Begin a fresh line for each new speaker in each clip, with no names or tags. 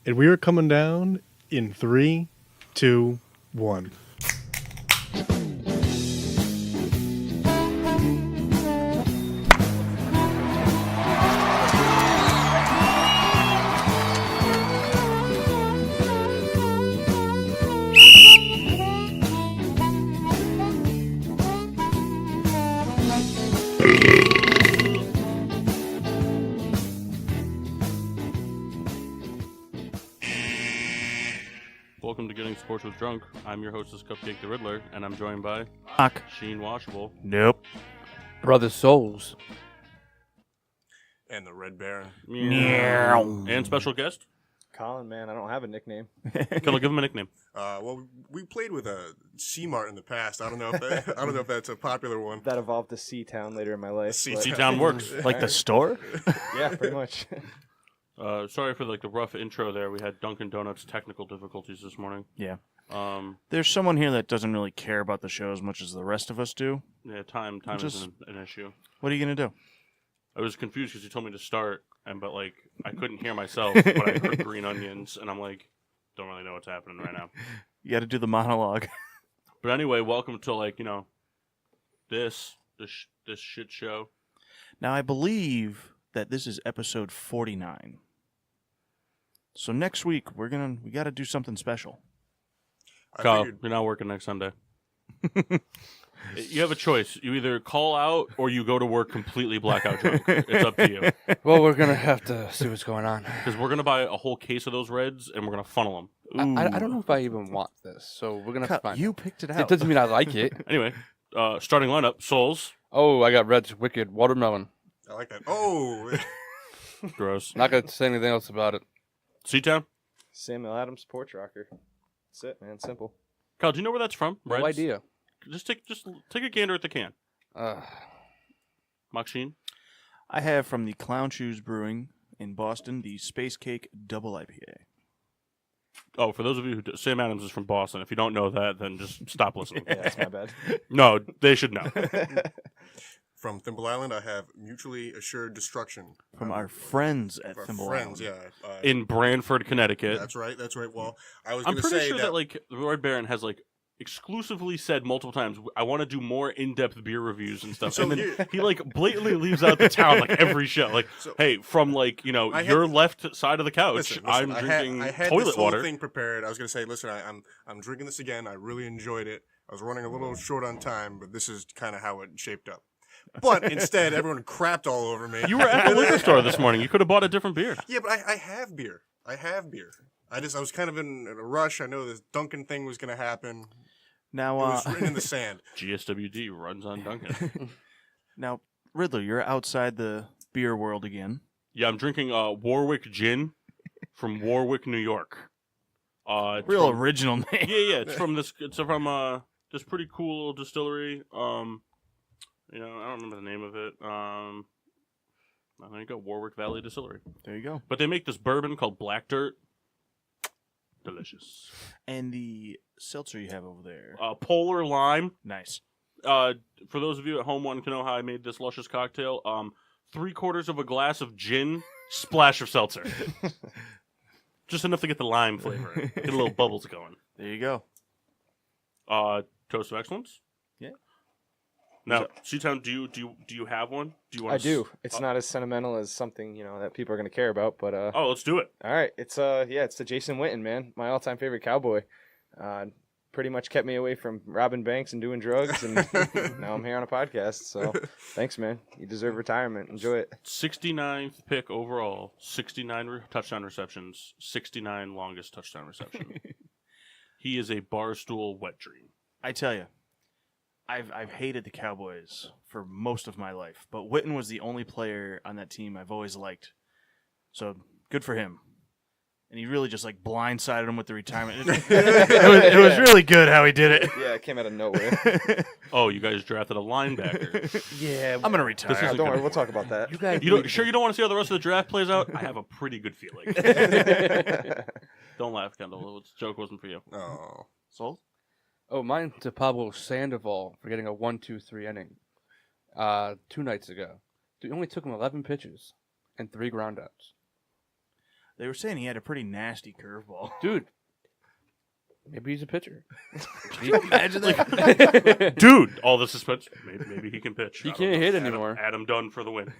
And we are coming down in 3, 2, 1.
Welcome to Getting Sports with Drunk. I'm your hostess, Cupcake the Riddler, and I'm joined by Sheen Washable.
Nope.
Brother Souls.
And the Red Baron.
Meow.
And special guest.
Colin, man, I don't have a nickname.
Can I give him a nickname?
Well, we played with a JMart in the past. I don't know if that's a popular one.
That evolved to C-Town later in my life.
C-Town works.
Like the store?
Yeah, pretty much.
Sorry for the rough intro there. We had Dunkin' Donuts technical difficulties this morning.
Yeah. There's someone here that doesn't really care about the show as much as the rest of us do.
Yeah, time is an issue.
What are you going to do?
I was confused because you told me to start, but I couldn't hear myself, but I heard green onions, and I'm like, don't really know what's happening right now.
You got to do the monologue.
But anyway, welcome to this shit show.
Now, I believe that this is episode 49. So next week, we got to do something special.
Kyle, you're not working next Sunday. You have a choice. You either call out or you go to work completely blackout drunk. It's up to you.
Well, we're going to have to see what's going on.
Because we're going to buy a whole case of those Reds and we're going to funnel them.
I don't know if I even want this, so we're going to have to find
You
out.
picked it out.
It doesn't mean I like it.
Anyway, starting lineup, Souls.
Oh, I got Red's Wicked Watermelon.
I like that. Oh,
Gross.
Not going to say anything else about it.
C-Town.
Samuel Adams, Porch Rocker. That's it, man. Simple.
Kyle, do you know where that's from?
No
Reds?
idea.
Just take a gander at the can. Maxine.
I have from the Clown Shoes Brewing in Boston, the Space Cake Double IPA.
Oh, for those of you Sam Adams is from Boston. If you don't know that, then just stop listening.
Yeah, that's my bad.
No, they should know.
from Thimble Island, I have Mutually Assured Destruction.
From our friends at
Our
Thimble
friends,
Island.
yeah.
In Brantford, Connecticut.
That's right. Well, I was
I'm
going to
pretty
say
sure that the Red Baron has exclusively said multiple times, I want to do more in-depth beer reviews and stuff.
So
and then he blatantly leaves out the town every show. Hey, from your left side of the couch,
Listen,
I'm drinking
I had
toilet
this whole
water.
thing prepared. I was going to say, listen, I'm drinking this again. I really enjoyed it. I was running a little short on time, but this is kind of how it shaped up. But instead, everyone crapped all over me.
You were at the liquor store this morning. You could have bought a different beer.
Yeah, but I have beer. I was kind of in a rush. I know this Dunkin' thing was going to happen.
Now,
It was written in the sand.
GSWD runs on Dunkin'.
Now, Riddler, you're outside the beer world again.
Yeah, I'm drinking Warwick Gin from Warwick, New York.
Real original name.
Yeah. It's from this pretty cool little distillery. I don't remember the name of it. There you go, Warwick Valley Distillery.
There you go.
But they make this bourbon called Black Dirt. Delicious.
And the seltzer you have over there.
Polar Lime.
Nice.
For those of you at home wanting to know how I made this luscious cocktail, 3/4 of a glass of gin, splash of seltzer. Just enough to get the lime flavor in. Get a little bubbles going.
There you go.
Toast of excellence.
Yeah.
Now, C-Town, do you have one? Do you want?
I do. It's not as sentimental as something, that people are going to care about, but
Oh, let's do it.
all right. It's it's the Jason Witten, man. My all-time favorite cowboy. Pretty much kept me away from robbing banks and doing drugs, and now I'm here on a podcast. So, thanks, man. You deserve retirement. Enjoy it.
69th pick overall, 69 touchdown receptions, 69 longest touchdown reception. He is a barstool wet dream.
I tell you, I've hated the Cowboys for most of my life, but Witten was the only player on that team I've always liked. So, good for him. And he really just blindsided him with the retirement. It was really good how he did it.
Yeah, it came out of nowhere.
Oh, you guys drafted a linebacker.
Yeah,
I'm gonna retire.
This isn't
don't worry.
good.
We'll talk about that.
You don't want to see how the rest of the draft plays out? I have a pretty good feeling. Don't laugh, Kendall. The joke wasn't for you.
Oh.
Sold?
Oh, mine to Pablo Sandoval for getting a 1-2-3 inning 2 nights ago. It only took him 11 pitches and 3 groundouts.
They were saying he had a pretty nasty curveball.
Dude, maybe he's a pitcher.
Imagine that.
Dude, all the suspense. Maybe he can pitch.
He
I don't
can't
know.
hit anymore.
Adam Dunn for the win.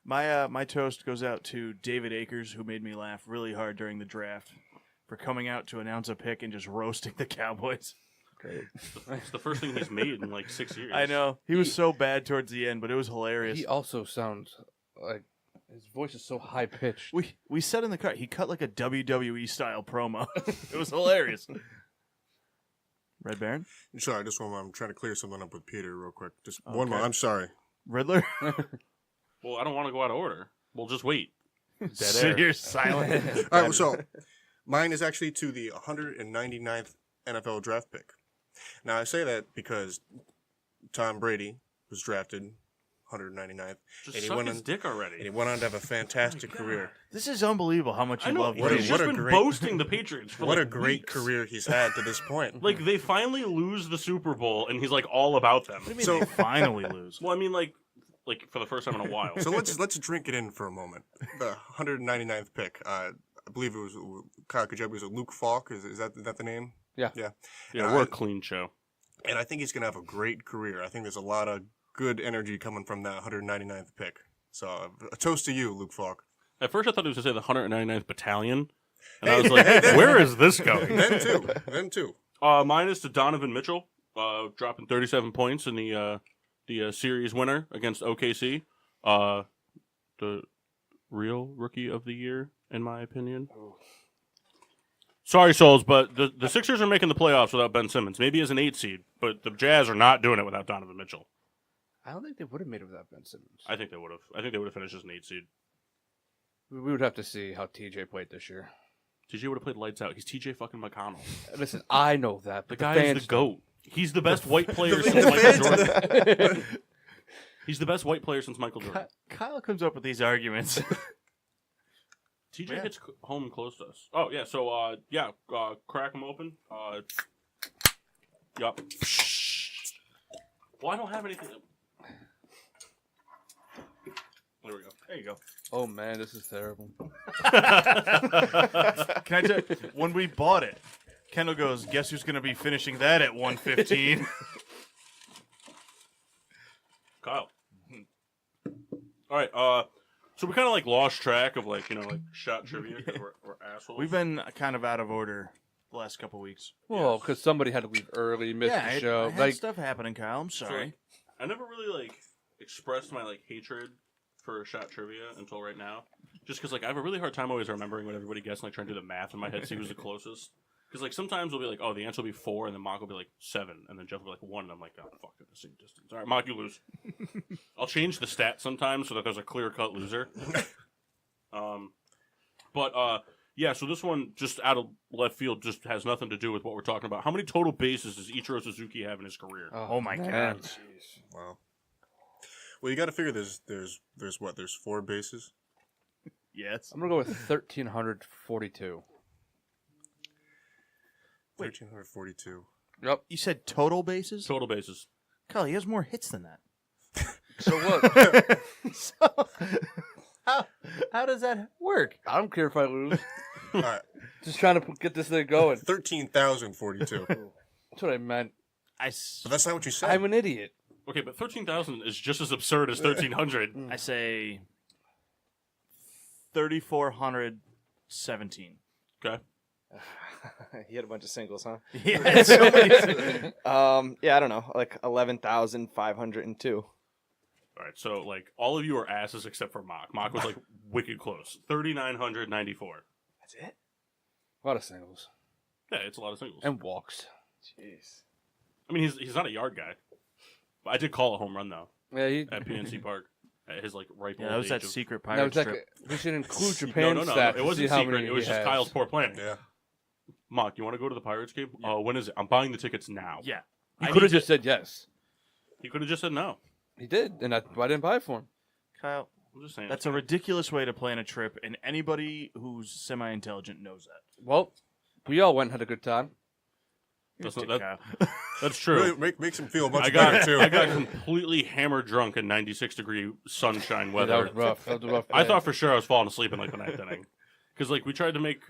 My toast goes out to David Akers, who made me laugh really hard during the draft for coming out to announce a pick and just roasting the Cowboys.
Great.
It's the first thing he's made in like 6 years.
I know. He was so bad towards the end, but it was hilarious.
He also sounds like his voice is so high pitched.
We said in the cut, he cut like a WWE style promo. It was hilarious. Red Baron?
Sorry, just one more. I'm trying to clear something up with Peter real quick. Just
Okay.
one more. I'm sorry.
Riddler?
Well, I don't want to go out of order. We'll just wait. Dead
Sit
air.
here silent.
All right, well, so mine is actually to the 199th NFL draft pick. Now, I say that because Tom Brady was drafted 199th,
Just
and he
suck
went
his
on,
dick
and
already.
he went on to have a fantastic career.
This is unbelievable how much
I
you
know.
love
He's
What a-
Brady.
just
what a
been
great-
boasting the Patriots for
What
like
a great
weeks.
career he's had to this point.
Like, they finally lose the Super Bowl, and he's like all about them.
What do you mean
So-
they finally lose?
Well, I mean, like for the first time in a while.
So let's drink it in for a moment. The 199th pick. I believe it was Kyle Kajabi. Was it Luke Falk? Is that the name?
Yeah.
Yeah.
Yeah, we're a clean show.
And I think he's going to have a great career. I think there's a lot of good energy coming from that 199th pick. So a toast to you, Luke Falk.
At first, I thought he was going to say the 199th Battalion, and I was like, "Where is this going?"
Them too.
Mine is to Donovan Mitchell, dropping 37 points in the series winner against OKC. The real rookie of the year, in my opinion. Sorry, Souls, but the Sixers are making the playoffs without Ben Simmons. Maybe as an 8 seed, but the Jazz are not doing it without Donovan Mitchell.
I don't think they would have made it without Ben Simmons.
I think they would have. I think they would have finished as an 8 seed.
We would have to see how TJ played this year.
TJ would have played lights out. He's TJ fucking McConnell.
Listen, I know that,
The
but
guy
fans
is the GOAT. He's the best white player
the
since Michael
fans-
Jordan. He's the best white player since Michael Jordan.
Kyle comes up with these arguments.
TJ
Yeah.
hits home close to us. Oh, yeah. So, crack them open. Yup. Well, I don't have anything. There we go.
There you go.
Oh man, this is terrible.
Can I tell you, when we bought it, Kendall goes, guess who's going to be finishing that at 115?
Kyle. All right. So we kind of like lost track of like shot trivia because we're assholes.
We've been kind of out of order the last couple weeks.
Well, because somebody had to leave early, missed
yeah,
the show.
I had
Like,
stuff happening, Kyle. I'm
So,
sorry.
like, I never really like expressed my like hatred for shot trivia until right now. Just because like I have a really hard time always remembering what everybody guessed and like trying to do the math in my head, see who's the closest. Because like sometimes we'll be like, oh, the answer will be 4, and then Mock will be like 7, and then Jeff will be like 1, and I'm like, oh fuck, they're the same distance. All right, Mock, you lose. I'll change the stat sometimes so that there's a clear cut loser. Yeah, so this one, just out of left field, just has nothing to do with what we're talking about. How many total bases does Ichiro Suzuki have in his career?
Oh my
man.
God.
Wow. Well, you got to figure there's 4 bases.
Yes.
I'm gonna go with 1,342.
Wait.
1,342.
Yep.
You said total bases?
Total bases.
Kyle, he has more hits than that.
So what?
So, how does that work?
I don't care if I lose.
All right.
Just trying to get this thing going.
13,042. But
That's what I meant.
that's not what you said.
I'm an idiot.
Okay, but 13,000 is just as absurd as 1,300.
I say 3,417.
Okay.
He had a bunch of singles, huh?
Yeah, so many singles.
Yeah, I don't know, like 11,502.
All right, so like all of you are asses except for Mock. Mock was like wicked close. 3,994.
That's it.
A lot of singles
Yeah, it's a lot of singles.
and walks.
Jeez.
I mean, he's not a yard guy. But I did call a home run though
Yeah,
at PNC Park at his like ripe
Yeah,
old
that was
age
that
of-
secret
that
pirate
was like
strip.
we should include
No,
Japan
no,
stats.
it wasn't
to see how
secret.
many
It was
he
just
has.
Kyle's poor planning.
Yeah.
Mock, you want to go to the Pirates game? When is it? I'm buying the tickets now.
Yeah.
He
I
could have
need
just said yes.
He could have just said no.
He did, and I didn't buy it for him.
Kyle,
I'm just saying.
that's a ridiculous way to plan a trip, and anybody who's semi-intelligent knows that.
Well, we all went and had a good time.
That's,
Dick
not,
Kyle.
that's true.
Really makes him feel much
I got
better too.
I got completely hammered drunk in 96-degree sunshine
Yeah,
weather.
that was rough. That was a rough.
I
day.
thought for sure I was falling asleep in like the ninth inning Because like we tried to make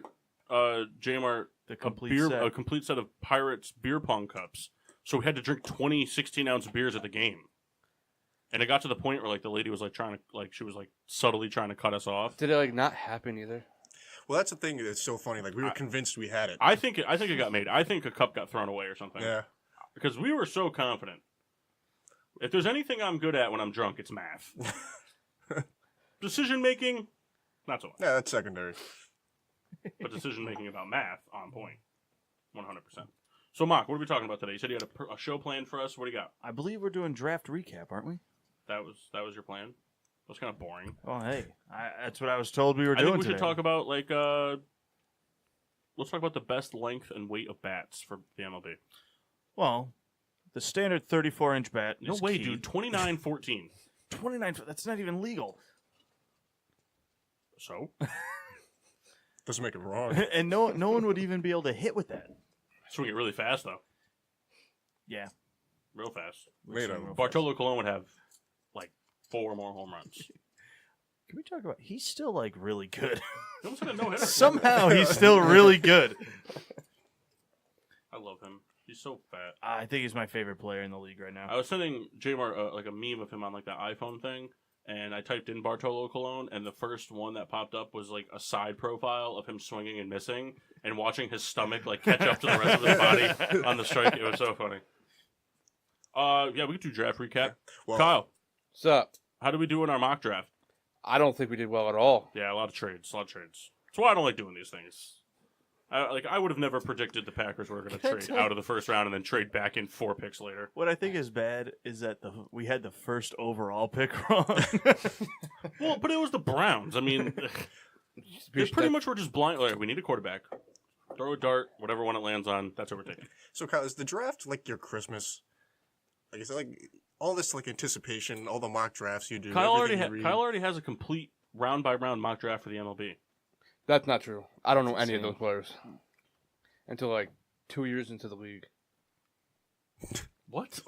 JMart
The
a
complete
complete set of Pirates beer pong cups, so we had to drink 20 16-ounce beers at the game. And it got to the point where like the lady was like she was like subtly trying to cut us off.
Did it like not happen either?
Well, that's the thing that's so funny. Like we were convinced we had it.
I think it got made. I think a cup got thrown away or something.
Yeah.
Because we were so confident. If there's anything I'm good at when I'm drunk, it's math. Decision making, not so much.
Yeah, that's secondary.
But decision making about math, on point. 100%. So, Mark, what are we talking about today? You said you had a show planned for us. What do you got?
I believe we're doing draft recap, aren't we?
That was your plan? That was kind of boring.
Oh, hey, that's what I was told we were
I
doing
think we
today.
should talk about, like, let's talk about the best length and weight of bats for the MLB.
Well, the standard 34-inch bat
No
is
way,
key.
dude. 29-14.
29. That's not even legal.
So?
Doesn't make it wrong.
And no one would even be able to hit with that.
Swing it really fast, though.
Yeah.
Real fast.
Wait a
Bartolo Colon would have, like, 4 more home runs.
Can we talk about? He's still like really good.
He almost had a no-hitter.
Somehow he's still really good.
I love him. He's so fat.
I think he's my favorite player in the league right now.
I was sending Jmar like a meme of him on like that iPhone thing, and I typed in Bartolo Colon, and the first one that popped up was like a side profile of him swinging and missing, and watching his stomach like catch up to the rest of his body on the strike. It was so funny. Yeah, we could do draft recap.
Well,
Kyle,
What's up?
how did we do in our mock draft?
I don't think we did well at all.
Yeah, a lot of trades. That's why I don't like doing these things. I would have never predicted the Packers were going to trade out of the first round and then trade back in 4 picks later.
What I think is bad is that we had the first overall pick wrong.
Well, but it was the Browns. I mean, they pretty much were just blind. Like, we need a quarterback. Throw a dart, whatever one it lands on, that's what we're taking.
So, Kyle, is the draft like your Christmas? Like, is it like all this like anticipation, all the mock drafts you do?
Kyle
everything you read?
already has a complete round by round mock draft for the MLB.
That's not true. I don't know any of
insane.
those players until like 2 years into the league.
What?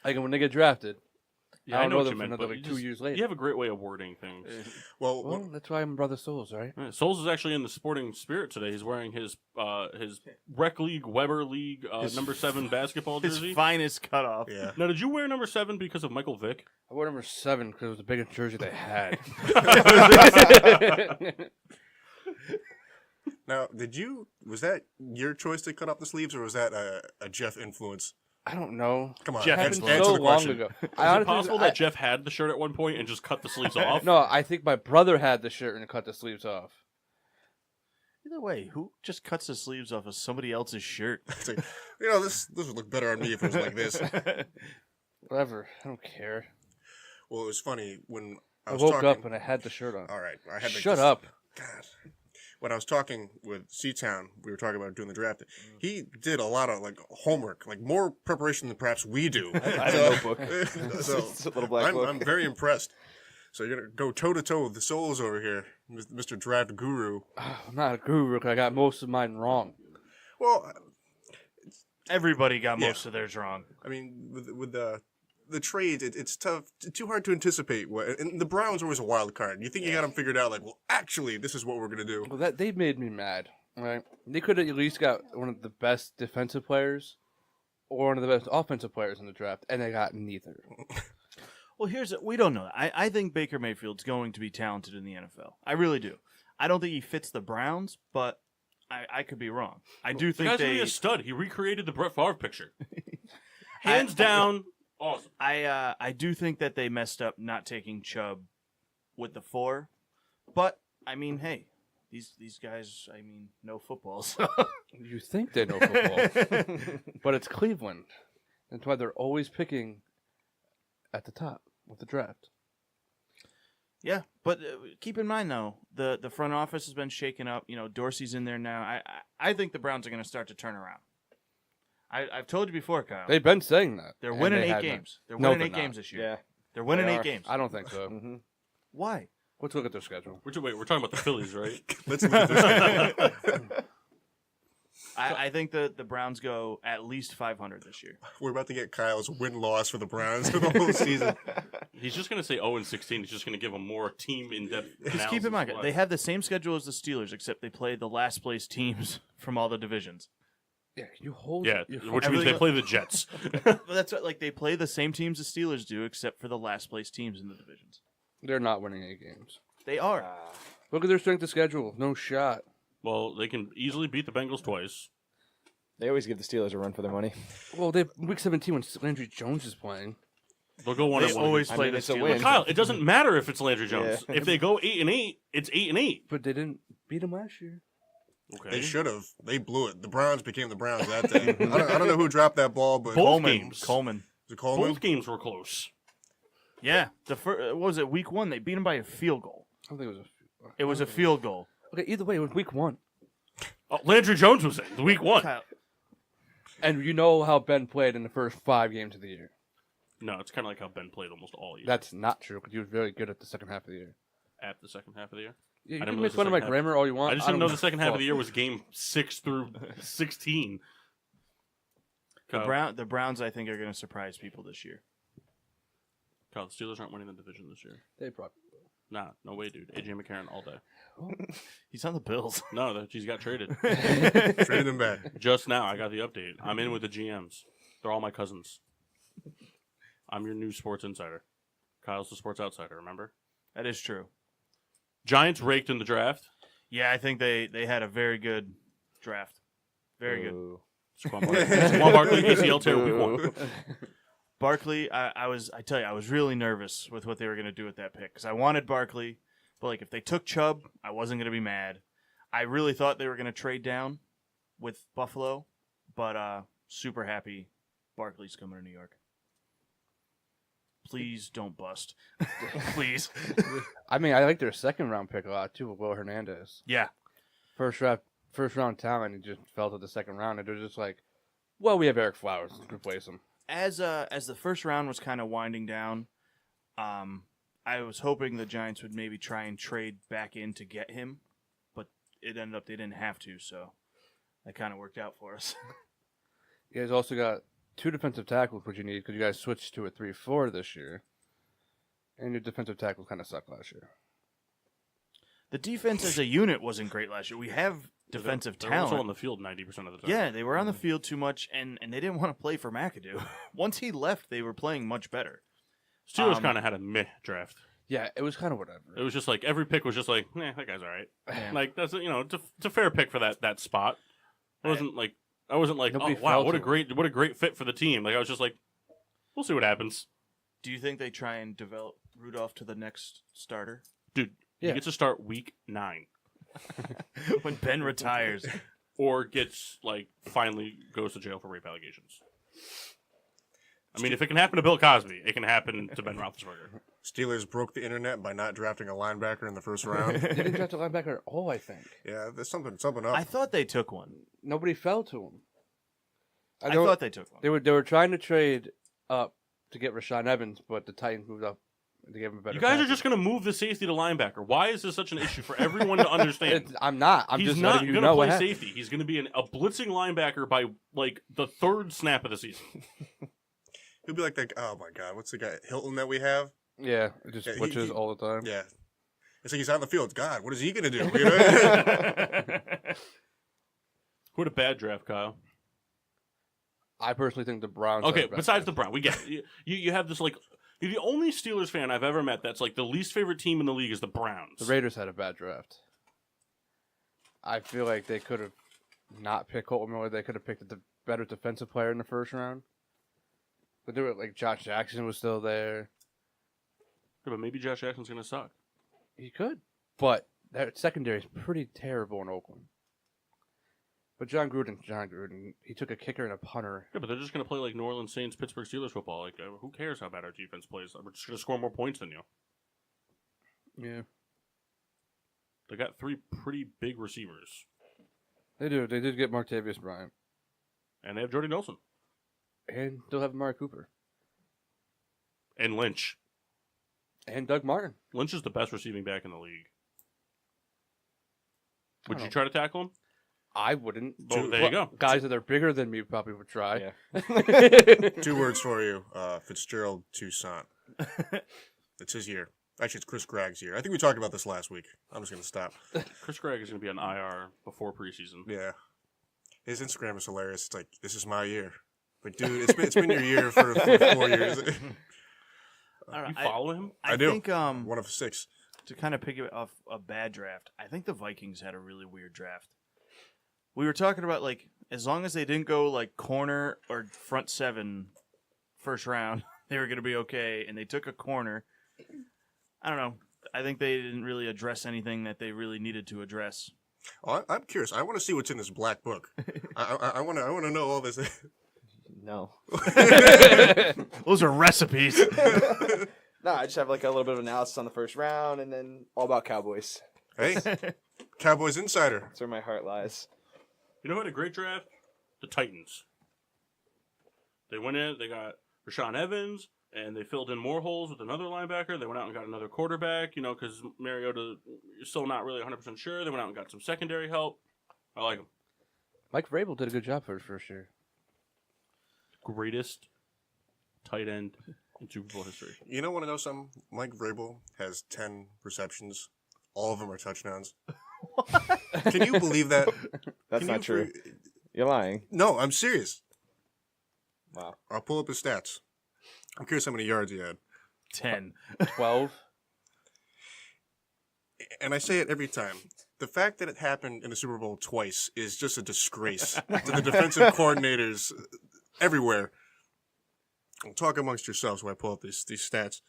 Like when they get drafted,
Yeah,
I don't know
what
them
you
for
meant,
another
but
like
you
2 years later.
You have a great way of wording things.
Well,
Well, that's why I'm Brother Souls, right?
Yeah, Souls is actually in the sporting spirit today. He's wearing his Rec League, Weber League, number 7 basketball
His
jersey.
finest cutoff.
yeah.
Now, did you wear number 7 because of Michael Vick?
I wore number 7 because it was the biggest jersey they had.
Now, was that your choice to cut off the sleeves, or was that a Jeff influence?
I don't know.
Come on,
Jeff
It
answer,
happened
answer
so
the
long
question.
ago.
Is
I
it
honestly,
possible that Jeff had the shirt at one point and just cut the sleeves off?
No, I think my brother had the shirt and cut the sleeves off.
Either way, who just cuts the sleeves off of somebody else's shirt?
It's like, this would look better on me if it was like this.
Whatever. I don't care.
Well, it was funny when I
I
was
woke
talking.
up and I had the shirt on.
All right, I had like
Shut
this-
up.
God. When I was talking with C-Town, we were talking about doing the draft. He did a lot of like homework, like more preparation than perhaps we do.
I have a notebook.
So
It's a little black book.
I'm very impressed. So you're gonna go toe to toe with the Souls over here, Mr. Draft Guru.
I'm not a guru 'cause I got most of mine wrong.
Well,
Everybody got most of theirs wrong.
I mean, with the trades, it's tough, too hard to anticipate. And the Browns are always a wild card. You think you got them figured out? Like, well, actually, this is what we're gonna do.
Well, they made me mad. Right? They could have at least got one of the best defensive players or one of the best offensive players in the draft, and they got neither.
Well, we don't know. I think Baker Mayfield's going to be talented in the NFL. I really do. I don't think he fits the Browns, but I could be wrong. I do
The
think
guy's gonna
they.
be a stud. He recreated the Brett Favre picture. Hands down, awesome.
I do think that they messed up not taking Chubb with the 4, but I mean, hey, these guys, I mean, know football. So.
You think they know football, but it's Cleveland. That's why they're always picking at the top with the draft.
Yeah, but keep in mind though, the front office has been shaken up. You know, Dorsey's in there now. I think the Browns are going to start to turn around. I've told you before, Kyle.
They've been saying that.
They're
and
winning
they
8
haven't.
games. They're
No,
winning
they're
8
not.
games this year.
Yeah.
They're winning
They
8
are.
games.
I don't think so.
Mm-hmm.
Why?
Let's look at their schedule.
We're talking about the Phillies, right?
Let's look at this.
I think the Browns go at least 500 this year.
We're about to get Kyle's win-loss for the Browns for the whole season.
He's just going to say 0-16. He's just going to give them more team in-depth.
Just keep in mind, they have the same schedule as the Steelers, except they play the last place teams from all the divisions.
Yeah, can you hold?
Yeah,
your
which means they play the Jets.
But that's what, like, they play the same teams the Steelers do, except for the last place teams in the divisions.
They're not winning any games.
They are.
Look at their strength of schedule. No shot.
Well, they can easily beat the Bengals twice.
They always give the Steelers a run for their money.
Well, they week 17 when Landry Jones is playing.
They'll go 1-1.
They always
I
play
mean,
the
it's a
Steelers.
win.
Kyle, it doesn't matter if it's Landry Jones.
Yeah.
If they go 8-8, it's 8-8.
But they didn't beat him last year.
Okay.
They should have. They blew it. The Browns became the Browns that day. I don't know who dropped that ball, but
Both games.
Coleman.
Was it Coleman?
Both games were close.
Yeah. What was it, week 1? They beat him by a field goal.
I think it was
It was a field goal.
Okay, either way, it was week 1.
Oh, Landry Jones was in the week 1.
Kyle,
And you know how Ben played in the first 5 games of the year.
No, it's kind of like how Ben played almost all year.
That's not true because he was very good at the second half of the year.
At the second half of the year.
Yeah,
I
you
didn't
can
know
make
the
fun of my
second half.
grammar all you want.
I just didn't know
don't
the second half of the
fuck.
year was game 6 through 16. Kyle,
the Browns, I think, are going to surprise people this year.
Kyle, the Steelers aren't winning the division this year.
They probably will.
Nah, no way, dude. AJ McCarron all day.
He's on the Bills.
No, he's got traded.
Traded him back.
Just now, I got the update. I'm in with the GMs. They're all my cousins. I'm your new sports insider. Kyle's the sports outsider, remember?
That is true.
Giants raked in the draft.
Yeah, I think they had a very good draft. Very good.
Ooh.
Saquon Barkley, ACL tear week 1.
Barkley, I tell you, I was really nervous with what they were going to do with that pick because I wanted Barkley, but like if they took Chubb, I wasn't going to be mad. I really thought they were going to trade down with Buffalo, but super happy Barkley's coming to New York. Please don't bust. Please.
I mean, I like their second round pick a lot too with Will Hernandez.
Yeah.
First round talent, he just fell to the second round, and they're just like, well, we have Eric Flowers, let's replace him.
As the first round was kind of winding down, I was hoping the Giants would maybe try and trade back in to get him, but it ended up they didn't have to, so that kind of worked out for us.
You guys also got 2 defensive tackles, which you need because you guys switched to a 3-4 this year, and your defensive tackle kind of sucked last year.
The defense as a unit wasn't great last year. We have defensive
They're also
talent.
on the field 90% of the time.
Yeah, they were on the field too much, and they didn't want to play for McAdoo. Once he left, they were playing much better.
Steelers kind of had a meh draft.
Yeah, it was kind of whatever.
It was just like every pick was just like, that guy's all right.
Yeah.
Like that's it's a fair pick for that spot. I wasn't like
Nobody
oh wow,
fell
what a
to
great fit for the team. Like I was just like, we'll see what happens,
Do you think they try and develop Rudolph to the next starter
dude.
Yeah.
He gets to start week 9
when Ben retires?
or gets finally goes to jail for rape allegations. I mean, if it can happen to Bill Cosby, it can happen to Ben Roethlisberger.
Steelers broke the internet by not drafting a linebacker in the first round.
They didn't draft a linebacker at all, I think.
Yeah, there's something up.
I thought they took one.
Nobody fell to him.
I thought they took one.
They were trying to trade up to get Rashaan Evans, but the Titans moved up to give him a better.
You guys are
package.
just going to move the safety to linebacker. Why is this such an issue for everyone to understand?
I'm not. I'm
He's
just
not
letting you
going
know
to
what
play
happened.
safety. He's going to be a blitzing linebacker by the 3rd snap of the season.
He'll be like that. Oh my God, what's the guy Hilton that we have?
Yeah, it just
Yeah, he-
switches
he-
all the time.
Yeah, it's like he's out in the field. God, what is he gonna do? You know?
Who had a bad draft, Kyle?
I personally think the Browns.
Okay, besides the Browns, we get it. You have this you're the only Steelers fan I've ever met that's the least favorite team in the league is the Browns.
the Raiders had a bad draft. I feel like they could have not picked Colton Miller. They could have picked the better defensive player in the first round. But they were Josh Jackson was still there.
Yeah, but maybe Josh Jackson's going to suck.
He could, but that secondary is pretty terrible in Oakland. But John Gruden, he took a kicker and a punter.
Yeah, but they're just going to play like New Orleans Saints, Pittsburgh Steelers football. Who cares how bad our defense plays? We're just going to score more points than you.
Yeah,
They got 3 pretty big receivers,
they do. They did get Martavius Bryant,
and they have Jordy Nelson
and they'll have Amari Cooper
and Lynch.
and Doug Martin.
Lynch is the best receiving back in the league. Would
Oh.
you try to tackle him?
I wouldn't.
Oh, there you go.
Guys that are bigger than me probably would try.
Yeah.
2 words for you. Fitzgerald Toussaint. It's his year. Actually, it's Chris Gregg's year. I think we talked about this last week. I'm just going to stop.
Chris Gregg is going to be on IR before preseason.
Yeah. His Instagram is hilarious. It's like, this is my year. Like, dude, it's been your year for 4 years.
I don't
You
know,
follow him?
I do.
think
One of 6.
to kind of pick it off a bad draft, I think the Vikings had a really weird draft. We were talking about, like, as long as they didn't go, like, corner or front 7 first round, they were going to be okay, and they took a corner. I don't know. I think they didn't really address anything that they really needed to address.
Oh, I'm curious. I want to see what's in this black book. I want to know all this.
No.
Those are recipes.
No, I just have like a little bit of analysis on the first round, and then all about Cowboys.
Hey, Cowboys Insider.
That's where my heart lies.
You know who had a great draft? The Titans. They went in, they got Rashaan Evans, and they filled in more holes with another linebacker. They went out and got another quarterback, because Mariota is still not really 100% sure. They went out and got some secondary help. I like him.
Mike Vrabel did a good job for his first year.
Greatest tight end in Super Bowl history.
You want to know something? Mike Vrabel has 10 receptions. All of them are touchdowns. Can you believe that?
That's
Can
not
you
true. You're lying.
No, I'm serious.
Wow.
I'll pull up his stats. I'm curious how many yards he had.
10.
12.
And I say it every time. The fact that it happened in the Super Bowl twice is just a disgrace to the defensive coordinators everywhere. Talk amongst yourselves while I pull up these stats.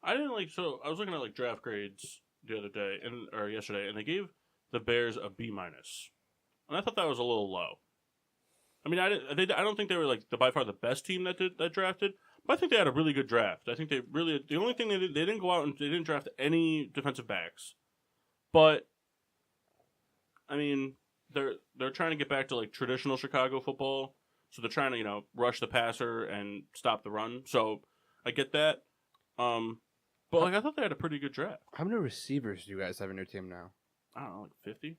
I was looking at draft grades the other day or yesterday, and they gave the Bears a B-, and I thought that was a little low. I mean, I don't think they were by far the best team that drafted, but I think they had a really good draft. I think the only thing they didn't go out and they didn't draft any defensive backs, but I mean they're trying to get back to traditional Chicago football, so they're trying to rush the passer and stop the run. So I get that. But I thought they had a pretty good draft.
How many receivers do you guys have in your team now?
I don't know, 50,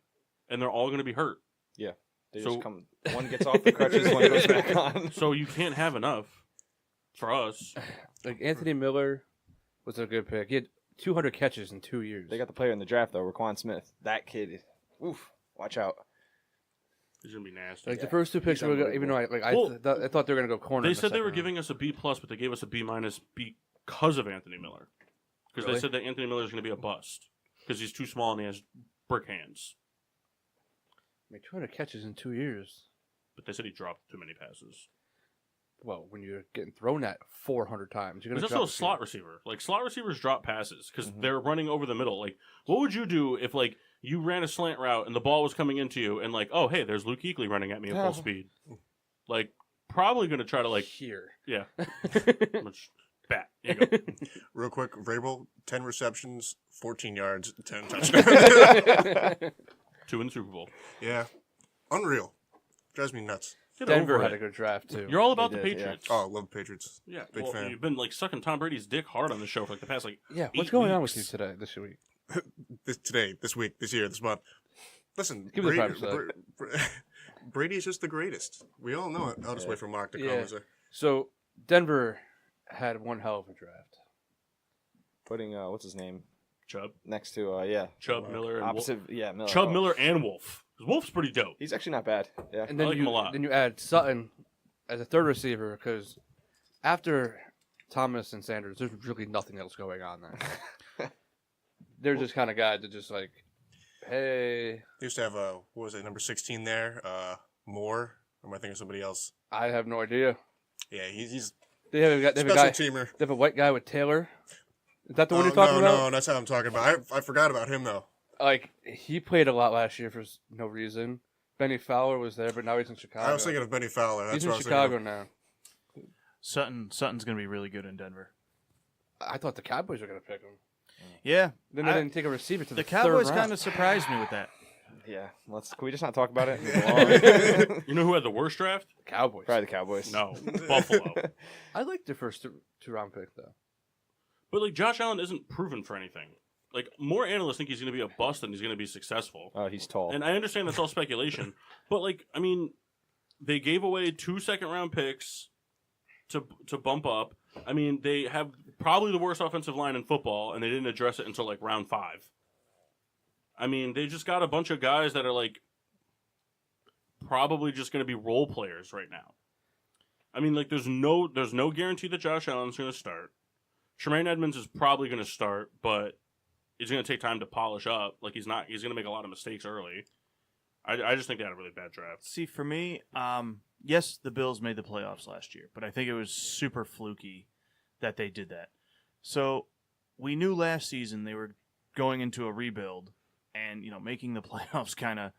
and they're all going to be hurt.
Yeah. They
So-
just come. One gets off the crutches, one goes back on.
So you can't have enough for us.
Anthony Miller was a good pick. He had 200 catches in 2 years.
They got the player in the draft though, Raquan Smith. That kid. Oof. Watch out.
He's going to be nasty.
the first 2 picks
He's
were good, even though I thought they were going to go corner.
They
in the
said they
second
were
round.
giving us a B+, but they gave us a B- because of Anthony Miller. Because
Really?
they said that Anthony Miller is going to be a bust because he's too small and he has brick hands.
I mean, 200 catches in 2 years.
But they said he dropped too many passes.
Well, when you're getting thrown at 400 times, you're going
He's
to
also
drop
a slot receiver. Slot receivers drop passes because they're running over the middle. What would you do if you ran a slant route and the ball was coming into you and oh hey, there's Luke Kuechly running at me at full speed. Probably going to try to
here.
yeah. Much bat. Here you go.
Real quick, Vrabel, 10 receptions, 14 yards, 10 touchdowns.
2 in the Super Bowl.
Yeah. Unreal. Drives me nuts.
Get
Denver
over
had
it.
a good draft too.
You're all about
They
the
did, yeah.
Patriots.
Oh, I love the Patriots.
Yeah,
Big fan.
You've been sucking Tom Brady's dick hard on the show for the past
Yeah,
8
what's going on with
weeks.
you today, this week?
This week, this year, this month. Listen,
Give me the
Brady,
props,
Brady is just the greatest. We all know it. I'll just wait for Mark to
Yeah.
comment.
So Denver had one hell of a draft.
Putting what's his name
Chubb,
next to
Chubb, Miller, and
opposite. Yeah, Miller.
Chubb,
Oh.
Miller, and Wolf. 'Cause Wolf's pretty dope.
He's actually not bad. Yeah.
And then
I like him a lot.
Then you add Sutton as a third receiver because after Thomas and Sanders, there's really nothing else going on there. They're just kind of guys that just hey,
They used to have, what was it, number 16 there? Moore? Or am I thinking of somebody else?
I have no idea.
Yeah, he's
They have a
special
guy.
teamer.
They have a white guy with Taylor. Is that the one
Oh,
you're talking about?
No, that's how I'm talking about. I forgot about him, though.
He played a lot last year for no reason. Benny Fowler was there, but now he's in Chicago.
I was thinking of Benny Fowler. That's
he's
what
in
I was thinking
Chicago
of.
now.
Sutton's going to be really good in Denver.
I thought the Cowboys were going to pick him.
Yeah.
Then they didn't take a receiver to the third
Cowboys
round.
kind of surprised me with that.
Yeah. Can we just not talk about it? Move along?
You know who had the worst draft?
Cowboys.
Probably the Cowboys.
No, Buffalo.
I like the first two round pick though.
But Josh Allen isn't proven for anything. like more analysts think he's going to be a bust than he's going to be successful.
Oh, he's tall.
And I understand that's all speculation, but like I mean, they gave away 2 second-round picks to bump up. I mean, they have probably the worst offensive line in football, and they didn't address it until like round 5. I mean, they just got a bunch of guys that are like probably just going to be role players right now. I mean, like there's no guarantee that Josh Allen's going to start. Tremaine Edmonds is probably going to start, but he's going to take time to polish up. Like he's going to make a lot of mistakes early. I just think they had a really bad draft.
See, for me, yes, the Bills made the playoffs last year, but I think it was super fluky that they did that. So we knew last season they were going into a rebuild, and making the playoffs kind of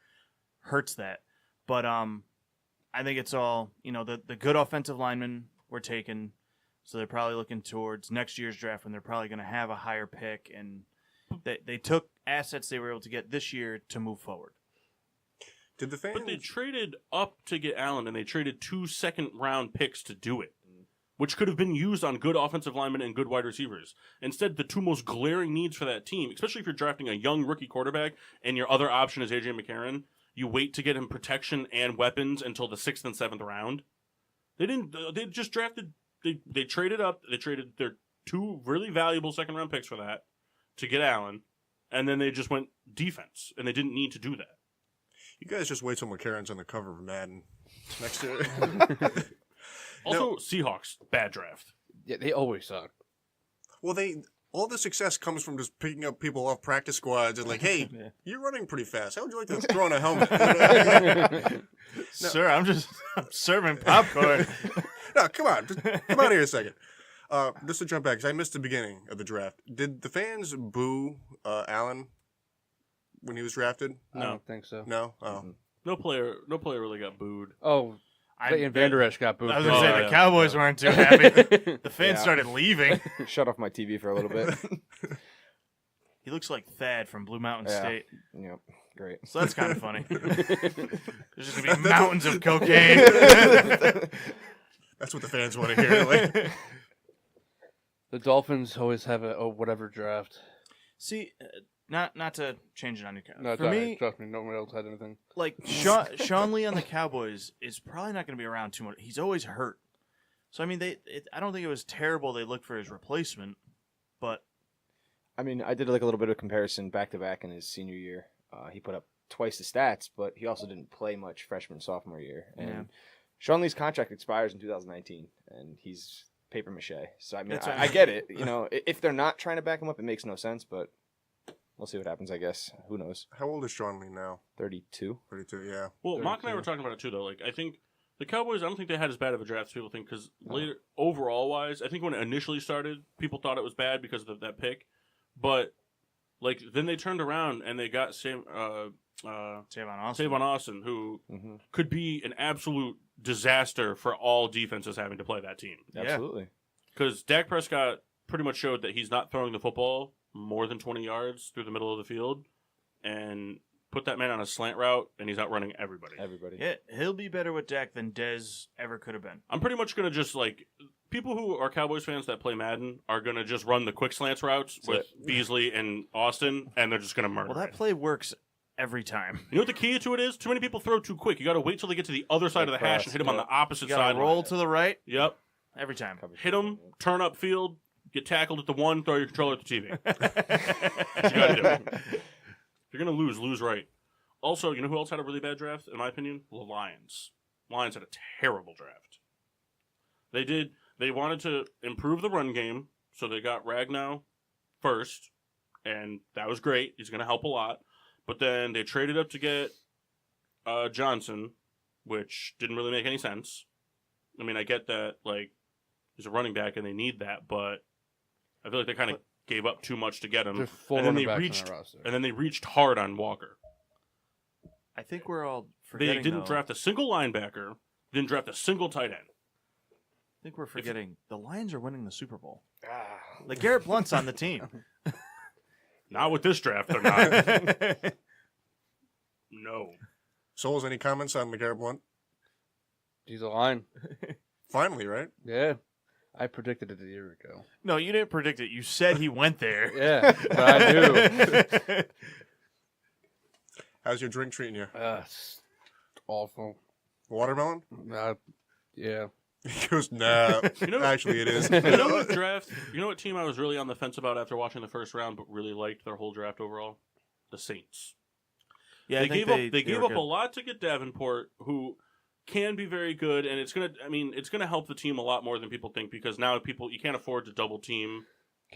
hurts that. But I think it's all the good offensive linemen were taken, so they're probably looking towards next year's draft when they're probably going to have a higher pick, and they took assets they were able to get this year to move forward.
Did the fans?
But they traded up to get Allen, and they traded 2 second-round picks to do it, which could have been used on good offensive linemen and good wide receivers. Instead, the 2 most glaring needs for that team, especially if you're drafting a young rookie quarterback and your other option is A.J. McCarron, you wait to get him protection and weapons until the 6th and 7th round. They didn't. They just drafted. They traded up. They traded their 2 really valuable second-round picks for that to get Allen, and then they just went defense, and they didn't need to do that.
You guys just wait till McCarron's on the cover of Madden next year.
Also, Seahawks, bad draft.
Yeah, they always suck.
Well, all the success comes from just picking up people off practice squads and like, hey, you're running pretty fast. How would you like to throw on a helmet?
Sir, I'm serving popcorn.
No, come on. Just come out here a second. Just to jump back, because I missed the beginning of the draft. Did the fans boo Allen when he was drafted?
I don't think so.
No? Oh.
No player really got booed.
Oh, Clayton Vander Esch got booed.
I was going to say,
Oh,
the
yeah.
Cowboys weren't too happy. The fans started leaving.
Shut off my TV for a little bit.
He looks like Thad from Blue Mountain
Yeah.
State.
Yep, great.
So that's kind of funny. There's just going to be mountains of cocaine.
That's what the fans want to hear. Like,
The Dolphins always have a whatever draft.
See, not to change it on your count.
No, it's
For
all right.
me,
Trust me, no one else had anything.
like Sean Lee on the Cowboys is probably not going to be around too much. He's always hurt. So I mean, I don't think it was terrible they looked for his replacement, but
I mean, I did like a little bit of comparison back to back in his senior year. He put up twice the stats, but he also didn't play much freshman sophomore year. And
Yeah.
Sean Lee's contract expires in 2019, and he's paper mache. So I mean,
That's
I get it. If they're not trying to back him up, it makes no sense. But we'll see what happens. I guess who knows?
how old is Sean Lee now?
32.
32, yeah.
Well, Mock and I
32.
were talking about it too, though. Like, I think the Cowboys, I don't think they had as bad of a draft as people think, because later, overall wise, I think when it initially started, people thought it was bad because of that pick. But, like, then they turned around and they got
Tavon Austin.
Tavon Austin, who
Mm-hmm.
could be an absolute disaster for all defenses having to play that team.
Yeah.
Absolutely.
Because Dak Prescott pretty much showed that he's not throwing the football more than 20 yards through the middle of the field, and put that man on a slant route, and he's outrunning everybody.
Yeah, he'll be better with Dak than Dez ever could have been.
I'm pretty much going to just, like, people who are Cowboys fans that play Madden are going to just run the quick slants routes with Beasley and Austin, and they're just going to murder
Well, that
it.
play works every time.
You know what the key to it is? Too many people throw too quick. You got to wait till they get to the other side of the hash and hit them on the opposite
You
side.
gotta roll to the right
Yep.
every time.
Hit them, turn up field, get tackled at the 1, throw your controller at the TV. That's what you got to do. If you're going to lose right. Also, you know who else had a really bad draft, in my opinion? The Lions. Lions had a terrible draft. They wanted to improve the run game, so they got Ragnow first, and that was great. He's going to help a lot. But then they traded up to get Johnson, which didn't really make any sense. I mean, I get that, like, he's a running back and they need that, but I feel like they kind of gave up too much to get him.
There's 4
And then
running
they
backs
reached,
on that roster.
and then they reached hard on Walker.
I think we're all forgetting.
They didn't
though,
draft a single linebacker, didn't draft a single tight end.
I think we're forgetting the Lions are winning the Super Bowl. Like Garrett Blunt's on the team.
Not with this draft, they're not. No.
Souls, any comments on LeGarrette Blount?
He's a line.
Finally, right?
Yeah. I predicted it a year ago.
No, you didn't predict it. You said he went there.
Yeah, but I knew.
How's your drink treating you?
It's awful.
Watermelon?
Yeah.
He goes, nah. Actually, it is.
You know what draft? You know what team I was really on the fence about after watching the first round, but really liked their whole draft overall? The Saints.
Yeah,
They gave up a lot to get Davenport, who can be very good, and it's gonna help the team a lot more than people think, because now you can't afford to double team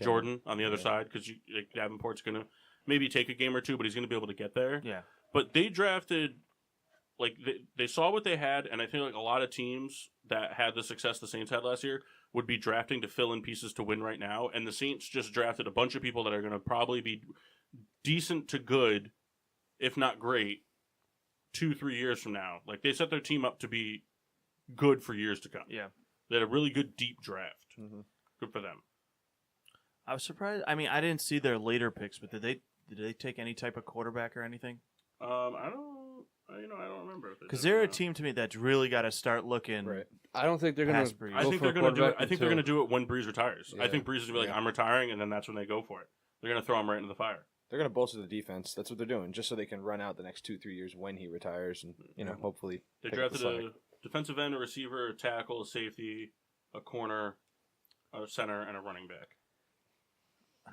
Jordan on the other side, because Davenport's gonna maybe take a game or two, but he's gonna be able to get there.
Yeah.
But they drafted, like they saw what they had, and I think like a lot of teams that had the success the Saints had last year would be drafting to fill in pieces to win right now, and the Saints just drafted a bunch of people that are gonna probably be decent to good, if not great, 2-3 years from now. Like, they set their team up to be good for years to come.
Yeah.
They had a really good deep draft.
Mm-hmm.
Good for them.
I was surprised. I mean, I didn't see their later picks, but did they take any type of quarterback or anything?
I don't remember.
Because they're a team to me that's really got to start looking.
Right.
I don't think they're going
Pass
to.
Breeze.
I think they're going to do it. I think they're going to do it when Breeze retires. I
Yeah.
think Breeze is going to be like, I'm retiring, and then that's when they go for it. They're going to throw him right into the fire.
They're going to bolster the defense. That's what they're doing, just so they can run out the next 2-3 years when he retires, and hopefully
They
pick up the
drafted
slack.
a defensive end, a receiver, a tackle, a safety, a corner, a center, and a running back.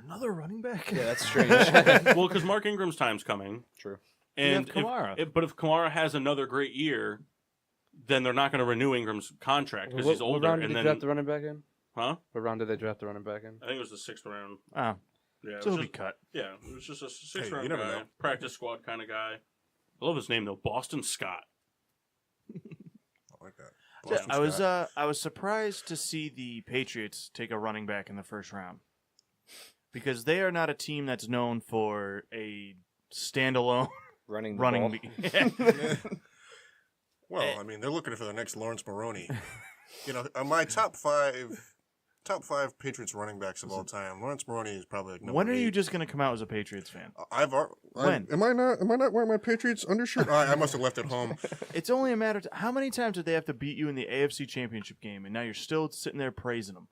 Another running back.
Yeah, that's strange.
Well, because Mark Ingram's time's coming.
True.
And
You have Kamara.
but if Kamara has another great year, then they're not going to renew Ingram's contract because he's
What
older.
round did
And
they
then,
draft the running back in?
huh?
What round did they draft the running back in?
I think it was the 6th round.
Oh,
Yeah, it
so
was
he'll be
just,
cut.
yeah, it was just a sixth
Hey,
round
you never
guy,
know.
practice squad kind of guy. I love his name though, Boston Scott.
I like that.
Yeah,
Boston
I was surprised to see the Patriots take a running back in the first round, because they are not a team that's known for a standalone
running the
running.
ball.
Well, I mean, they're looking for the next Lawrence Maroney. My top five Patriots running backs of all time. Lawrence Maroney is probably like number
When are
8.
you just going to come out as a Patriots fan?
When? Am I not wearing my Patriots undershirt? I must have left it home.
It's only a matter of how many times did they have to beat you in the AFC Championship game, and now you're still sitting there praising them.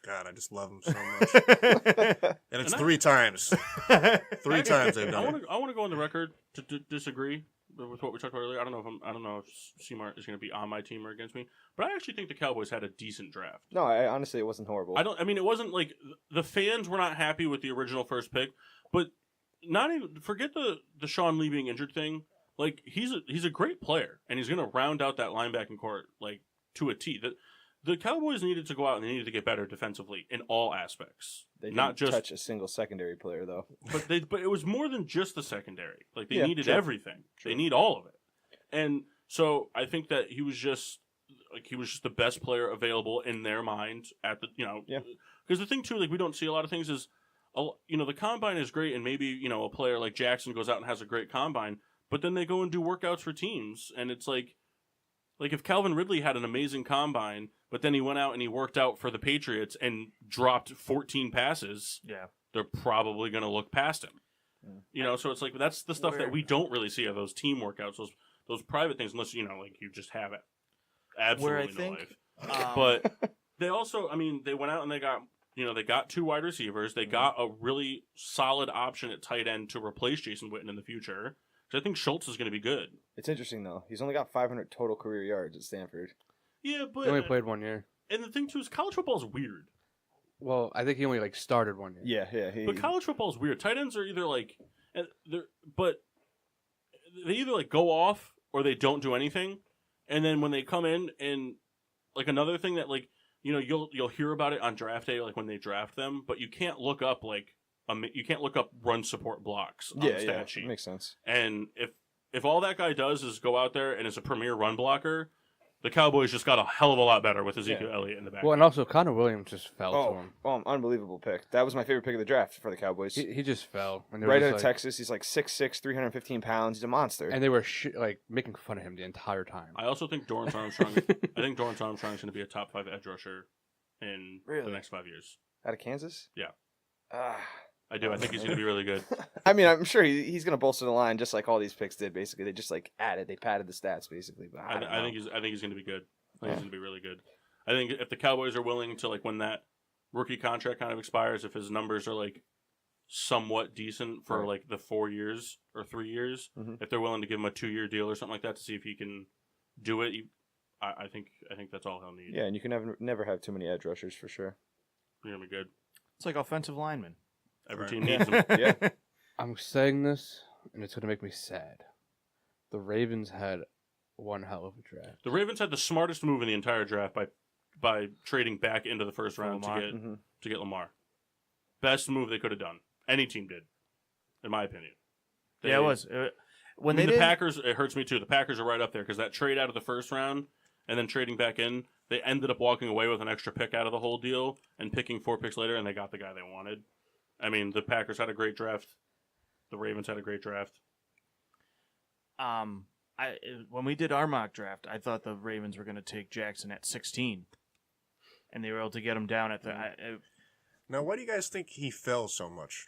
God, I just love them so much. And it's 3 times. 3 times they've done it.
I want to go on the record to disagree with what we talked about earlier. I don't know if JMart is going to be on my team or against me, but I actually think the Cowboys had a decent draft.
No, honestly, it wasn't horrible.
It wasn't like the fans were not happy with the original first pick, but not even forget the Sean Lee being injured thing. Like he's a great player, and he's going to round out that linebacking court like to a T. The Cowboys needed to go out and they needed to get better defensively in all aspects.
They didn't
not just
touch a single secondary player though.
but it was more than just the secondary. Like they
Yeah,
needed
true.
everything.
True.
They need all of it. And so I think that he was just the best player available in their mind at the
Yeah.
Because the thing too, like we don't see a lot of things is the combine is great, and maybe a player like Jackson goes out and has a great combine, but then they go and do workouts for teams, and it's like if Calvin Ridley had an amazing combine, but then he went out and he worked out for the Patriots and dropped 14 passes,
Yeah.
they're probably going to look past him. So it's like that's the stuff that we don't really see of those team workouts, those private things, unless you just have it. Absolutely
Where I
no
think,
life. But they also, they went out and they got 2 wide receivers. They got a really solid option at tight end to replace Jason Witten in the future. Because I think Schultz is going to be good.
It's interesting though. He's only got 500 total career yards at Stanford.
Yeah, but
He only played 1 year.
and the thing too is college football is weird.
Well, I think he only started 1 year.
Yeah.
But college football is weird. Tight ends are either they either go off or they don't do anything, and then when they come in and another thing that you'll hear about it on draft day, like when they draft them, but you can't look up you can't look up run support blocks on the stat sheet.
Makes sense.
And if all that guy does is go out there and is a premier run blocker, the Cowboys just got a hell of a lot better with Ezekiel Elliott in the back.
Well, and also Connor Williams just fell to him.
Unbelievable pick. That was my favorite pick of the draft for the Cowboys.
He just fell. And they were
Right
just
out of Texas, he's like 6'6", 315 pounds. He's a monster.
And they were making fun of him the entire time.
I also think Dorrance Armstrong. I think Dorrance Armstrong is going to be a top 5 edge rusher in the next 5 years.
Out of Kansas?
Yeah. I do. I think he's going to be really good.
I mean, I'm sure he's going to bolster the line just like all these picks did. Basically, they just added, they padded the stats basically. But
I think he's going to be good. I think he's going to be really good. I think if the Cowboys are willing to, like, when that rookie contract kind of expires, if his numbers are, like, somewhat decent for,
Right.
like, the 4 years or 3 years,
Mhm.
if they're willing to give him a 2-year deal or something like that to see if he can do it, I think that's all he'll need.
Yeah, and you can never have too many edge rushers for sure.
You're going to be good.
It's like offensive linemen.
Every
Right.
team needs him.
Yeah.
I'm saying this, and it's gonna make me sad. The Ravens had one hell of a draft.
The Ravens had the smartest move in the entire draft by trading back into the first round
Lamar.
to get Lamar. Best move they could have done. Any team did, in my opinion.
Yeah, it was. When they
the
did,
Packers, it hurts me too. The Packers are right up there because that trade out of the first round and then trading back in, they ended up walking away with an extra pick out of the whole deal and picking 4 picks later, and they got the guy they wanted. I mean, the Packers had a great draft. The Ravens had a great draft.
when we did our mock draft, I thought the Ravens were going to take Jackson at 16, and they were able to get him down at the.
Now, why do you guys think he fell so much?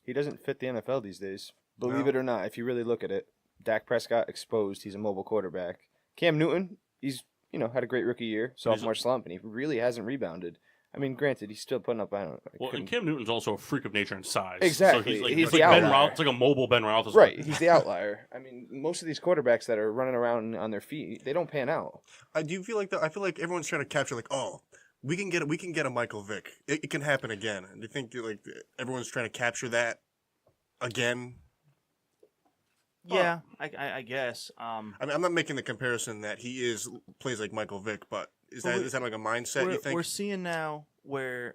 He doesn't fit the NFL these days. Believe
No.
it or not, if you really look at it, Dak Prescott exposed. He's a mobile quarterback. Cam Newton, he's had a great rookie year, sophomore slump, and he really hasn't rebounded. I mean, granted, he's still putting up. I don't know.
Well, and Cam Newton's also a freak of nature and size.
Exactly.
So he's
He's
like
the
Ben
outlier.
It's like a mobile Ben Roethlisberger.
Right, he's the outlier. I mean, most of these quarterbacks that are running around on their feet, they don't pan out.
I do feel like I feel like everyone's trying to capture like, oh, we can get a Michael Vick. It can happen again. Do you think like everyone's trying to capture that again?
Yeah, I guess.
I mean, I'm not making the comparison that he plays like Michael Vick, but is that like a mindset? You think?
We're seeing now where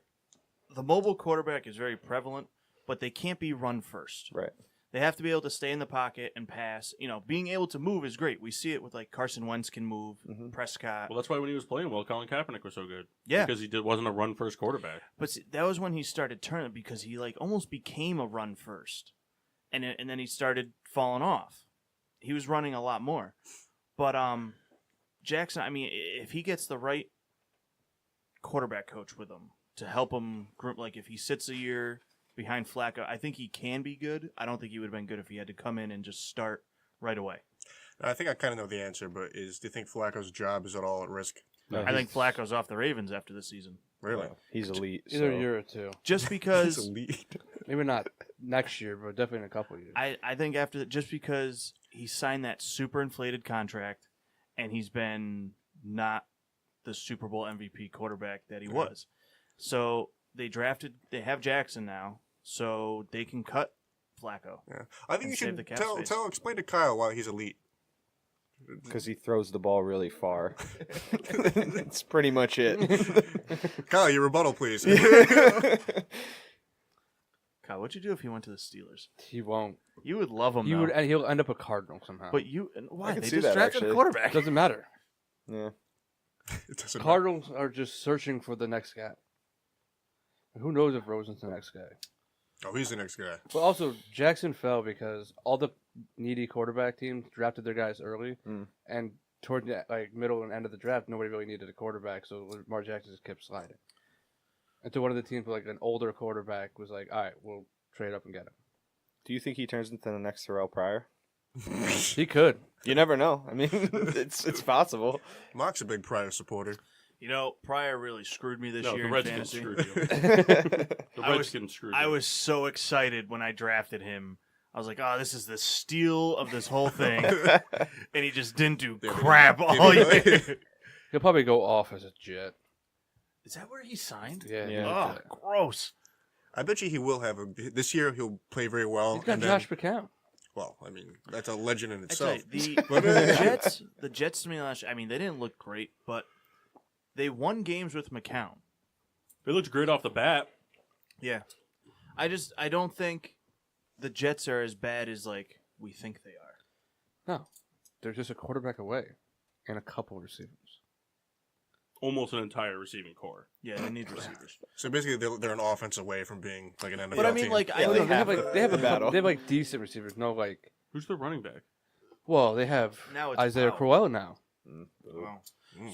the mobile quarterback is very prevalent, but they can't be run first.
Right.
They have to be able to stay in the pocket and pass. Being able to move is great. We see it with like Carson Wentz can move, Prescott.
Well, that's why when he was playing well, Colin Kaepernick was so good.
Yeah.
Because he wasn't a run first quarterback.
But see, that was when he started turning because he like almost became a run first, and then he started falling off. He was running a lot more, but Jackson. I mean, if he gets the right quarterback coach with him to help him, like if he sits a year behind Flacco, I think he can be good. I don't think he would have been good if he had to come in and just start right away.
I think I kind of know the answer, but do you think Flacco's job is at all at risk?
I think Flacco's off the Ravens after this season.
Really?
He's elite.
Either
so-
a year or two.
Just
He's
because
elite.
Maybe not next year, but definitely in a couple years.
I think after that, just because he signed that super inflated contract and he's been not the Super Bowl MVP quarterback that he was. So they have Jackson now, so they can cut Flacco.
Yeah. I think
And
you
save
should
the cap space.
explain to Kyle why he's elite.
Because he throws the ball really far. That's pretty much it.
Kyle, your rebuttal, please.
Kyle, what'd you do if he went to the Steelers?
He won't.
You would love him, though.
He'll end up a Cardinal somehow.
But why?
could
They
see
just
that,
drafted
actually.
a quarterback.
doesn't matter.
Yeah.
It doesn't matter.
Cardinals are just searching for the next guy. Who knows if Rosen's the next guy?
Oh, he's the next guy.
But also, Jackson fell because all the needy quarterback teams drafted their guys early, and toward the middle and end of the draft, nobody really needed a quarterback, so Lamar Jackson just kept sliding. Until one of the teams with an older quarterback was like, "All right, we'll trade up and get him."
Do you think he turns into the next Terrell Pryor?
He could.
You never know. I mean, it's possible.
Mock's a big Pryor supporter.
Pryor really screwed me this
No,
year
the
in
Redskins
fantasy.
screwed you. The
I was-
Redskins screwed you.
I was so excited when I drafted him. I was like, "Oh, this is the steal of this whole thing," and he just didn't do crap all year.
He'll probably go off as a Jet.
Is that where he signed?
Yeah.
Yeah.
Oh, gross.
I bet you he will have this year. He'll play very well.
He's got
and
Josh
then,
McCown.
well, I mean, that's a legend in
I tell
itself.
you,
But-
the Jets to me last year, I mean, they didn't look great, but they won games with McCown.
They looked great off the bat.
Yeah. I don't think the Jets are as bad as we think they are.
No, they're just a quarterback away and a couple receivers.
Almost an entire receiving core.
Yeah, they need receivers.
So basically, they're an offense away from being like an NFL
But I mean,
team.
I
Yeah,
think
they have
a battle.
They have decent receivers. No,
Who's the running back?
well, they have
Now it's
Isaiah
Powell.
Crowell now.
Wow.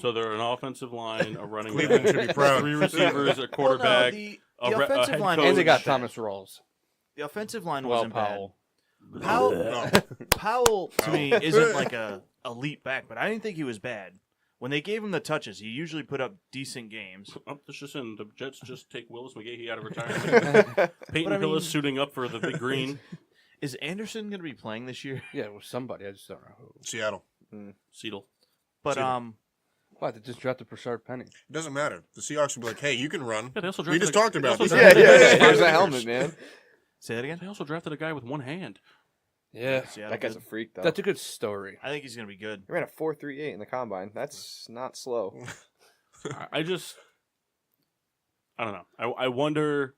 So they're an offensive line, a running
Cleveland
back,
should be proud.
3 receivers, a quarterback.
the
a re- a
offensive
head
line,
coach.
And they got
wasn't bad.
Thomas Rawls.
The offensive line
Well,
wasn't
Powell.
bad. Powell,
No.
Powell to me isn't like a elite back, but I didn't think he was bad. when they gave him the touches, he usually put up decent games.
Oh, this just in. The Jets just take Willis McGahee out of retirement. Peyton
I mean-
Hillis suiting up for the big green.
Is Anderson going to be playing this year?
Yeah, with somebody. I just don't know who.
Seattle.
Seedle.
But
What? They just drafted Prashard Penny.
It doesn't matter. The Seahawks will be like, hey, you can run.
Yeah, they also
We
drafted
just
a-
talked
they
about
also
this.
drafted-
Here's that helmet, man.
say that again.
They also drafted a guy with one hand.
Yeah,
Seattle
That guy's a
good.
freak, though.
that's a good story.
I think he's going to be good.
He ran a 4.38 in the combine. That's not slow.
I just, I don't know. I wonder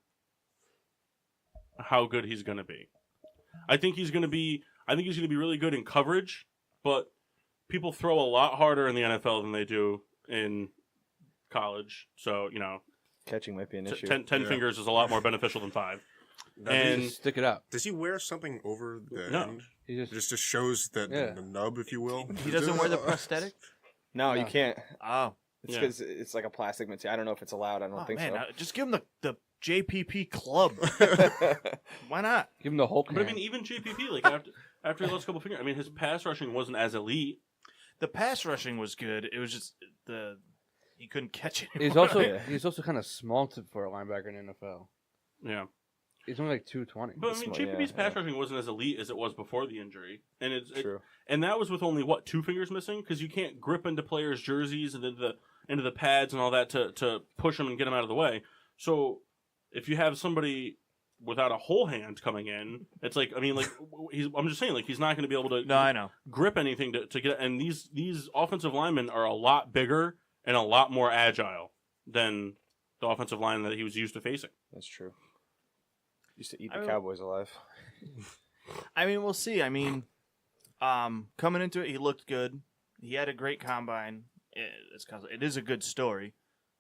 how good he's going to be. I think he's going to be really good in coverage, but people throw a lot harder in the NFL than they do in college. So,
Catching might be an issue.
10
Yeah.
fingers is a lot more beneficial than 5.
Now,
And-
Just stick it out.
does he wear something over the
No.
end?
He
It
just
just shows the,
Yeah.
the nub, if you will.
He doesn't wear the prosthetic?
No, you
No.
can't.
Oh.
It's
Yeah.
because it's like a plastic material. I don't know if it's allowed. I don't think
man,
so.
just give him the JPP club. Why not?
give him the Hulk.
But I
hand.
mean, even JPP, like after he lost a couple fingers, I mean, his pass rushing wasn't as elite.
The pass rushing was good. It was just he couldn't catch it.
he's also he's also kind of small for a linebacker in the NFL.
Yeah.
He's only like 220.
But I mean,
Small,
JPP's
yeah,
pass
yeah.
rushing wasn't as elite as it was before the injury, and
True.
and that was with only 2 fingers missing, because you can't grip into players' jerseys and into the pads and all that to push them and get them out of the way. So if you have somebody without a whole hand coming in, it's like, I mean, like I'm just saying, like, he's not going to be able to
No, I know.
grip anything to get. And these offensive linemen are a lot bigger and a lot more agile than the offensive line that he was used to facing.
That's true. Used to eat
I
the
don't-
Cowboys alive.
I mean, we'll see. I mean, coming into it, he looked good. He had a great combine. It is a good story.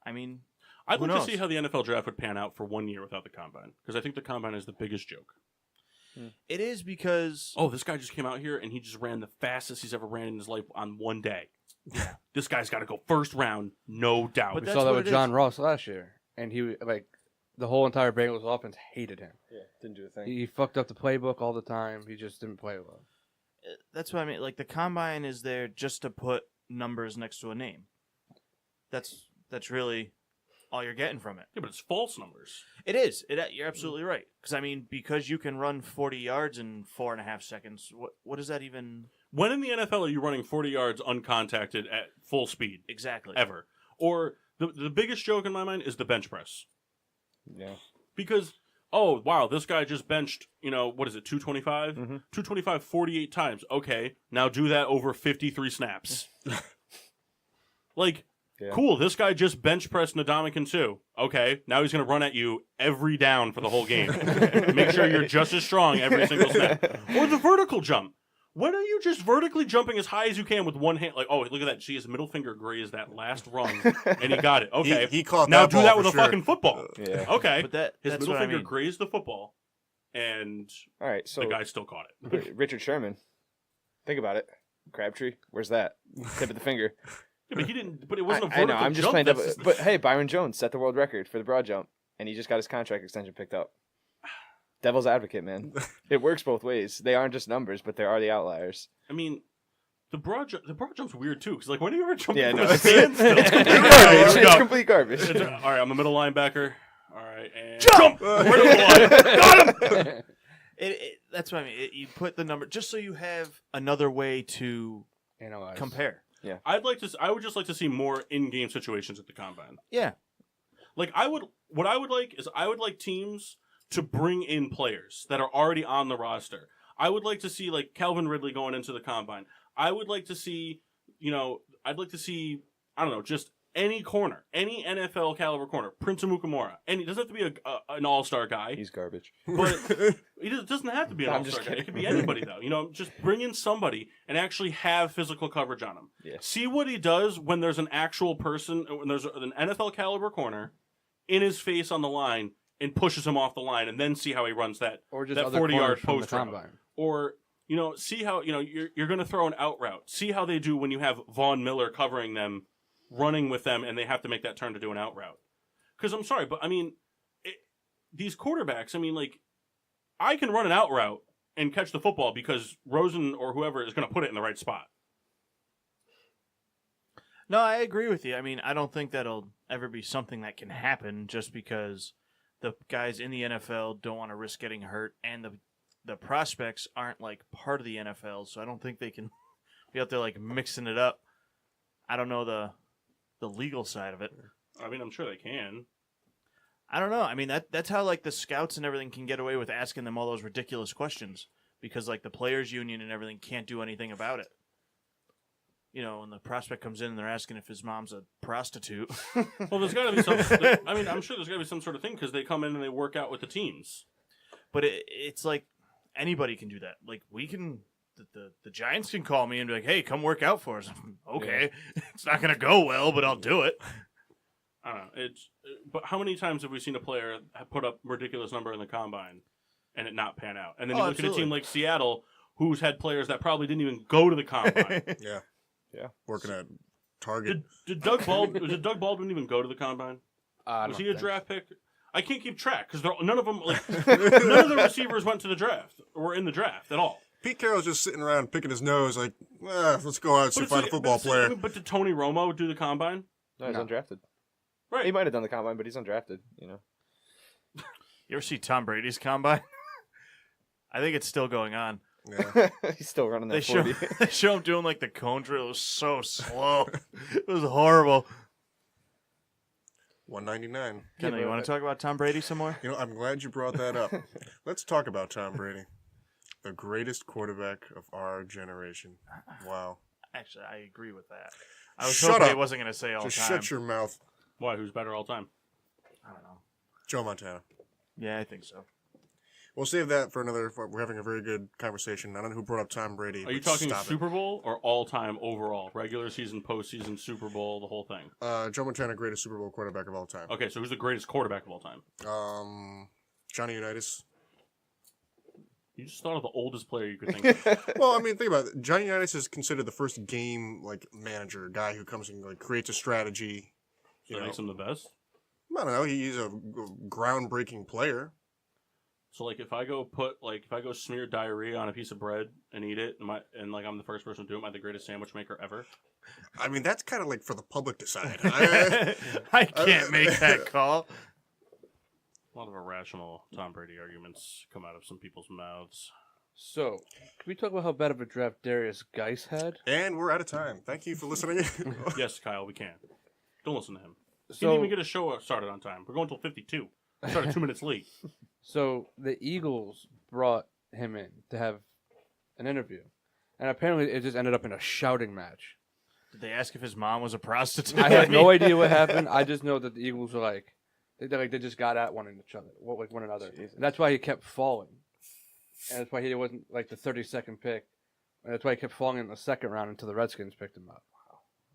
I mean,
I'd
Who
like
knows?
to see how the NFL draft would pan out for 1 year without the combine, because I think the combine is the biggest joke.
it is because
Oh, this guy just came out here and he just ran the fastest he's ever ran in his life on one day. Yeah, this guy's got to go first round, no doubt.
But
we
that's
saw that
what
with
it
John
is.
Ross last year, and he the whole entire Bengals offense hated him.
Yeah, didn't do a thing.
He fucked up the playbook all the time. He just didn't play well.
that's what I mean. Like the combine is there just to put numbers next to a name. That's really all you're getting from it.
Yeah, but it's false numbers.
It is. You're absolutely right. Because I mean, because you can run 40 yards in 4.5 seconds. What does that even
When in the NFL are you running 40 yards uncontacted at full speed
exactly?
ever? Or the biggest joke in my mind is the bench press.
Yeah.
Because, oh, wow, this guy just benched, what is it, 225?
Mhm.
225 48 times. Okay, now do that over 53 snaps. Like,
Yeah.
cool, this guy just bench pressed Ndamukong too. Okay, now he's going to run at you every down for the whole game. Make sure you're just as strong every single snap. Or the vertical jump. When are you just vertically jumping as high as you can with one hand? Like, oh, look at that. See, his middle finger grazed that last rung, and he got it. Okay,
He caught
now
that
do
ball
that
for
with a
sure.
fucking football.
Yeah.
Okay,
But
his
that's
middle
what
finger
I mean.
grazed the football, and
All right, so
the guy still caught it.
Richard Sherman. Think about it. Crabtree, where's that? Tip of the finger.
Yeah, but he didn't. But it wasn't a
I
vertical
know. I'm just
jump.
playing
That's
devil. But hey, Byron Jones set the world record for the broad jump, and he just got his contract extension picked up. Devil's advocate, man. It works both ways. They aren't just numbers, but there are the outliers.
I mean, the broad jump's weird too. Because like, when do you ever jump
Yeah,
from
no,
a
it's
standstill?
complete
Here we
garbage.
go.
It's complete garbage.
All right, I'm a middle linebacker. All right, and jump. Where do we want? Got him.
That's what I mean. You put the number just so you have another way to
Analyze.
compare.
I would just like to see more in-game situations at the combine.
Yeah.
Like I would like teams to bring in players that are already on the roster. I would like to see like Calvin Ridley going into the combine. I would like to see, I don't know, just any corner, any NFL caliber corner, Prince Amukamara. And he doesn't have to be an all-star guy,
He's garbage.
but it doesn't have to be an
No, I'm just
all-star guy. It could
kidding.
be anybody though. Just bring in somebody and actually have physical coverage on him.
Yeah.
See what he does when there's an actual person, when there's an NFL caliber corner in his face on the line and pushes him off the line, and then see how he runs that
Or just
that
other
40-yard
corners from the
post route.
combine.
Or see how you're going to throw an out route. See how they do when you have Von Miller covering them, running with them, and they have to make that turn to do an out route. Because I'm sorry, but I mean, these quarterbacks. I mean, like, I can run an out route and catch the football because Rosen or whoever is going to put it in the right spot.
No, I agree with you. I mean, I don't think that'll ever be something that can happen just because the guys in the NFL don't want to risk getting hurt, and the prospects aren't like part of the NFL, so I don't think they can be out there like mixing it up. I don't know the legal side of it.
I mean, I'm sure they can.
I don't know. I mean, that's how like the scouts and everything can get away with asking them all those ridiculous questions because like the players union and everything can't do anything about it. You know, when the prospect comes in and they're asking if his mom's a prostitute.
Well, there's got to be some. I mean, I'm sure there's got to be some sort of thing because they come in and they work out with the teams.
But it's like anybody can do that. Like we can, the Giants can call me and be like, "Hey, come work out for us." Okay, it's not gonna go well, but I'll do it.
I don't know. But how many times have we seen a player put up ridiculous number in the combine and it not pan out? And then you look at a team like Seattle, who's had players that probably didn't even go to the combine.
Yeah. Working at Target.
Did Doug Baldwin even go to the combine? Was he a draft pick? I can't keep track because none of them, like none of the receivers went to the draft or were in the draft at all.
Pete Carroll's just sitting around picking his nose, like, let's go out and find a football player.
But did Tony Romo do the combine?
No, he's undrafted.
Right.
He might have done the combine, but he's undrafted. You know.
You ever see Tom Brady's combine? I think it's still going on.
Yeah.
He's still running that
They
40.
they show him doing like the cone drill. It was so slow. It was horrible.
199.
Kenny, you want to talk about Tom Brady some more?
You know, I'm glad you brought that up. Let's talk about Tom Brady, the greatest quarterback of our generation. Wow.
Actually, I agree with that. I was
Shut
hoping
up.
he wasn't going to say all
Just
time.
shut your mouth.
Why? Who's better all time?
I don't know.
Joe Montana.
Yeah, I think so.
We'll save that for another. We're having a very good conversation. I don't know who brought up Tom Brady.
Are you
but
talking
stop
Super Bowl or all time overall? Regular season, postseason, Super Bowl, the whole thing.
Joe Montana, greatest Super Bowl quarterback of all time.
Okay, so who's the greatest quarterback of all time?
Johnny Unitas.
You just thought of the oldest player you could think of.
Well, I mean, think about it. Johnny Unitas is considered the first game manager, guy who comes and creates a strategy.
So that makes him the best.
I don't know. He's a groundbreaking player.
So if I go smear diarrhea on a piece of bread and eat it, and I'm the first person to do it, am I the greatest sandwich maker ever?
I mean, that's kind of for the public to decide.
I can't make that call.
A lot of irrational Tom Brady arguments come out of some people's mouths.
So, can we talk about how bad of a draft Darius Geis had?
And we're out of time. Thank you for listening.
Yes, Kyle, we can. Don't listen to him. He
So,
didn't even get a show started on time. We're going till 52. We started 2 minutes late.
so the Eagles brought him in to have an interview, and apparently it just ended up in a shouting match.
Did they ask if his mom was a prostitute?
I have no idea what happened. I just know that the Eagles were they just got at one another. And that's why he kept falling, and that's why he wasn't the 32nd pick. And that's why he kept falling in the second round until the Redskins picked him up.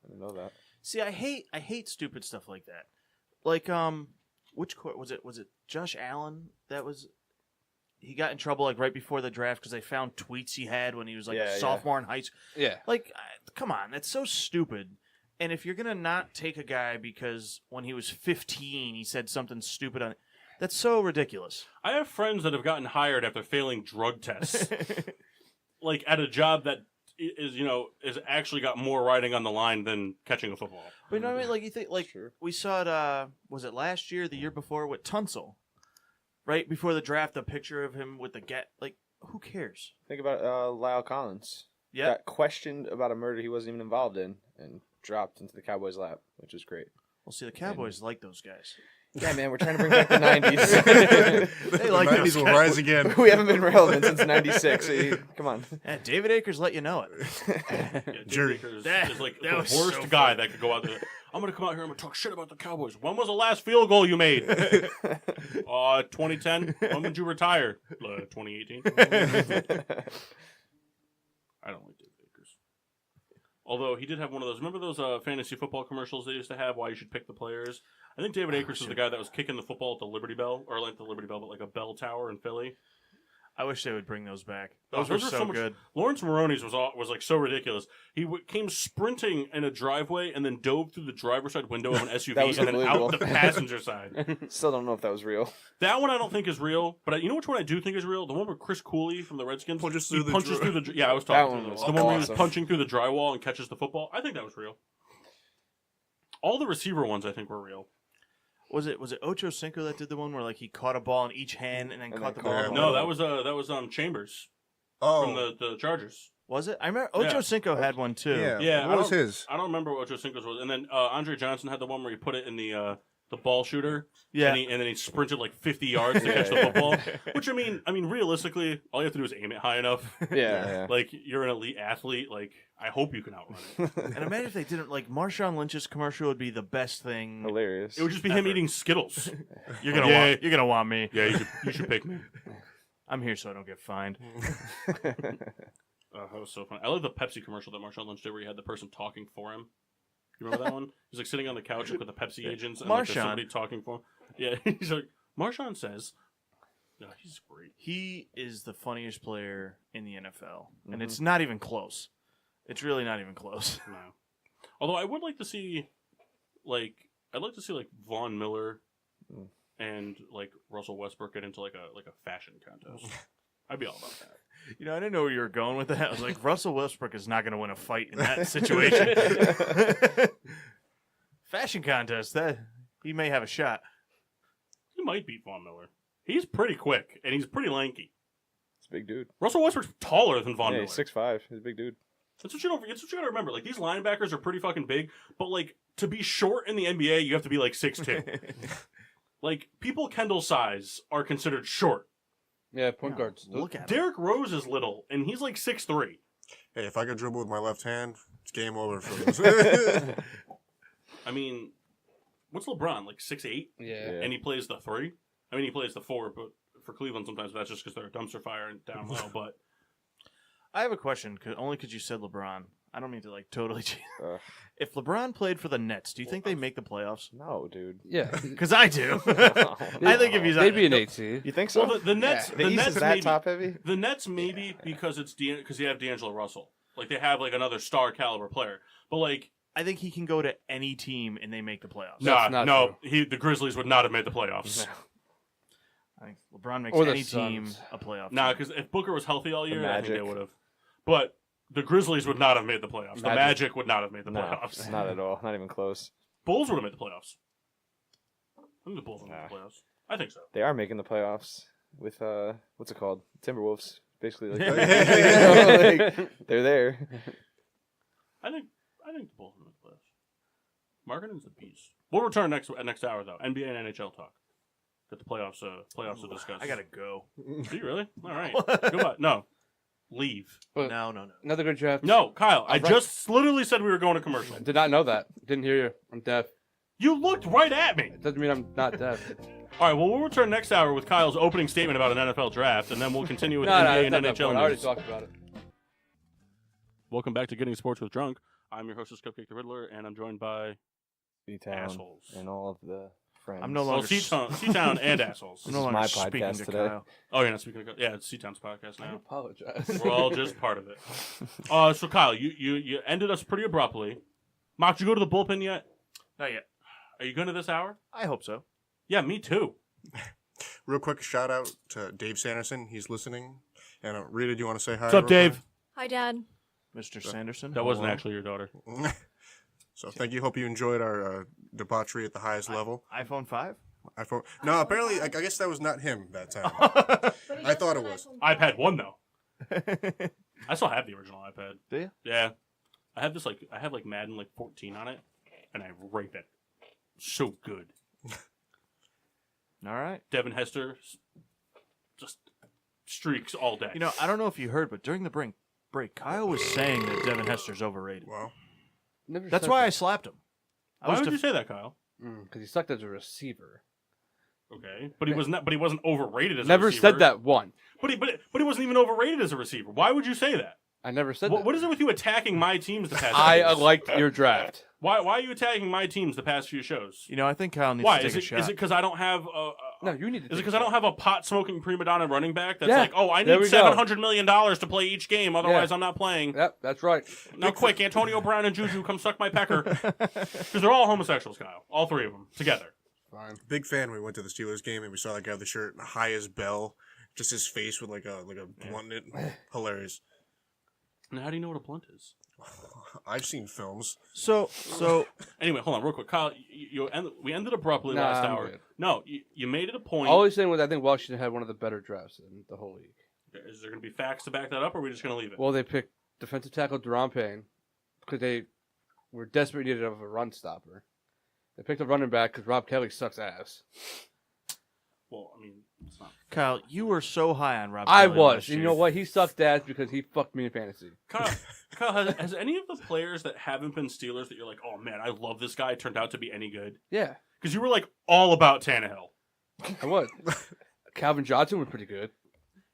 I didn't know that.
See, I hate stupid stuff like that. Which court was it? Was it Josh Allen he got in trouble right before the draft because they found tweets he had when he was a sophomore in high school.
Yeah.
Come on, that's so stupid. And if you're gonna not take a guy because when he was 15 he said something stupid on it, that's so ridiculous.
I have friends that have gotten hired after failing drug tests, at a job that is actually got more riding on the line than catching a football.
But you know what I mean? You think
Sure.
we saw it. Was it last year, the year before with Tunsil? Right before the draft, a picture of him with the who cares?
Think about Lyle Collins.
Yeah.
Got questioned about a murder he wasn't even involved in and dropped into the Cowboys' lap, which is great.
Well, see, the Cowboys like those guys.
Yeah, man, we're trying to bring back the 90s.
They like
the
those
90s will
guys.
rise again.
We haven't been relevant since 96. So come on.
Yeah, David Akers let you know it.
Yeah,
Jerry.
Akers
That-
is
that
the
was
worst
so
guy
funny.
that could go out there. I'm going to come out here and I'm going to talk shit about the Cowboys. When was the last field goal you made? 2010. When did you retire? 2018. I don't like David Akers. Although he did have one of those. Remember those fantasy football commercials they used to have? Why you should pick the players. I think David Akers was the guy that was kicking the football at the Liberty Bell, or the Liberty Bell, but a bell tower in Philly.
I wish they would bring those back.
Oh,
Those were
those are
so
so much-
good.
Lawrence Maroney's was so ridiculous. He came sprinting in a driveway and then dove through the driver's side window of an SUV
That was
and then out
unbelievable.
the passenger side.
Still don't know if that was real.
That one I don't think is real, but you know which one I do think is real? The one with Chris Cooley from the Redskins.
Punches
He
through the
punches
dr-
through the. Yeah, I was
That
talking
one
through
was
the one where he was
awesome.
punching through the drywall and catches the football. I think that was real. All the receiver ones I think were real.
Was it Ocho Cinco that did the one where like he caught a ball in each hand and then
And
caught
then
the ball?
caught
in
No,
the
that was Chambers
Oh,
from the Chargers.
Was it? I remember Ocho
Yeah.
Cinco had one too.
yeah.
Yeah,
What was his?
I don't remember what Ocho Cinco's was. And then Andre Johnson had the one where he put it in the ball shooter.
Yeah.
And then he sprinted like 50 yards to catch the football. Which I mean, realistically, all you have to do is aim it high enough.
Yeah.
Like you're an elite athlete. Like I hope you can outrun it.
And imagine if they didn't like Marshawn Lynch's commercial would be the best thing.
Hilarious.
It would just be him eating Skittles.
You're gonna want me.
Yeah, you should pick me.
I'm here so I don't get fined.
That was so fun. I love the Pepsi commercial that Marshawn Lynch did where he had the person talking for him. You remember that one? He's like sitting on the couch with the Pepsi agents and like, there's
Marshawn.
somebody talking for him. Yeah, he's like, Marshawn says. No, he's great.
He is the funniest player in the NFL, and it's not even close. It's really not even close.
No. Although I would like to see, like, Von Miller and like Russell Westbrook get into like a fashion contest. I'd be all about that.
You know, I didn't know where you were going with that. I was like, Russell Westbrook is not going to win a fight in that situation. Fashion contest, that he may have a shot.
He might beat Von Miller. He's pretty quick and he's pretty lanky.
He's a big dude.
Russell Westbrook's taller than Von
Yeah,
Miller.
he's 6'5". He's a big dude.
That's what you gotta remember. Like these linebackers are pretty fucking big, but like to be short in the NBA, you have to be like 6'2". Like people Kendall's size are considered short.
Yeah, point guards.
Look at him.
Derrick Rose is little, and he's like 6'3".
Hey, if I could dribble with my left hand, it's game over for us.
I mean, what's LeBron like 6'8"?
Yeah.
And he plays the 3. I mean, he plays the 4, but for Cleveland sometimes that's just because they're a dumpster fire and down low. But
I have a question, only because you said LeBron. I don't mean to like totally.
Ugh.
If LeBron played for the Nets, do you think they make the playoffs?
No, dude.
Yeah.
Because I do. I think if he's
They'd be an 8 seed.
You think so?
well, the Nets,
The
the
East
Nets
is that
maybe,
top heavy?
the Nets maybe because it's because you have D'Angelo Russell. Like they have like another star caliber player, but like
I think he can go to any team and they make the playoffs.
That's not
the Grizzlies would not have made the playoffs.
I think LeBron makes
Or the
any team
Suns.
a playoff.
Nah,
team.
because if Booker was healthy all year, I think they
Magic.
would have. But the Grizzlies would not have made the playoffs. The
Magic.
Magic would not have made the
No,
playoffs.
not at all. Not even close.
Bulls would have made the playoffs. I think the Bulls would have made the playoffs. I think so.
They are making the playoffs with what's it called? Timberwolves. Basically, like, like, they're there.
I think the Bulls would have made the playoffs. Markkanen's the beast. We'll return next hour though. NBA and NHL talk. Got the playoffs to discuss.
I gotta go.
Do you really? All right. Goodbye. No. Leave.
But
No.
another good draft.
No, Kyle. I
right.
just literally said we were going to commercial.
Did not know that. Didn't hear you. I'm deaf.
You looked right at me.
It doesn't mean I'm not deaf.
All right. Well, we'll return next hour with Kyle's opening statement about an NFL draft, and then we'll continue with
No,
NBA
it's not
and
that
NHL
point. I already
news.
talked about it.
Welcome back to Getting Sports with Drunk. I'm your hostess, Cupcake the Riddler, and I'm joined by
C-Town
assholes.
and all of the friends.
I'm no
Well,
longer.
C-Town and assholes.
I'm
This
no
is
longer
my
speaking
podcast
to
today.
Kyle.
Oh, you're not speaking to yeah, it's C-Town's podcast
I
now.
apologize.
We're all just part of it. So Kyle, you ended us pretty abruptly. Mock, did you go to the bullpen yet?
Not yet.
Are you going to this hour?
I hope so.
Yeah, me too.
Real quick shout out to Dave Sanderson. He's listening. And Rita, do you want to say hi?
What's up,
real
Dave?
Hi, Dad.
Mr. Sanderson.
That wasn't
hello.
actually your daughter.
quick? So thank you. Hope you enjoyed our debauchery at the highest level.
iPhone 5?
No, apparently, I guess that was not him that time. I thought it was.
iPad 1 though. I still have the original iPad.
Do you?
Yeah. I have Madden 14 on it, and I rape it. So good.
All right.
Devin Hester just streaks all day.
You know, I don't know if you heard, but during the break, Kyle was saying that Devin Hester's overrated.
Well,
Never
That's
said
why I
that.
slapped him.
why would you say that, Kyle?
Because he sucked as a receiver.
Okay, but he was not. But he wasn't overrated as a
Never
receiver.
said that one.
But he wasn't even overrated as a receiver. Why would you say that?
I never said
What,
that.
what is it with you attacking my teams the past?
I
few years?
liked your draft.
Why are you attacking my teams the past few shows?
You know, I think Kyle needs
Why
to take
is
a
it?
shot.
Is it because I don't have a?
No, you need to.
Is it because I don't have a pot smoking prima donna running back that's
Yeah,
like, oh, I
there
need
we go.
$700 million to play each game, otherwise I'm not playing.
Yep, that's right.
Now, quick, Antonio Brown and Juju, come suck my pecker, because they're all homosexuals, Kyle. All three of them together.
Fine.
big fan. We went to the Steelers game and we saw that guy with the shirt high as bell, just his face with like a blunt in it. Hilarious.
And how do you know what a blunt is?
I've seen films.
So
Anyway, hold on, real quick, Kyle. We ended abruptly
Nah,
last
I'm
hour.
good.
No, you made it a point.
All he's saying was I think Washington had one of the better drafts in the whole league.
Is there going to be facts to back that up, or are we just going to leave it?
Well, they picked defensive tackle Deron Payne because they were desperately needed of a run stopper. They picked a running back because Rob Kelly sucks ass.
Well, I mean, it's not.
Kyle, you were so high on Rob.
I
Kelly
was.
last
You
year.
know what? He sucked ass because he fucked me in fantasy.
Kyle, has any of the players that haven't been Steelers that you're like, oh man, I love this guy, turned out to be any good?
Yeah,
Because you were like all about Tannehill.
I was. Calvin Johnson was pretty good.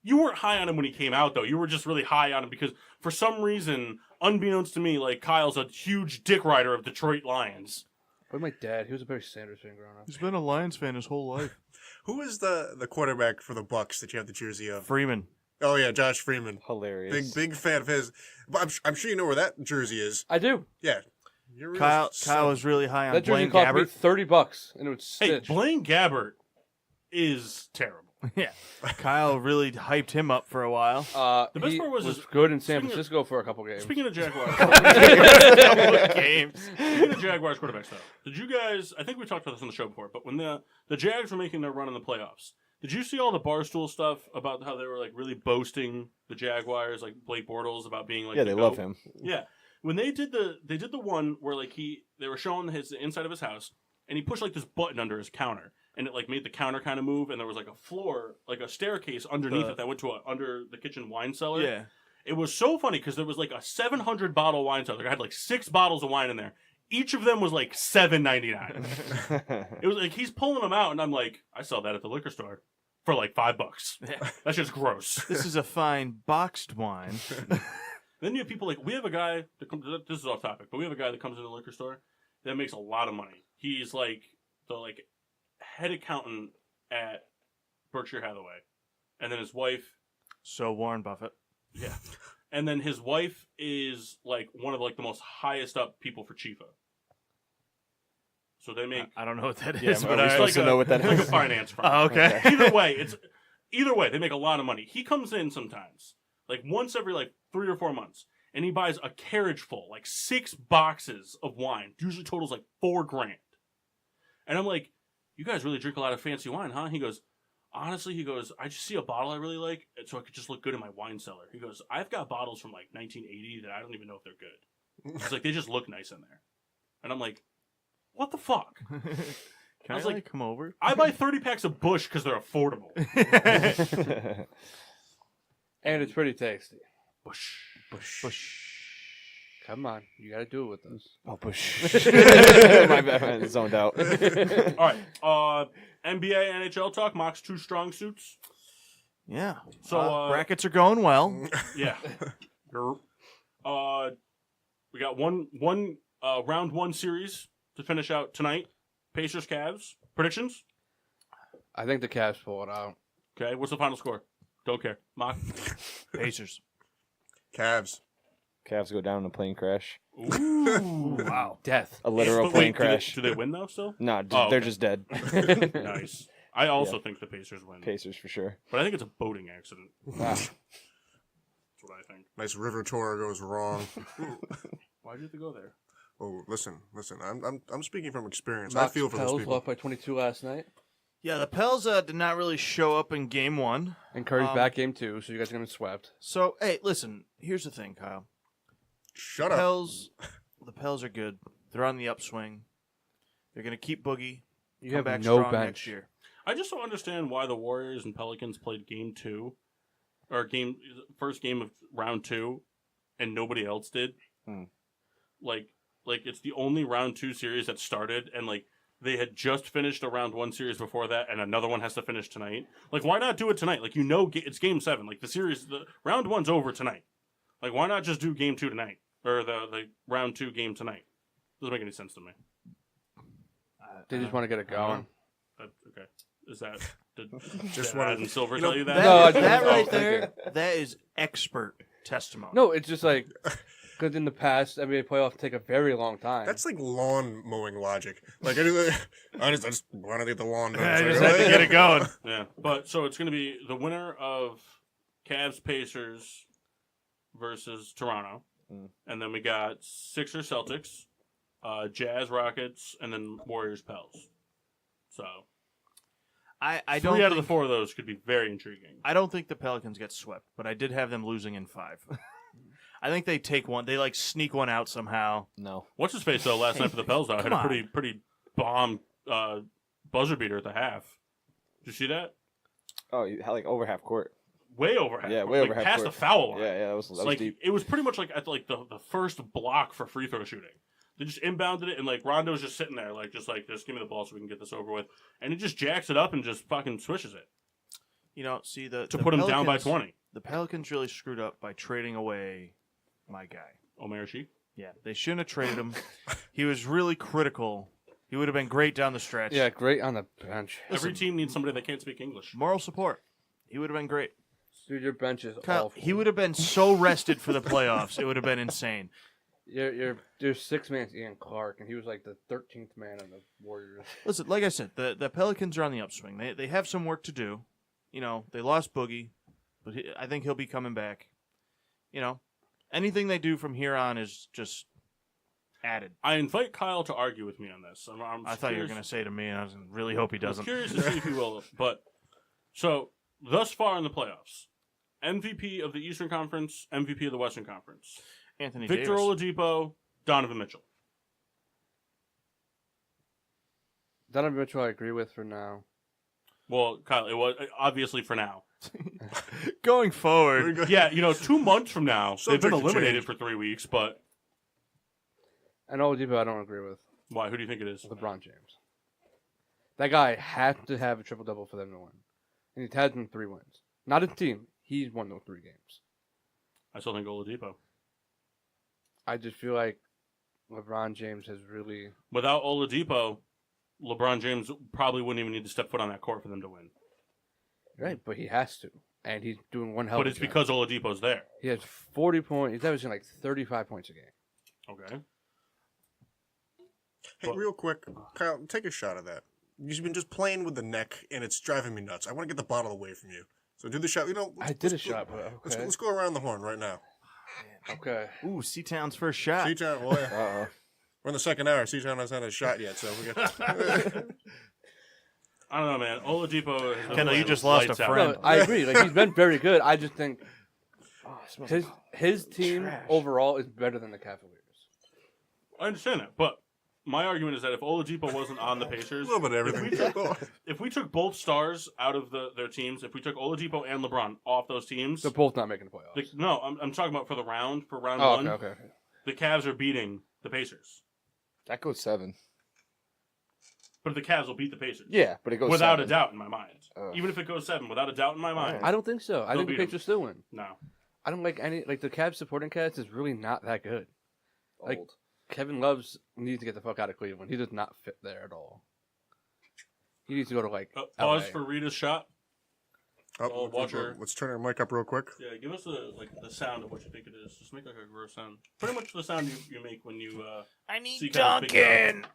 You weren't high on him when he came out, though. You were just really high on him because, for some reason, unbeknownst to me, like Kyle's a huge dick rider of Detroit Lions.
But my dad, he was a Barry Sanders fan growing up.
He's been a Lions fan his whole life.
Who is the quarterback for the Bucks that you have the jersey of?
Freeman.
Oh yeah, Josh Freeman.
Hilarious.
Big fan of his. But I'm sure you know where that jersey is.
I do.
Yeah. You're really
Kyle was really high on
That jersey
Blaine
cost me
Gabbert.
$30, and it was
Hey,
stitched.
Blaine Gabbert is terrible.
Yeah, Kyle really hyped him up for a while.
The best
he
part was
good in San
speaking of-
Francisco for a couple games.
Speaking of Jaguars,
Games.
speaking of Jaguars quarterbacks, though, did you guys? I think we talked about this on the show before, but when the Jags were making their run in the playoffs, did you see all the Barstool stuff about how they were like really boasting the Jaguars, like Blake Bortles, about being like
Yeah,
the
they
GOAT?
love him.
Yeah, when they did the one where like they were showing the inside of his house, and he pushed like this button under his counter, and it like made the counter kind of move, and there was like a floor, like a staircase underneath it that went to under the kitchen wine cellar.
Yeah.
It was so funny because there was like a 700 bottle wine cellar. It had like 6 bottles of wine in there. Each of them was like $7.99. It was like he's pulling them out, and I'm like, I saw that at the liquor store for like $5. That's just gross.
This is a fine boxed wine.
Then you have people like we have a guy that comes. This is off topic, but we have a guy that comes into the liquor store that makes a lot of money. He's like the head accountant at Berkshire Hathaway, and then his wife.
So Warren Buffett.
Yeah, and then his wife is like one of like the most highest up people for Chifa. So they make.
I don't know what that is,
Yeah,
but
are we
I
supposed to know what that
it's like a
is?
finance firm.
Oh, okay.
Either way, they make a lot of money. He comes in sometimes, like once every like 3 or 4 months, and he buys a carriage full, like 6 boxes of wine. Usually totals like $4,000. And I'm like, you guys really drink a lot of fancy wine, huh? He goes, honestly, I just see a bottle I really like, so I could just look good in my wine cellar. He goes, I've got bottles from like 1980 that I don't even know if they're good. It's like they just look nice in there. And I'm like, what the fuck?
Can I
was like,
come over?
I buy 30 packs of Busch because they're affordable.
And it's pretty tasty.
Busch.
Come on, you got to do it with us.
Oh, Bush. My bad, I zoned out.
All right. NBA, NHL talk. Mock's 2 strong suits.
Yeah.
So,
brackets are going well.
Yeah. We got one round 1 series to finish out tonight. Pacers, Cavs. Predictions?
I think the Cavs pull it out.
Okay. What's the final score? Don't care. Mock.
Pacers.
Cavs.
Cavs go down in a plane crash.
Ooh.
Wow.
Death.
A literal
But
plane
wait,
crash.
Do they win though? Still?
No,
Oh,
they're
okay.
just dead.
Nice. I also think the Pacers win,
Pacers for sure.
but I think it's a boating accident.
Ah,
That's what I think.
Nice river tour goes wrong.
Why'd you have to go there?
Oh, listen. I'm speaking from experience. I
Knox
feel for those
Pels
people.
lost by 22 last night.
Yeah, the Pels did not really show up in game 1.
And Curry's back game 2, so you guys are going to be swept.
So, hey, listen. Here's the thing, Kyle.
Shut up.
The Pels are good. They're on the upswing. They're going to keep Boogie.
You
Come
have
back
no
strong
bench.
next year.
I just don't understand why the Warriors and Pelicans played game 2, or first game of round 2, and nobody else did. Like it's the only round 2 series that started, and like they had just finished a round 1 series before that, and another one has to finish tonight. Like, why not do it tonight? Like, it's game 7. Like the round 1's over tonight. Like, why not just do game 2 tonight, or the round 2 game tonight? Doesn't make any sense to me.
They just want to get it going.
Okay, is that
Just
did
wanna-
Adam Silver
you know,
tell you that?
That,
No, I
that
just-
right
oh,
there, that is expert testimony.
No, it's just like, because in the past, NBA playoffs take a very long time.
That's like lawn mowing logic. Like I just want to get the lawn done.
I
It's
just
like,
had to get it going.
Yeah, but so it's going to be the winner of Cavs Pacers versus Toronto. And then we got Sixers, Celtics, Jazz, Rockets, and then Warriors, Pels. So
I
three
don't
out of the
think-
4 of those could be very intriguing.
I don't think the Pelicans get swept, but I did have them losing in 5. I think they take one. They sneak one out somehow.
No.
What's his face though? Last night for the Pels though, had
Come
a
on.
pretty bomb buzzer beater at the half. Did you see that?
Oh, you had like over half court.
Way over half.
Yeah, way
like,
over half
past
court.
the foul line.
Yeah, that was
like
deep.
it was pretty much like at like the first block for free throw shooting. They just inbounded it, and like Rondo was just sitting there, just give me the ball so we can get this over with, and he just jacks it up and just fucking swishes it
See
to put him down by
Pelicans-
20.
The Pelicans really screwed up by trading away my guy.
Omer Sheik.
Yeah, they shouldn't have traded him. He was really critical. He would have been great down the stretch.
Yeah, great on the bench.
Every team needs somebody that can't speak English.
Moral support. He would have been great.
Dude, your bench is
Kyle,
awful.
he would have been so rested for the playoffs. It would have been insane.
Your 6 man's Ian Clark, and he was like the 13th man on the Warriors.
Listen, like I said, the Pelicans are on the upswing. They have some work to do. They lost Boogie, but I think he'll be coming back. Anything they do from here on is just added.
I invite Kyle to argue with me on this.
I thought you were going to say to me, and I really hope he
I'm
doesn't.
curious to see if he will. But so thus far in the playoffs, MVP of the Eastern Conference, MVP of the Western Conference,
Anthony
Victor
Davis.
Oladipo, Donovan Mitchell.
Donovan Mitchell, I agree with for now.
Well, Kyle, it was obviously for now.
Going forward,
Yeah, 2 months from now, they've
Subject
been
to
eliminated
change.
for 3 weeks. But
And Oladipo, I don't agree with.
why? Who do you think it is?
LeBron James. That guy had to have a triple-double for them to win. And he's had them 3 wins. Not his team. He's won those 3 games.
I still think Oladipo.
I just feel like LeBron James has really...
Without Oladipo, LeBron James probably wouldn't even need to step foot on that court for them to win.
Right, but he has to. And he's doing one hell
But
of a
it's
job.
because Oladipo's there.
He has 40 points. He's averaging like 35 points a game.
Okay.
Hey, real quick, Kyle, take a shot of that. You've been just playing with the neck, and it's driving me nuts. I want to get the bottle away from you. So do the shot.
I did a shot, but okay.
Let's go around the horn right now.
Okay.
ooh, Seatown's first shot.
C-Town, well, yeah.
Uh-oh.
We're in the second hour. C-Town hasn't had a shot yet, so we got.
I don't know, man. Oladipo. has been
Kendall, you
playing
just lost a
lights out.
friend.
No, I agree. Like he's been very good. I just think
Oh, it smells
his team
trash.
overall is better than the Cavaliers.
I understand that, but my argument is that if Oladipo wasn't on the
a
Pacers,
little bit of everything.
if we took both stars out of their teams, if we took Oladipo and LeBron off those teams,
They're both not making the playoffs.
no, I'm talking about for round
Oh,
one.
okay.
The Cavs are beating the Pacers,
That goes 7.
but the Cavs will beat the Pacers.
Yeah, but it goes
without
7.
a doubt in my mind.
Ugh.
Even if it goes 7, without a doubt in my mind.
I don't think so. I
They'll
think the
beat 'em.
Pacers still win.
No.
I don't like any the Cavs supporting cast is really not that good. Like
Old.
Kevin Love's needs to get the fuck out of Cleveland. He does not fit there at all. He needs to go to like
Pause
LA.
for Rita's shot.
Oh,
Watcher.
let's turn our mic up real quick.
Yeah, give us the sound of what you think it is. Just make like a gross sound. Pretty much the sound you make when you
I
see
need
kind of big
Duncan.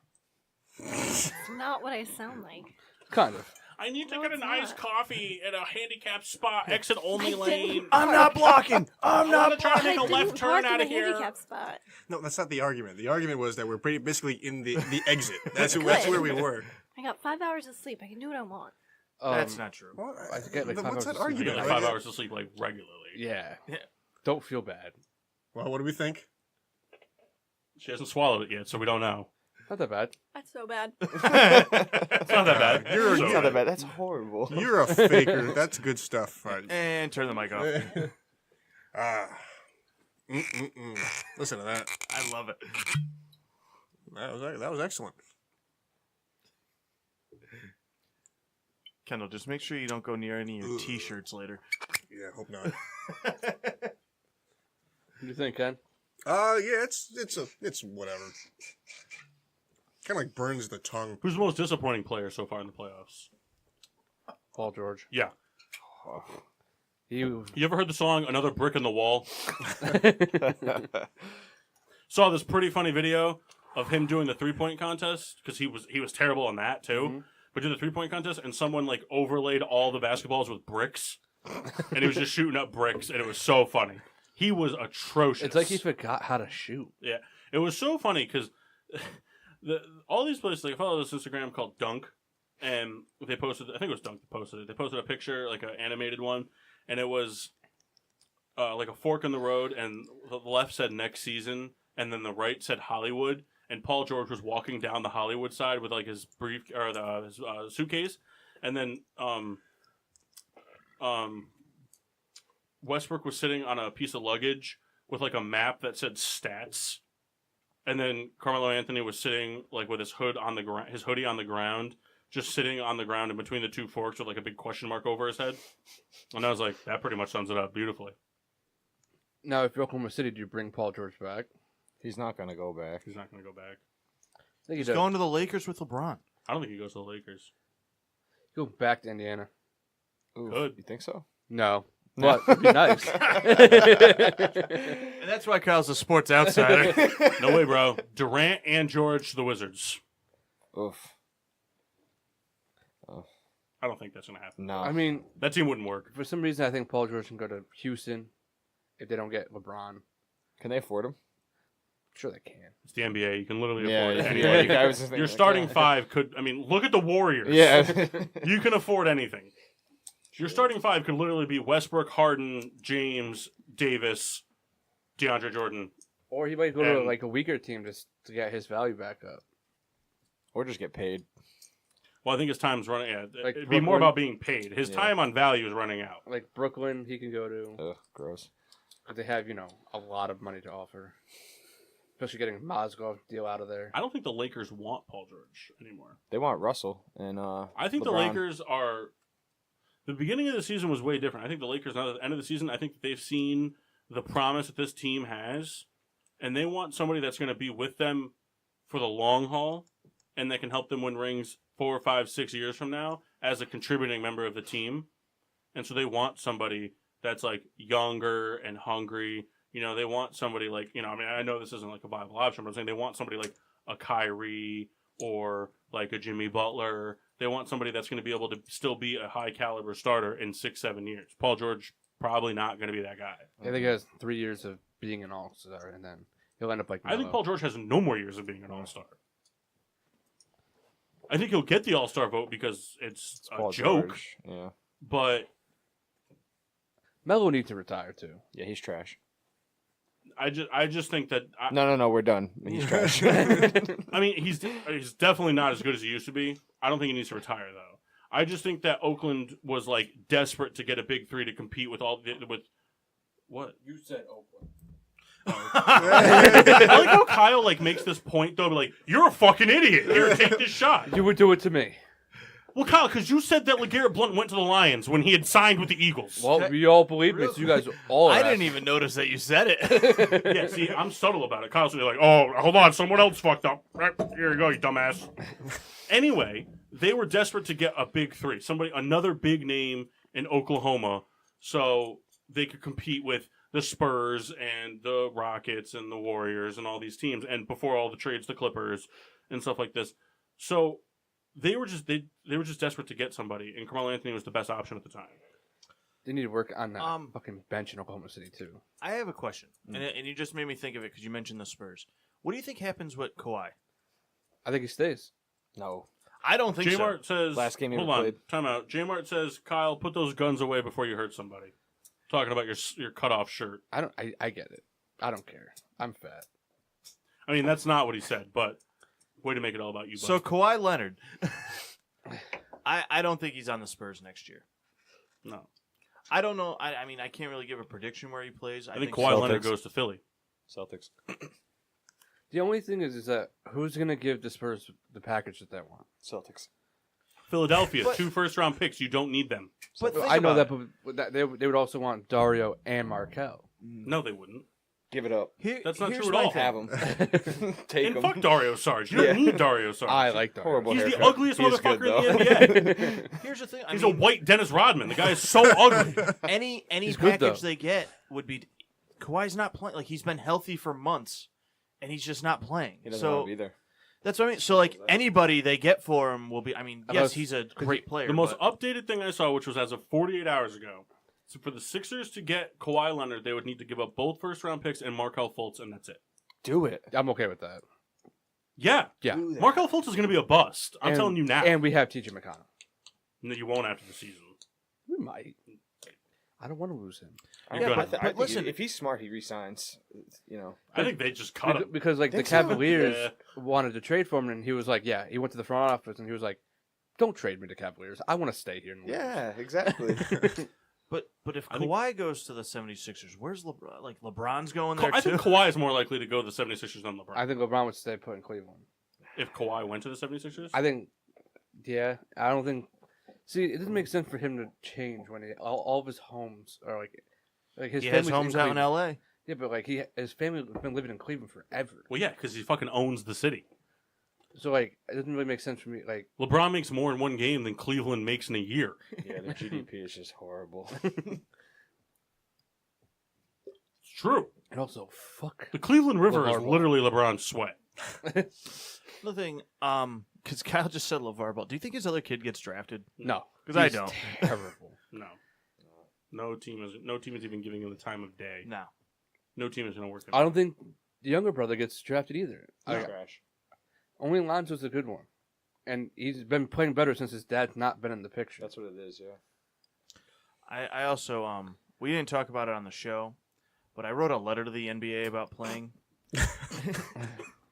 It's not what I sound like.
Kind of.
I need to
No,
get an
it's
iced
not.
coffee at a handicapped spot, exit only
I
lane.
didn't-
I'm not blocking. I'm
I
not
want to try to
I
make a
didn't
left
park
turn
in
out
the
of here.
handicap spot.
No, that's not the argument. The argument was that we're basically in the exit. That's where we were.
I got 5 hours of sleep. I can do what I want.
That's not true.
Well,
I get like 5
what's
hours
that
of sleep.
You get
argument?
like 5 hours of sleep like regularly.
Yeah.
Yeah.
Don't feel bad.
Well, what do we think?
She hasn't swallowed it yet, so we don't know.
Not that bad.
That's so bad.
It's not that bad.
You're-
So
It's not that bad. That's horrible.
You're a faker. That's good stuff. All right.
And turn the mic off.
Listen to that.
I love it.
That was excellent.
Kendall, just make sure you don't go near any of your T-shirts later.
Yeah, hope not.
What do you think, Ken?
Yeah, it's whatever. Kind of like burns the tongue.
Who's the most disappointing player so far in the playoffs?
Paul George.
Yeah.
You
You ever heard the song "Another Brick in the Wall"? Saw this pretty funny video of him doing the 3-point contest because he was terrible on that too.
Mm-hmm.
But did the 3-point contest and someone like overlaid all the basketballs with bricks, and he was just shooting up bricks, and it was so funny. He was atrocious.
It's like he forgot how to shoot.
Yeah, it was so funny because all these places, like I follow this Instagram called Dunk, and they posted. I think it was Dunk that posted it. They posted a picture, like an animated one, and it was like a fork in the road, and the left said next season, and then the right said Hollywood. And Paul George was walking down the Hollywood side with like his brief or his suitcase, and then Westbrook was sitting on a piece of luggage with like a map that said stats, and then Carmelo Anthony was sitting like with his hood on the ground, his hoodie on the ground, just sitting on the ground in between the two forks with like a big question mark over his head. And I was like, that pretty much sums it up beautifully.
Now, if you're Oklahoma City, do you bring Paul George back?
He's not going to go back.
He's not going to go back.
I think
He's
he's
going to the Lakers with LeBron.
I don't think he goes to the Lakers.
go back to Indiana.
Ooh,
Good.
You think so?
No, but it'd be nice.
And that's why Kyle's a sports outsider.
No way, bro. Durant and George to the Wizards.
Oof.
I don't think that's going to happen.
No.
I mean,
That team wouldn't work.
for some reason, I think Paul George can go to Houston if they don't get LeBron.
Can they afford him?
Sure, they can.
It's the NBA. You can literally
Yeah,
afford
yeah,
anybody.
I was just thinking,
Your
like,
starting
yeah.
five could... I mean, look at the Warriors.
Yeah.
You can afford anything. Your starting five could literally be Westbrook, Harden, James, Davis, DeAndre Jordan.
Or he might go to
And-
like a weaker team just to get his value back up.
Or just get paid.
Well, I think his time's running... Yeah,
Like
it'd be more
Brooklyn.
about being paid. His
Yeah.
time on value is running out.
Like Brooklyn, he can go to.
Ugh, gross.
But they have, a lot of money to offer. Especially getting Mozgov deal out of there.
I don't think the Lakers want Paul George anymore.
They want Russell and
I think the
LeBron.
Lakers are... The beginning of the season was way different. I think the Lakers, now at the end of the season, I think they've seen the promise that this team has, and they want somebody that's going to be with them for the long haul, and that can help them win rings 4, 5, 6 years from now as a contributing member of the team. And so they want somebody that's like younger and hungry. They want somebody like, I know this isn't like a viable option, but I'm saying they want somebody like a Kyrie or like a Jimmy Butler. They want somebody that's going to be able to still be a high caliber starter in 6, 7 years. Paul George, probably not going to be that guy.
I think he has 3 years of being an all-star, and then he'll end up like
I think
Melo.
Paul George has no more years of being an all-star. I think he'll get the all-star vote because it's a
Paul
joke,
George. Yeah.
but
Melo needs to retire, too.
Yeah, he's trash.
I just think that
No, we're done. He's trash.
I mean, he's definitely not as good as he used to be. I don't think he needs to retire though. I just think that Oakland was like desperate to get a big three to compete with with what?
You said Oakland.
I like how Kyle like makes this point though, like you're a fucking idiot. Here, take this shot.
You would do it to me.
Well, Kyle, because you said that LeGarrette Blount went to the Lions when he had signed with the Eagles.
Well, we all believe me, so you guys all
I
are.
didn't even notice that you said it.
Yeah, see, I'm subtle about it. Kyle's like, oh, hold on, someone else fucked up. Right, here you go, you dumbass. Anyway, they were desperate to get a big three, another big name in Oklahoma, so they could compete with the Spurs and the Rockets and the Warriors and all these teams, and before all the trades, the Clippers and stuff like this. So they were just desperate to get somebody, and Carmelo Anthony was the best option at the time.
They need to work on that fucking bench in Oklahoma City, too.
I have a question, and you just made me think of it because you mentioned the Spurs. What do you think happens with Kawhi?
I think he stays.
No.
I don't think so.
JMart says,
Last game he
hold
ever
on,
played.
time out. JMart says, Kyle, put those guns away before you hurt somebody. Talking about your cutoff shirt.
I get it. I don't care. I'm fat.
I mean, that's not what he said, but way to make it all about you, bud.
So Kawhi Leonard, I don't think he's on the Spurs next year.
No.
I don't know. I mean, I can't really give a prediction where he plays.
I think Kawhi Leonard goes to Philly.
Celtics.
The only thing is that who's going to give the Spurs the package that they want?
Celtics.
Philadelphia,
But-
2 first-round picks. You don't need them.
But think
I know
about
that, but they would also want Dario and Markel.
No, they wouldn't.
Give it up.
That's not
here's
true at
my
all.
thing.
Have him. Take
And
him.
fuck Dario Saric. You don't need Dario Saric.
I like Dario.
Horrible
He's the
haircut.
ugliest
He's good,
motherfucker in the
though.
NBA.
Here's the thing.
He's a white Dennis Rodman. The guy is so ugly.
Any
He's good,
package
though.
they get would be Kawhi's not playing. Like he's been healthy for months, and he's just not playing.
He doesn't
So
want to be there.
that's what I mean. So like anybody they get for him will be. I mean, yes,
Unless-
he's a great player.
The most
but
updated thing I saw, which was as of 48 hours ago, So for the Sixers to get Kawhi Leonard, they would need to give up both first-round picks and Markelle Fultz, and that's it.
Do it.
I'm okay with that.
Yeah.
Yeah.
Markelle Fultz is going to be a bust. I'm telling you now.
And we have TJ McConnell.
No, you won't after the season.
We might. I don't want to lose him.
You're
Yeah,
gonna.
but I think
listen-
if he's smart, he resigns. You know,
I think they just cut him.
Because like the
Think so?
Cavaliers
Yeah.
wanted to trade for him, and he was like, "Yeah." He went to the front office and he was like, "Don't trade me to Cavaliers. I want to stay here." And lose."
yeah, exactly.
But if
I think-
Kawhi goes to the 76ers, where's LeBron? Like LeBron's going there
I
too.
think Kawhi is more likely to go to the 76ers than LeBron.
I think LeBron would stay put in Cleveland.
If Kawhi went to the 76ers?
I think, yeah. I don't think. See, it doesn't make sense for him to change when all of his homes are like his
he has
family's
homes
in
out in
Cleveland.
L.A.
Yeah, but like his family has been living in Cleveland forever.
Well, yeah, because he fucking owns the city.
So like, it doesn't really make sense for me. Like,
LeBron makes more in one game than Cleveland makes in a year.
Yeah, the GDP is just horrible.
It's true.
and also fuck.
The Cleveland River
LeVar
is
Ball.
literally LeBron's sweat.
Another thing, because Kyle just said LeVar Ball. Do you think his other kid gets drafted?
No,
Because I
he's
don't.
Terrible.
No. No team is even giving him the time of day.
No.
No team is going to work him.
I don't think the younger brother gets drafted either.
Trash.
Only Lonzo's a good one, and he's been playing better since his dad's not been in the picture.
That's what it is. Yeah.
I also we didn't talk about it on the show, but I wrote a letter to the NBA about playing.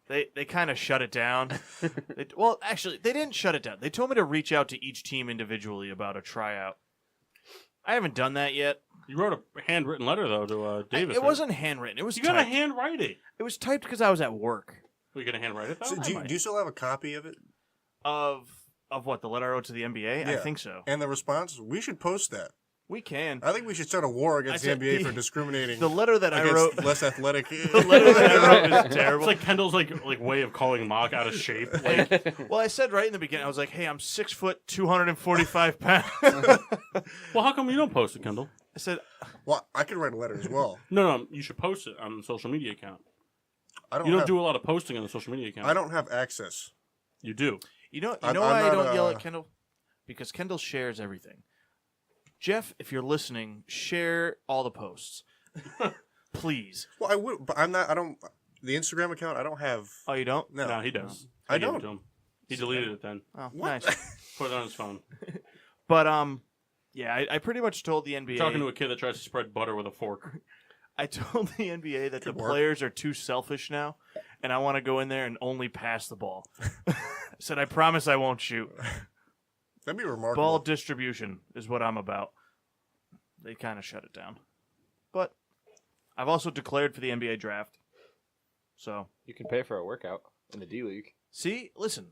They kind of shut it down. Well, actually, they didn't shut it down. They told me to reach out to each team individually about a tryout. I haven't done that yet.
You wrote a handwritten letter, though, to Davis.
It
right?
wasn't handwritten. It was
You got to
typed.
handwrite it.
It was typed because I was at work.
Are you going to handwrite it, though?
So do you still have a copy of it?
Of what, the letter I wrote to the NBA? I
Yeah.
think so.
And the response? We should post that.
We can.
I think we should start a war against
I
the
said
NBA
the-
for discriminating
The letter that I
against
wrote.
less athletic.
The letter that I wrote is
It's
terrible.
like Kendall's like way of calling Mock out of shape. Like,
Well, I said right in the beginning, I was like, "Hey, I'm 6 foot, 245 pounds."
well, how come you don't post it, Kendall?
I said,
Well, I could write a letter as well.
No, you should post it on the social media account.
I don't.
You don't
have,
do a lot of posting on the social media account.
I don't have access.
You do.
"You know
I'm
why I
not,
don't yell at Kendall? Because Kendall shares everything. Jeff, if you're listening, share all the posts, please."
Well, I would, but I'm not. I don't. The Instagram account. I don't have.
Oh, you don't?
No,
No, he does.
I
gave it
don't.
to him. He deleted it then.
Oh,
What?
nice.
Put it on his phone.
But yeah, I pretty much told the NBA.
Talking to a kid that tries to spread butter with a fork.
I told the NBA that the
Good work.
players are too selfish now, and I want to go in there and only pass the ball. I said, "I promise I won't shoot.
That'd be remarkable.
Ball distribution is what I'm about." They kind of shut it down. But I've also declared for the NBA draft. So,
You can pay for a workout in the D League.
see, listen,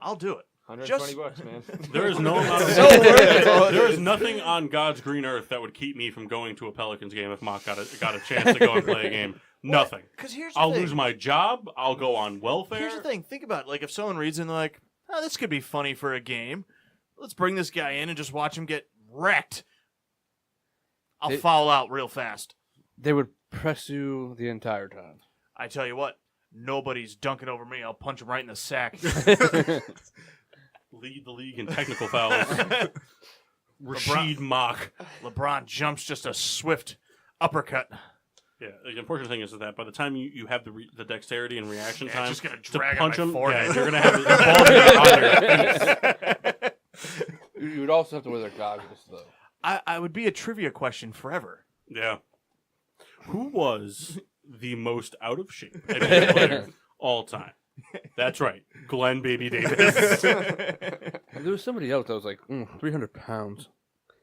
I'll do it.
$120, man.
There is no amount of
So worth it.
there is nothing on God's green earth that would keep me from going to a Pelicans game if Mock got a chance to go and play a game. Nothing.
Because here's the
I'll
thing.
lose my job. I'll go on welfare.
Here's the thing. Think about it. Like, if someone reads and they're like, "Oh, this could be funny for a game. Let's bring this guy in and just watch him get wrecked." I'll
It-
foul out real fast.
They would press you the entire time.
I tell you what, nobody's dunking over me. I'll punch him right in the sack.
Lead the league in technical fouls. Rashid Mock.
LeBron jumps just a swift uppercut.
Yeah, the unfortunate thing is that by the time you have the dexterity and reaction
Yeah,
time
it's just gonna
to
drag on
punch
my
him,
forehead.
yeah, you're gonna have the ball on your face.
You would also have to wear their goggles though.
I would be a trivia question forever.
Yeah. Who was the most out of shape NBA player all time? That's right, Glenn Baby Davis.
There was somebody else that was like 300 pounds.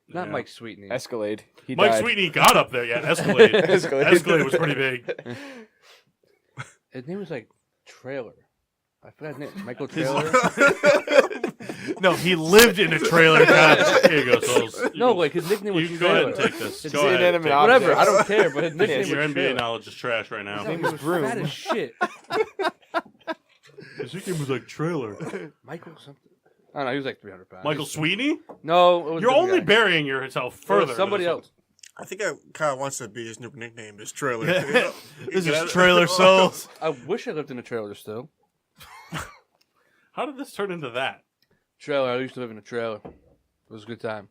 Not
Yeah.
Mike Sweetney.
Escalade. He
Mike
died.
Sweetney got up there. Yeah, Escalade. Escalade was pretty big.
His name was like Trailer. I forgot his name. Michael Trailer.
No, he lived in a trailer. God.
Here you go, Souls.
No, like his nickname was
You can go ahead
Trailer.
and take this.
It's
Go ahead.
inanimate
take it.
object.
Whatever, I don't care, but his nickname
Your
was
NBA
Trailer.
knowledge is trash right now.
No, he was fat as shit.
His nickname was like Trailer.
Michael something. I don't know, he was like 300 pounds.
Michael Sweeney?
No, it was
You're
a good
only
guy.
burying yourself
It was
further.
somebody
into
else.
I think Kyle wants to be his new nickname. His trailer.
This is Trailer Souls.
I wish I lived in a trailer still.
How did this turn into that?
Trailer. I used to live in a trailer. It was a good time.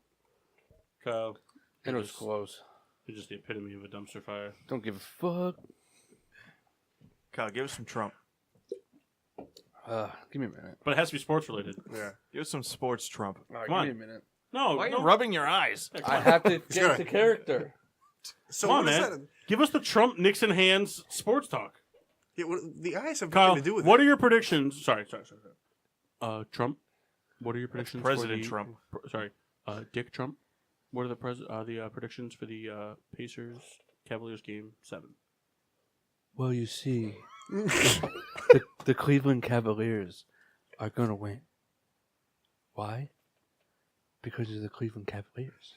Kyle,
And it was close.
It's just the epitome of a dumpster fire.
Don't give a fuck.
Kyle, give us some Trump.
Give me a minute.
But it has to be sports related.
Yeah.
Give us some sports Trump.
All right,
Come on.
give me a minute.
No,
Why are
no.
you rubbing your eyes?
Yeah, come
I
on.
have to
gotta-
get the character.
So
Come on,
what is
man.
that?
Give us the Trump Nixon hands sports talk.
Yeah, the eyes have
Kyle,
nothing to do with
what
it.
are your predictions? Sorry. Trump. What are your predictions?
President
for
Trump.
Dick Trump. What are the predictions for the Pacers Cavaliers game 7?
Well, you see, the Cleveland Cavaliers are going to win. Why? Because of the Cleveland Cavaliers.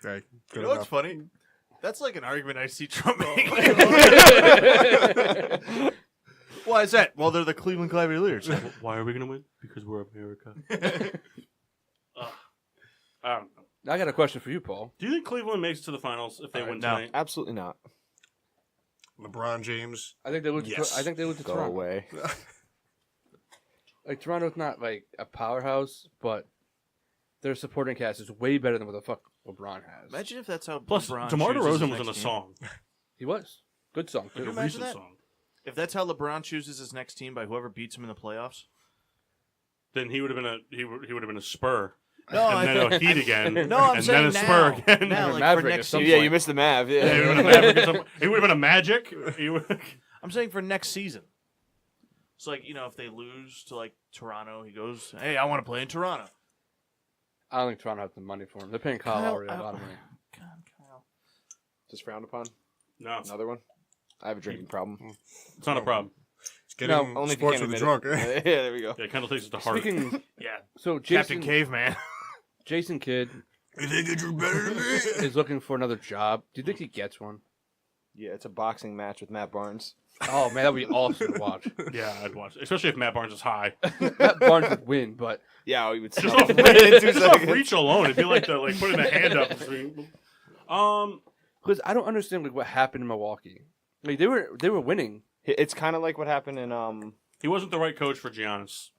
Okay,
You
good
know what's
enough.
funny? That's like an argument I see Trump making. Why is that? Well, they're the Cleveland Cavaliers.
Why are we gonna win? Because we're America. I don't know.
I got a question for you, Paul.
Do you think Cleveland makes it to the finals if they win
no.
tonight?
Absolutely not.
LeBron James.
I think they lose.
Yes.
I think they lose to
Go
Toronto.
away.
Like Toronto's not like a powerhouse, but their supporting cast is way better than what the fuck LeBron has.
Imagine if that's how
Plus,
LeBron
DeMar
chooses his
DeRozan was in
next
a
team.
song,
He was good song
like
too.
a
imagine
recent
that?
song.
If that's how LeBron chooses his next team by whoever beats him in the playoffs.
Then he would have been he would have been a Spur,
No,
and then a Heat again,
No, I'm
and
saying
then a Spur
now.
again.
Now,
And a
like
Maverick
for
at
next
some
season.
Yeah,
point.
you missed the Mav.
Yeah, he
Yeah.
would have been a Maverick at some point. He would have been a Magic. He would.
I'm saying for next season. It's like, if they lose to like Toronto, he goes, "Hey, I want to play in Toronto."
I don't think Toronto has the money for him. They're paying Kyle Lowry a lot of money.
God, Kyle.
Just frowned upon.
No,
Another one. I have a drinking problem.
it's not a problem.
It's getting
No,
Only if you
sports
can't
with
admit
the drunk.
it. Yeah, there we go.
Yeah, Kendall takes it to heart.
Speaking,
Yeah,
so
Captain Caveman.
Jason Kidd
You think you're better than me?
is looking for another job. Do you think he gets one?
Yeah, it's a boxing match with Matt Barnes.
Oh man, that'd be awesome to watch.
Yeah, I'd watch, it. Especially if Matt Barnes is high.
Matt Barnes would win, but
Yeah, he would
Just
stop
off,
in 2
just off
seconds.
reach alone, it'd be like putting a hand up.
because I don't understand like what happened in Milwaukee. Like they were winning.
It's kind of like what happened in
He wasn't the right coach for Giannis,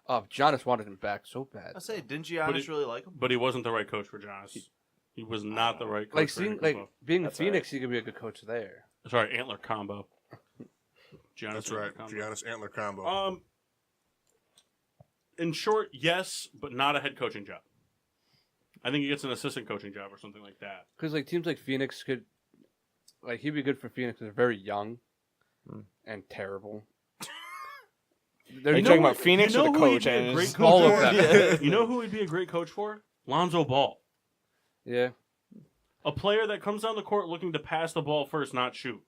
Oh, Giannis wanted him back so bad.
I say, didn't Giannis really like him?
but he wasn't the right coach for Giannis. He was not the right coach.
Like
for
seeing
Antetokounmpo.
like being in
That's
Phoenix, he could be a good coach there.
Sorry, Antler combo. Giannis
That's
Antler
right.
combo.
Giannis Antler combo.
In short, yes, but not a head coaching job. I think he gets an assistant coaching job or something like that.
Because like teams like Phoenix could, like he'd be good for Phoenix. They're very young and terrible.
Are you
know
talking
who-
about Phoenix
you
or
know
the
who he'd
coach?
be a
And
great
his-
coach
All of
for?
them.
You know who he'd be a great coach for? Lonzo Ball.
Yeah,
A player that comes down the court looking to pass the ball first, not shoot.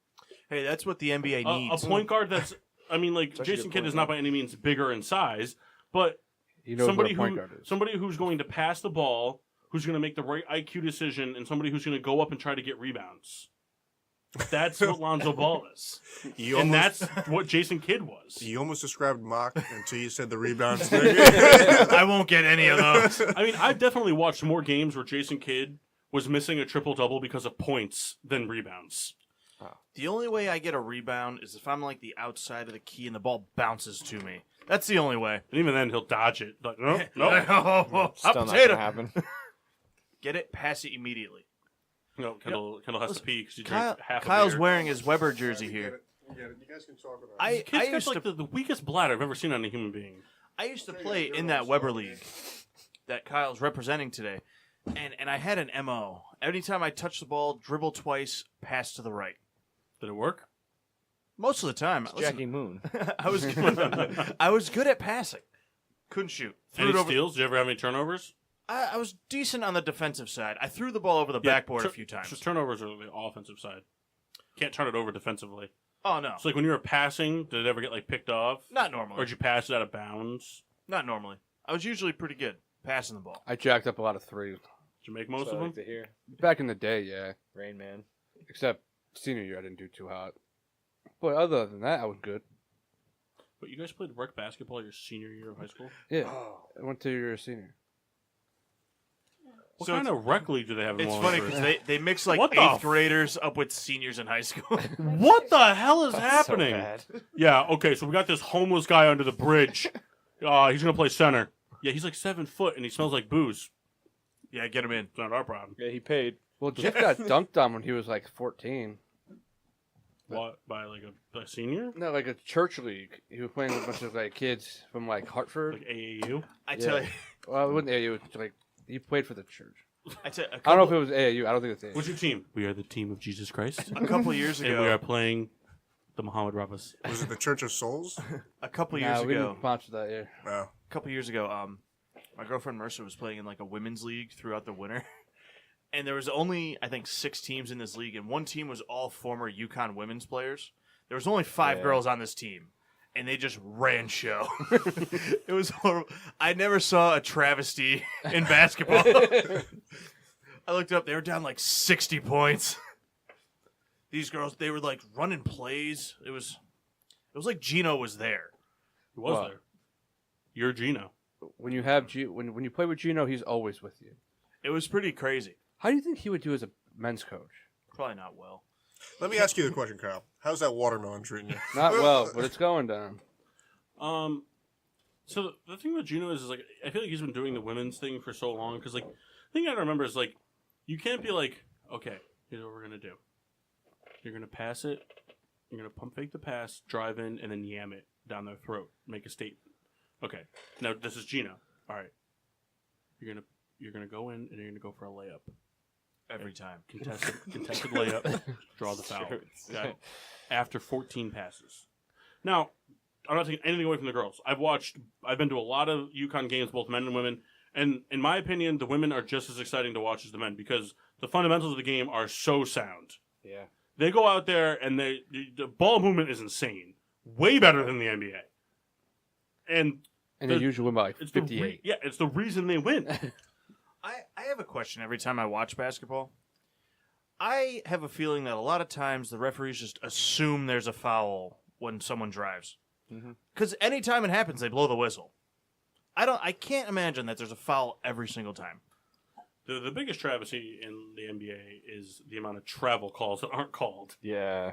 Hey, that's what the NBA
A
needs.
point guard that's, I mean, like,
Such a
Jason
good
Kidd
point,
is not by any means bigger in size, but
he knows
somebody
what a point
who
guard is.
somebody who's going to pass the ball, who's going to make the right IQ decision, and somebody who's going to go up and try to get rebounds. That's what Lonzo Ball is, and that's what Jason Kidd was.
You almost described mock until you said the rebounds thing.
I won't get any of those.
I mean, I've definitely watched more games where Jason Kidd was missing a triple-double because of points than rebounds.
The only way I get a rebound is if I'm like the outside of the key and the ball bounces to me. That's the only way.
And even then, he'll dodge it. Like, no, no,
Hot
Still not
potato.
gonna happen.
Get it, pass it immediately.
no. Kendall has to pee because he
Kyle,
drank half
Kyle's
a beer.
wearing his Weber jersey here.
You guys can talk about
I
Kid's got
used
like
to
the weakest bladder I've ever seen on a human being.
I used to play in that Weber league that Kyle's representing today, and I had an MO. Anytime I touch the ball, dribble twice, pass to the right.
Did it work?
Most of the time, listen,
Jackie Moon.
I was good. I was good at passing. Couldn't shoot. Threw
Any
it over.
steals? Did you ever have any turnovers?
I was decent on the defensive side. I threw the ball over the backboard a few times.
Just turnovers are the offensive side. Can't turn it over defensively.
Oh no,
So like when you were passing, did it ever get like picked off?
not
Or
normally.
did you pass it out of bounds?
Not normally. I was usually pretty good passing the ball.
I jacked up a lot of threes
Did you make most
So I
of them?
like to hear.
back in the day. Yeah,
Rain Man.
except senior year I didn't do too hot. But other than that, I was good.
But you guys played rec basketball your senior year of high school?
Yeah, I went to your senior.
What
So
kind of rec league do they have in
It's funny
Wallingford?
because they mix like
What the
8th
f-
graders up with seniors in high school.
What the hell is
That's
happening?
So bad.
Yeah, okay, so we got this homeless guy under the bridge. He's going to play center. Yeah, he's like 7 foot and he smells like booze.
Yeah, get him in.
It's not our problem.
Yeah, he paid.
Well, Jeff got dunked on when he was like 14.
What, by like a senior?
No, like a church league. He was playing with a bunch of like kids from like Hartford.
Like AAU?
I tell you,
Well, it wasn't AAU. It was like he played for the church.
I tell you,
I don't know if it was AAU. I don't think it's AAU.
What's your team? We are the team of Jesus Christ.
a couple years
And we are
ago.
playing the Muhammad Rabbis.
Was it the Church of Souls?
A couple
Nah,
years
we
ago.
didn't sponsor that year.
No.
A couple years ago, my girlfriend Mercer was playing in like a women's league throughout the winter, and there was only I think 6 teams in this league, and one team was all former UConn women's players. There was only 5 girls on this team, and they just ran show. It was horrible. I never saw a travesty in basketball. I looked up; they were down like 60 points. These girls, they were like running plays. It was like Gino was there.
Who was
Wow.
there? You're Gino.
When you have when you play with Gino, he's always with you.
It was pretty crazy.
How do you think he would do as a men's coach?
Probably not well.
Let me ask you the question, Kyle. How's that watermelon treating you?
Not well, but it's going down.
So the thing with Gino is like I feel like he's been doing the women's thing for so long because like the thing I remember is like you can't be like, okay, here's what we're gonna do. You're gonna pass it. You're gonna pump fake the pass, drive in, and then yam it down their throat. Make a statement. Okay, now this is Gino. All right, you're gonna go in and you're gonna go for a layup.
Every time.
Contested layup, draw the foul. Okay? After 14 passes. Now, I'm not taking anything away from the girls. I've been to a lot of UConn games, both men and women, and in my opinion, the women are just as exciting to watch as the men because the fundamentals of the game are so sound.
Yeah.
They go out there and the ball movement is insane, way better than the NBA. And
And they usually win by like
it's
58.
it's the reason they win.
I have a question every time I watch basketball. I have a feeling that a lot of times the referees just assume there's a foul when someone drives. Because anytime it happens, they blow the whistle. I can't imagine that there's a foul every single time.
The biggest travesty in the NBA is the amount of travel calls that aren't called.
Yeah.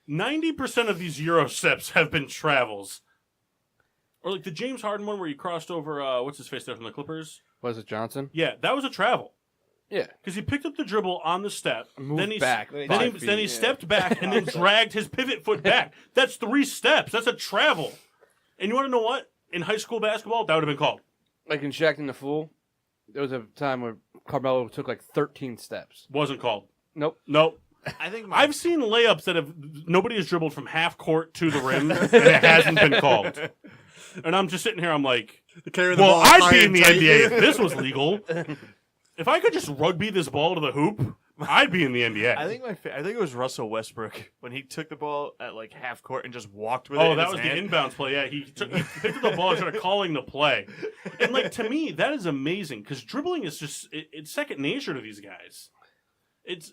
90% of these Euro steps have been travels. Or like the James Harden one where he crossed over, what's his face there from the Clippers?
Was it Johnson?
Yeah, that was a travel.
Yeah.
Because he picked up the dribble on the step,
Moved
then he
back
then
5
he,
feet.
then he stepped back and then dragged his pivot foot back. That's 3 steps. That's a travel. And you want to know what? In high school basketball, that would have been called.
Like in Shaq and the Fool, there was a time where Carmelo took like 13 steps.
Wasn't called.
Nope.
I think
I've seen layups that nobody has dribbled from half court to the rim and it hasn't been called. And I'm just sitting here, I'm like,
Carry the
well,
ball
I'd
high
be in
and
the
tight.
NBA if this was legal. If I could just rugby this ball to the hoop, I'd be in the NBA.
I think it was Russell Westbrook when he took the ball at like half court and just walked with it.
Oh,
in
that
his
was
hand.
the inbounds play. Yeah, he picked up the ball and started calling the play. And like to me, that is amazing because dribbling is just it's second nature to these guys. It's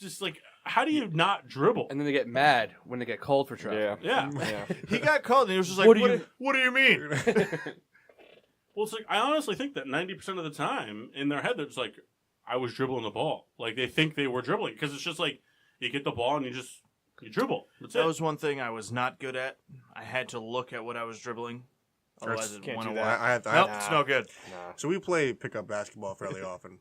just like how do you not dribble?
And then they get mad when they get called for travel.
Yeah.
Yeah.
He got called and he was just like, "What do you mean?"
Well, it's like I honestly think that 90% of the time in their head they're just like, I was dribbling the ball. Like they think they were dribbling because it's just like you get the ball and you dribble. That's
That
it.
was one thing I was not good at. I had to look at what I was dribbling. Otherwise, it
Can't
went
do
away.
that.
I have to,
Nope, it's no good.
Nah.
So we play pickup basketball fairly often,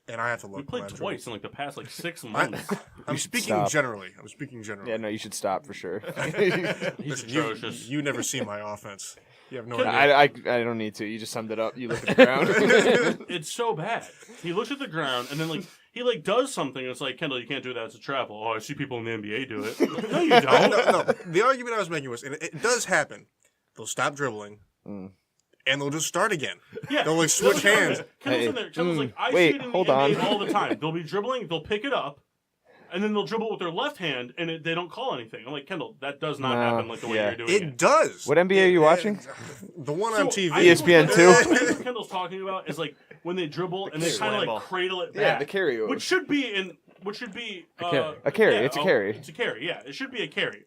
and I have to look.
we played
when I
twice in like the past like 6
dribble.
months.
I'm speaking
Stop.
generally. I'm speaking generally.
Yeah, no, you should stop for sure.
Listen,
atrocious.
you never see my offense. You have no
Can
idea.
I don't need to. You just summed it up. You look at the ground.
It's so bad. He looks at the ground and then like he like does something. And it's like Kendall, you can't do that. It's a travel. Oh, I see people in the NBA do it. No, you don't.
no. The argument I was making was, and it does happen. They'll stop dribbling, and they'll just start again.
Yeah,
They'll like switch hands.
Kendall's in there. Kendall's like, I
Wait,
see it in the
hold
NBA
on.
all the time. They'll be dribbling, they'll pick it up, and then they'll dribble with their left hand, and they don't call anything. I'm like, Kendall, that does not
No,
happen like the way
yeah.
you're doing it.
It does.
What NBA are you watching?
The one
So,
on TV.
I think
ESPN
what-
too?
I think what Kendall's talking about is like when they dribble and they
carry.
kind of
Slam
like
ball.
cradle it back.
Yeah, the carryover.
Which should be
carry.
A carry,
yeah,
it's a carry.
It's a carry. Yeah, it should be a carry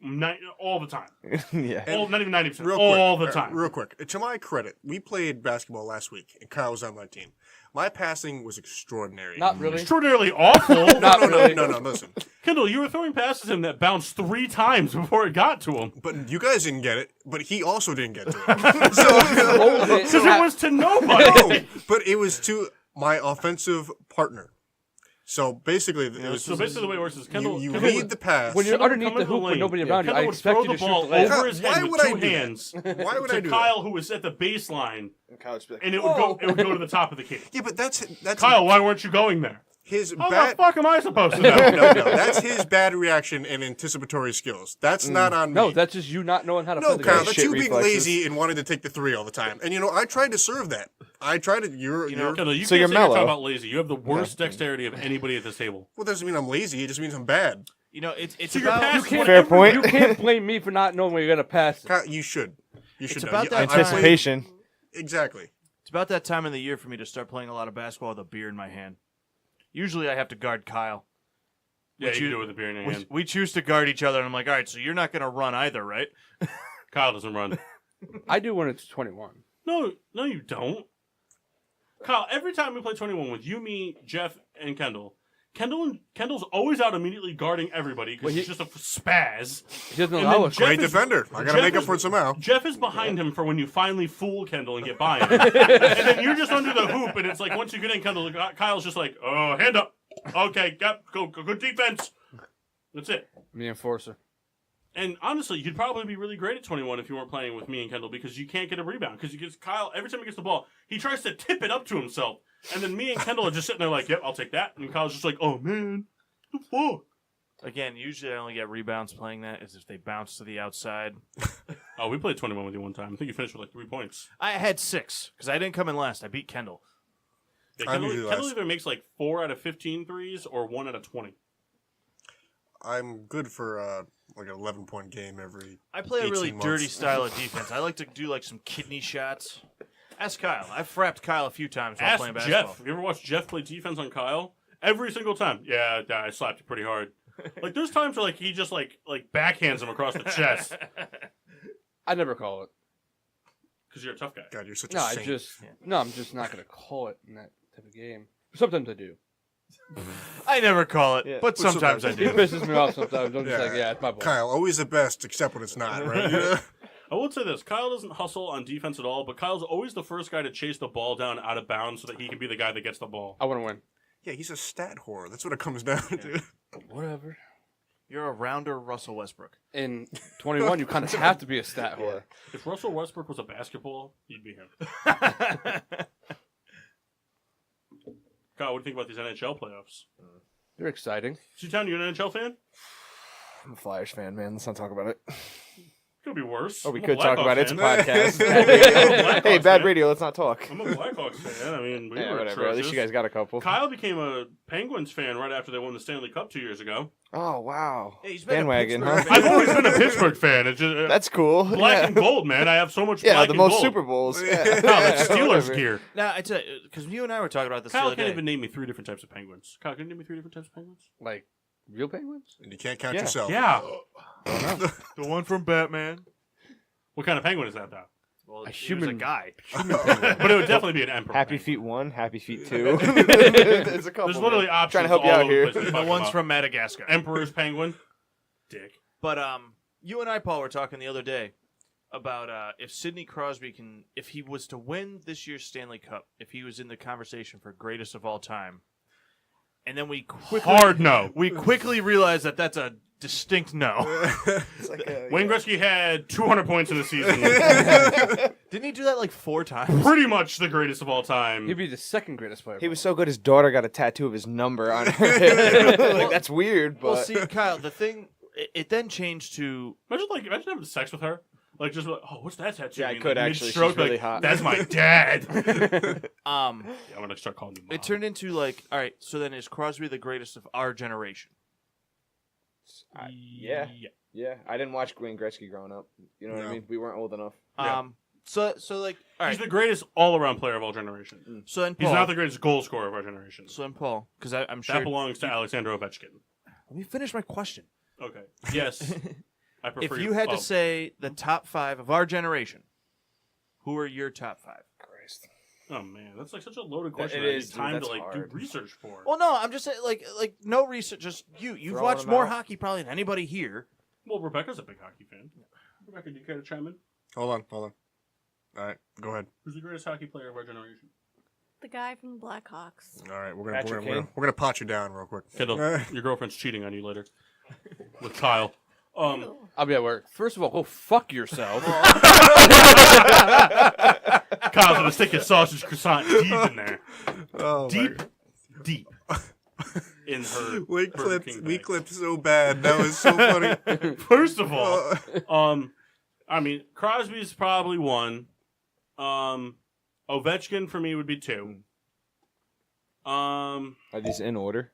all the time.
Yeah.
Not even 90%.
Real
All
quick,
the time.
real quick. To my credit, we played basketball last week, and Kyle was on my team. My passing was extraordinary.
Not really.
Extraordinarily awful.
Not really.
No, listen.
Kendall, you were throwing passes at him that bounced 3 times before it got to him.
But you guys didn't get it, but he also didn't get to it.
Hold it.
Because it was to nobody.
No, but it was to my offensive partner. So basically, it was
So basically, the way it works is Kendall.
you
Kendall
read the pass.
When you're
Kendall would
underneath
come
the
into
hoop with
lane.
nobody around you, I
Kendall would
expect
throw
you
the
to shoot
ball
the layup.
over his
Why
head
would
with
I
2
do that?
hands
Why would I
to
do
Kyle, who was at the baseline,
And Kyle would be like,
and it would go to the top of the key.
Yeah, but that's
Kyle, why weren't you going there?
his
How
bad.
the fuck am I supposed to know?
No, that's his bad reaction and anticipatory skills. That's not on me.
No, that's just you not knowing how to
No,
play the
Kyle,
game.
that's
Shit
you being
reflexes.
lazy and wanting to take the 3 all the time. And I tried to serve that. I tried to. You're
Kendall, you
So
can't
you're
say
mellow.
talking about lazy. You have the worst dexterity of anybody at this table.
well, doesn't mean I'm lazy. It just means I'm bad.
It's
So your
about
pass
can't-
Fair point.
You can't blame me for not knowing where you're gonna pass.
Kyle, you should. You should know.
about
You-
that
I played-
Anticipation.
Exactly.
It's about that time of the year for me to start playing a lot of basketball with a beer in my hand. Usually I have to guard Kyle.
Yeah, you can do it with a beer in your hand.
We choose to guard each other, and I'm like, all right, so you're not going to run either, right?
Kyle doesn't run.
I do when it's 21.
No, you don't. Kyle, every time we play 21 with you, me, Jeff, and Kendall's always out immediately guarding everybody because
Well,
he's just a spaz.
He doesn't
And
allow
then
us.
Jeff
Great
is-
defender. I got to
Jeff
make up
is-
for it somehow.
Jeff is behind him for when you finally fool Kendall and get by him. And then you're just under the hoop, and it's like once you get in, Kyle's just like, oh, hand up. Okay, go, good defense. That's it.
I'm the enforcer.
And honestly, you'd probably be really great at 21 if you weren't playing with me and Kendall because you can't get a rebound. Because Kyle, every time he gets the ball, he tries to tip it up to himself. And then me and Kendall are just sitting there like, yep, I'll take that. And Kyle's just like, oh, man. What the fuck?
Again, usually I only get rebounds playing that is if they bounce to the outside.
Oh, we played 21 with you one time. I think you finished with like 3 points.
I had 6 because I didn't come in last. I beat Kendall.
Yeah,
I'm usually
Kendall
last.
either makes like 4 out of 15 threes or 1 out of 20.
I'm good for like an 11-point game every.
I play a really
18 months.
dirty style of defense. I like to do like some kidney shots. Ask Kyle. I've frapped Kyle a few times while
Ask
playing basketball.
Jeff. You ever watch Jeff play defense on Kyle? Every single time. Yeah, I slapped you pretty hard. Like there's times where like he just like backhands him across the chest
I never call it.
because you're a tough guy.
God, you're such
No,
a saint.
I'm just not gonna call it in that type of game. Sometimes I do.
I never call it,
Yeah.
but sometimes I
He
do.
pisses me off sometimes. I'm just like, yeah, it's my ball.
Kyle, always the best, except when it's not, right?
I will say this: Kyle doesn't hustle on defense at all, but Kyle's always the first guy to chase the ball down out of bounds so that he can be the guy that gets the ball.
I want to win.
Yeah, he's a stat whore. That's what it comes down to.
Whatever.
You're a rounder Russell Westbrook.
In 21, you kind of have to be a stat whore.
If Russell Westbrook was a basketball, he'd be him. Kyle, what do you think about these NHL playoffs?
They're exciting.
C-Town, you an NHL fan?
I'm a Flyers fan, man. Let's not talk about it.
Could be worse.
Oh, we
I'm a
could talk
Blackhawks
about it. It's a
fan.
podcast.
I'm a Blackhawks
Hey, bad
fan.
radio. Let's not talk.
I'm a Blackhawks fan. I mean, we
Yeah,
were
whatever. At least
atrocious.
you guys got a couple.
Kyle became a Penguins fan right after they won the Stanley Cup 2 years ago.
Oh, wow.
Hey, he's been a
Bandwagon, huh?
Pittsburgh fan.
I've always been a Pittsburgh fan. It's just,
That's cool.
black
yeah.
and gold, man. I have so much
Yeah,
black
the
and
most
gold.
Super Bowls.
Yeah.
Yeah.
No, that's Steelers
Whatever.
gear.
Now, I tell you, because you and I were talking about this the
Kyle
other
can't
day.
even name me 3 different types of penguins. Kyle, can you name me 3 different types of penguins?
Like, real penguins?
And you can't count
Yeah.
yourself.
Yeah.
The one from Batman.
What kind of penguin is that, though?
Well,
A
he was a
human-
guy.
But it would definitely be an emperor.
Happy
penguin.
Feet 1, Happy Feet 2. There's a couple.
There's literally
man.
options.
Trying to help you
all
out
over
here.
the place.
The ones from Madagascar.
Emperor's penguin. Dick.
But you and I, Paul, were talking the other day about if Sidney Crosby if he was to win this year's Stanley Cup, if he was in the conversation for greatest of all time, and then we quickly realized that that's a distinct no.
It's like a,
Wayne Gretzky had 200 points in the season.
Didn't he do that like 4 times?
Pretty much the greatest of all time.
He'd be the second greatest player.
He was so good, his daughter got a tattoo of his number on her hip. Like, that's weird, but...
Well, see, Kyle, the thing, it then changed to
Imagine having sex with her. Like, just like, oh, what's that tattoo?
Yeah, I
mean?
could
Like,
actually.
mid-stroke,
She's really
like,
hot.
That's my dad. Yeah,
um.
I'm gonna start calling you mom.
It turned into like, all right, so then is Crosby the greatest of our generation?
Yeah. I didn't watch Wayne Gretzky growing up. You know what I
No.
mean? We weren't old enough.
Yeah.
So like, all right.
He's the greatest all-around player of all generation.
So then
He's
Paul.
not the greatest goal scorer of our generation.
So then Paul, because I'm sure.
That belongs to Alexander Ovechkin.
Let me finish my question.
Okay. Yes. I prefer
If you had
oh,
to say the top 5 of our generation, who are your top 5?
Christ.
Oh man, that's like such a loaded
It
question.
is,
I need
dude,
time
that's
to like
hard.
do research for.
Well, no, I'm just saying, like no research. Just you've
Throwing
watched
them
more
out.
hockey probably than anybody here.
Well, Rebecca's a big hockey fan. Rebecca, do you care to chime in?
Hold on. All right, go ahead.
Who's the greatest hockey player of our generation?
The guy from the Blackhawks.
All right, we're
Patrick
gonna
Kane?
we're gonna pot you down real quick.
Kendall, your girlfriend's cheating on you later with Kyle.
Ew.
I'll be at work. First of all, go fuck yourself.
Kyle's gonna stick his sausage croissant deep in there,
Oh, my
deep,
God.
deep in her.
We
Burger King bag.
clipped so bad. That was so funny.
First of all, I mean, Crosby's probably one. Ovechkin for me would be two.
Are these in order?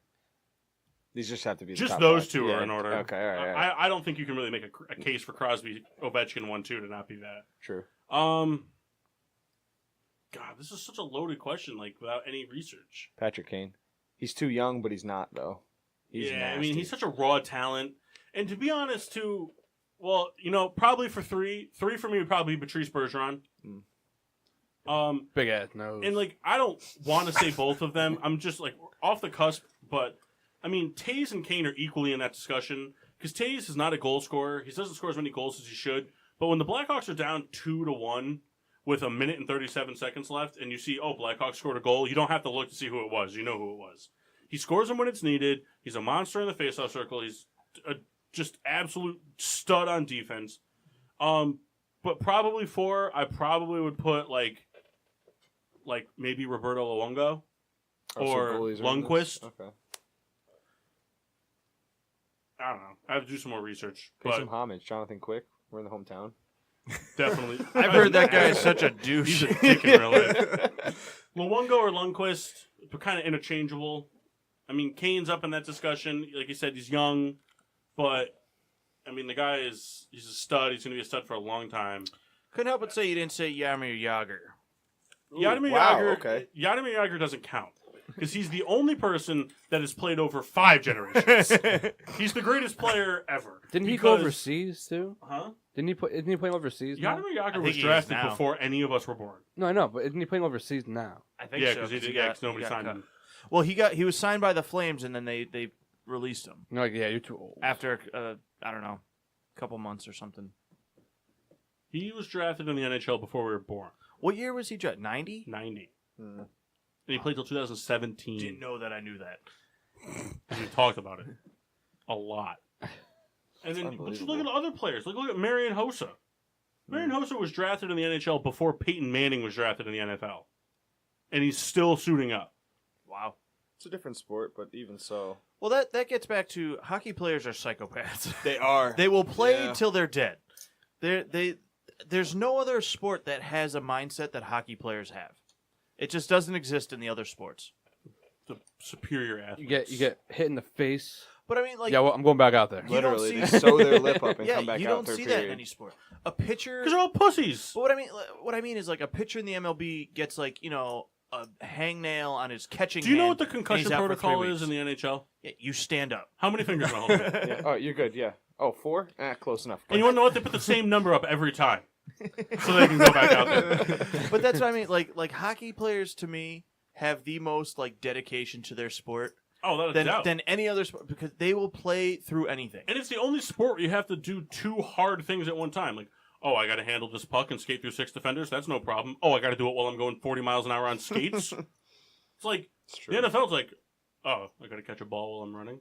These just have to be the
Just
top
those
five.
two
Yeah.
are in order.
Okay, all right.
I don't think you can really make a case for Crosby, Ovechkin 1-2 to not be that.
True.
God, this is such a loaded question. Like without any research.
Patrick Kane. He's too young, but he's not though. He's
I
nasty.
mean, he's such a raw talent. And to be honest, too, well, probably for three for me would probably be Patrice Bergeron.
Big ass nose.
And like, I don't want to say both of them. I'm just like off the cusp, but I mean, Taves and Kane are equally in that discussion because Taves is not a goal scorer. He doesn't score as many goals as he should. But when the Blackhawks are down 2-1 with 1 minute and 37 seconds left, and you see, Blackhawks scored a goal, you don't have to look to see who it was. You know who it was. He scores them when it's needed. He's a monster in the faceoff circle. He's a just absolute stud on defense. But probably 4, I probably would put like maybe Roberto Luongo or
goalies are in this?
Lundqvist.
Okay.
I don't know. I have to do some more research,
Pay
but
some homage. Jonathan Quick. We're in the hometown.
definitely.
I've heard that guy is such a
He's
douche.
a dick in real life. Luongo or Lundqvist, they're kind of interchangeable. I mean, Kane's up in that discussion. Like you said, he's young, but I mean, the guy he's a stud. He's going to be a stud for a long time.
Couldn't help but say you didn't say Jaromir Jagr.
Jaromir
wow,
Jagr,
okay.
Jaromir Jagr doesn't count because he's the only person that has played over 5 generations. He's the greatest player ever.
Didn't he go
because-
overseas too?
Huh?
Isn't he playing overseas now?
Jaromir Jagr
think
was
he is
drafted
now.
before any of us were born.
No, I know, but isn't he playing overseas now?
I think
Yeah,
so.
because nobody signed him.
Well, he was signed by the Flames, and then they released him
No, yeah, you're too old.
after I don't know, a couple months or something.
He was drafted in the NHL before we were born.
What year was he drafted? 90?
90. And he played till 2017.
Didn't know that I knew that.
And we talked about it a lot. And then, but you look at other players. Look at Marian Hossa. Marian Hossa was drafted in the NHL before Peyton Manning was drafted in the NFL. And he's still suiting up.
Wow.
It's a different sport, but even so.
Well, that gets back to hockey players are psychopaths.
They are.
They will play
Yeah.
till they're dead. There's no other sport that has a mindset that hockey players have. It just doesn't exist in the other sports.
The superior athletes.
You get hit in the face.
But I mean, like,
Yeah, well, I'm going back out there.
You don't
Literally,
see-
they sew their lip up and
yeah,
come back
you
out
don't
third
see that in
period.
any sport. A pitcher.
Because they're all pussies.
But what I mean is like a pitcher in the MLB gets like a hangnail on his catching.
Do you know
hand,
what the
and
concussion
he's out for
protocol
3
is in
weeks.
the NHL?
Yeah, you stand up.
How many fingers am I holding?
Yeah. Oh, you're good. Yeah. Oh, 4? Close enough.
And you want to know what? They put the same number up every time. So they can go back out there.
But that's what I mean. Like hockey players to me have the most like dedication to their sport
Oh, that is doubt.
than any other sport because they will play through anything.
And it's the only sport where you have to do 2 hard things at one time. Like, I got to handle this puck and skate through 6 defenders. That's no problem. I got to do it while I'm going 40 miles an hour on skates. It's like,
It's true.
the NFL's like, I got to catch a ball while I'm running.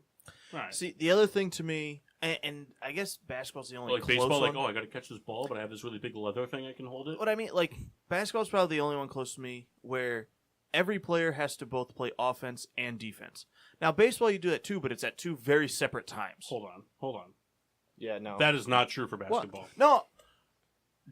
All right.
See, the other thing to me, and I guess basketball's the only
Like
close
baseball,
one.
like, I got to catch this ball, but I have this really big leather thing I can hold it.
What I mean, like basketball's probably the only one close to me where every player has to both play offense and defense. Now, baseball, you do that too, but it's at 2 very separate times.
Hold on.
Yeah, no.
That is not true for basketball.
No,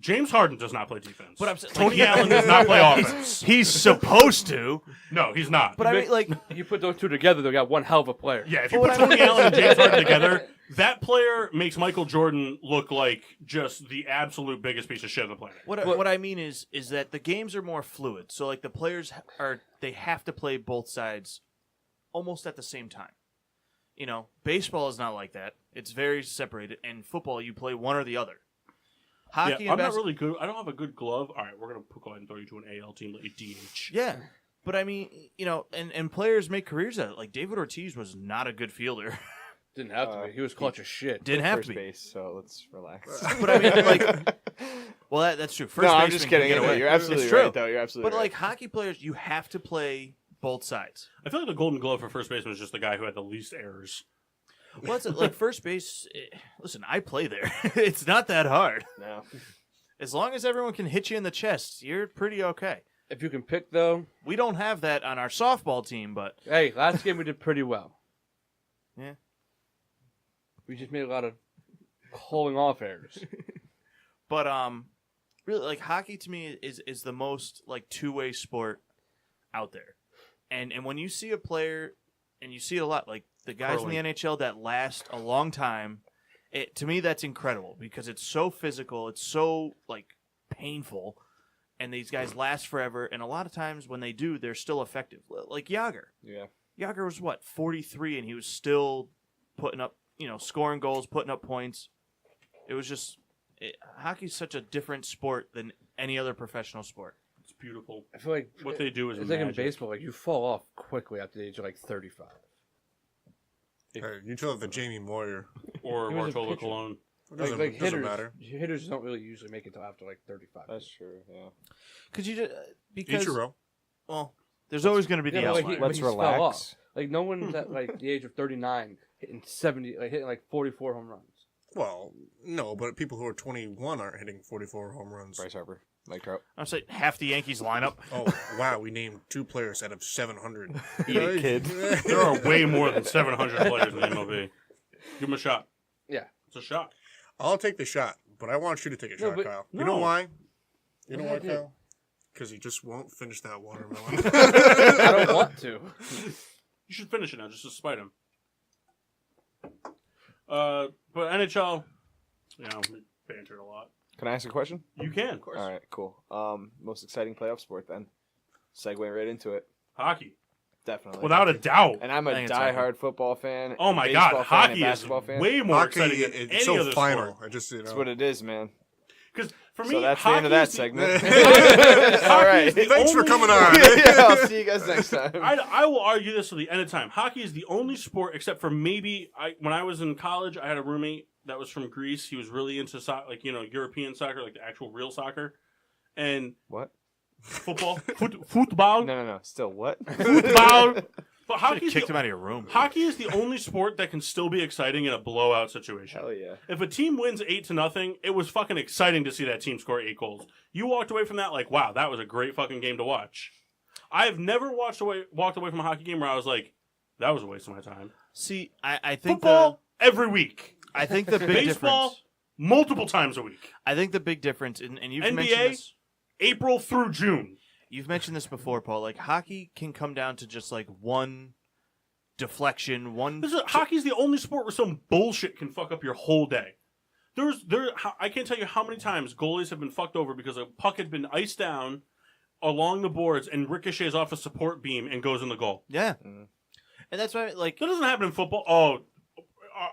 James Harden does not play defense.
but I'm saying
Tony Allen does not play offense.
He's supposed to,
No, he's not.
but I mean, like,
You put those two together, they got one hell of a player.
Yeah, if you
But
put
what I
Tony Allen and James Harden together, that player makes Michael Jordan look like just the absolute biggest piece of shit on the planet.
what I mean is that the games are more fluid. So like the players they have to play both sides almost at the same time. You know, baseball is not like that. It's very separated. And football, you play one or the other. Hockey
Yeah,
and
I'm not
basketball.
really good. I don't have a good glove. All right, we're gonna go ahead and throw you to an AL team, let you DH.
Yeah, but I mean, and players make careers out of it. Like David Ortiz was not a good fielder.
Didn't have to be. He was clutch as shit.
Didn't have
First
to be.
base, so let's relax.
But I mean, like, well, that's true. First
no, I'm
baseman
just
can
kidding.
get away.
You're absolutely
It's true.
right, though. You're absolutely
But
right.
like hockey players, you have to play both sides.
I feel like the Golden Glove for first baseman is just the guy who had the least errors.
Well, it's like first base. Listen, I play there. It's not that hard.
no.
As long as everyone can hit you in the chest, you're pretty okay.
If you can pick, though,
We don't have that on our softball team, but
hey, last game we did pretty well.
Yeah.
We just made a lot of calling off errors.
But really, like hockey to me is the most like two-way sport out there, and when you see a player, and you see it a lot, like the guys in the NHL that last a long time, to me that's incredible because it's so physical, it's so like painful, and these guys last forever. And a lot of times when they do, they're still effective. Like Yager.
Yeah.
Yager was 43, and he was still putting up, scoring goals, putting up points. It was just. Hockey's such a different sport than any other professional sport.
It's beautiful.
I feel like
What they do is
it's like in
magic.
baseball. Like you fall off quickly after the age of like 35.
Hey, you tell the Jamie Moyer.
Or
He was a
Bartolo
pitcher.
Colon.
It doesn't,
Like
doesn't
hitters,
matter.
hitters don't really usually make it till after like 35.
That's true, yeah.
Because
Ichiro.
well, there's always going to be the
Yeah, but
outlier.
but
Let's
he fell
relax.
off. Like no one's at like the age of 39 hitting 70, like hitting like 44 home runs.
Well, no, but people who are 21 aren't hitting 44 home runs.
Bryce Harper, Mike Trout.
I'm saying half the Yankees lineup.
Oh, wow, we named 2 players out of 700.
Eat it, kid.
There are way more than 700 players in the MLB. Give him a shot.
Yeah.
It's a shot.
I'll take the shot, but I want you to take a
No,
shot,
but-
Kyle.
no.
You know why? You know
Yeah,
why,
I do.
Kyle? Because you just won't finish that watermelon.
I don't want to.
You should finish it now, just to spite him. But NHL, we bantered a lot.
Can I ask a question?
You can.
All right, cool. Most exciting playoff sport then. Segue right into it.
Hockey.
Definitely.
Without a doubt.
And I'm
I
a
think it's hockey.
diehard football fan.
Oh my
baseball
God,
fan, and
hockey is
basketball fan.
way more
Hockey,
exciting than
it's
any
so
other
final.
sport.
I just,
That's what it is, man.
Because for me,
So that's the
hockey
end of that
is the-
segment.
Hockey
All right.
is the
Thanks for
only
coming
sport-
on.
yeah, I'll see you guys next time.
I will argue this to the end of time. Hockey is the only sport, except for maybe when I was in college, I had a roommate that was from Greece. He was really into European soccer, like the actual real soccer, and
What?
football, football,
No. Still what?
football. But
Should've
hockey
kicked him out of your room.
Hockey is the only sport that can still be exciting in a blowout situation.
Hell yeah.
If a team wins 8-0, it was fucking exciting to see that team score 8 goals. You walked away from that like, wow, that was a great fucking game to watch. I have never walked away from a hockey game where I was like, that was a waste of my time.
See, I think
Football every week.
I think the big
Baseball
difference.
multiple times a week.
I think the big difference, and you've
NBA?
mentioned this.
April through June.
You've mentioned this before, Paul. Like hockey can come down to just like one deflection, one.
Hockey's the only sport where some bullshit can fuck up your whole day. I can't tell you how many times goalies have been fucked over because a puck had been iced down along the boards and ricochets off a support beam and goes in the goal.
Yeah,
Mhm.
and that's why like
That doesn't happen in football. Oh,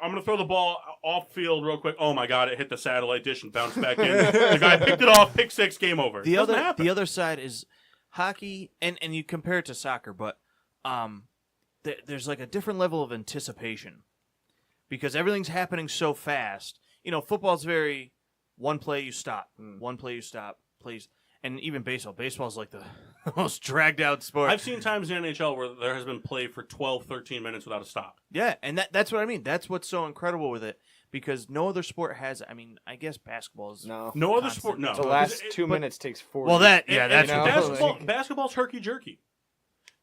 I'm going to throw the ball off field real quick. Oh my God, it hit the satellite dish and bounced back in. The guy picked it off, pick 6, game over.
the
Doesn't
other
happen.
the other side is hockey, and you compare it to soccer, but there's like a different level of anticipation because everything's happening so fast. Football's very one play you stop, one play you stop, plays, and even baseball. Baseball's like the most dragged out sport.
I've seen times in the NHL where there has been play for 12, 13 minutes without a stop.
Yeah, and that's what I mean. That's what's so incredible with it because no other sport has. I mean, I guess basketball is.
No.
No other
Constant.
sport, no.
The last
Because
2
but-
minutes takes 40.
Well, that's
And
know,
basketball's herky jerky.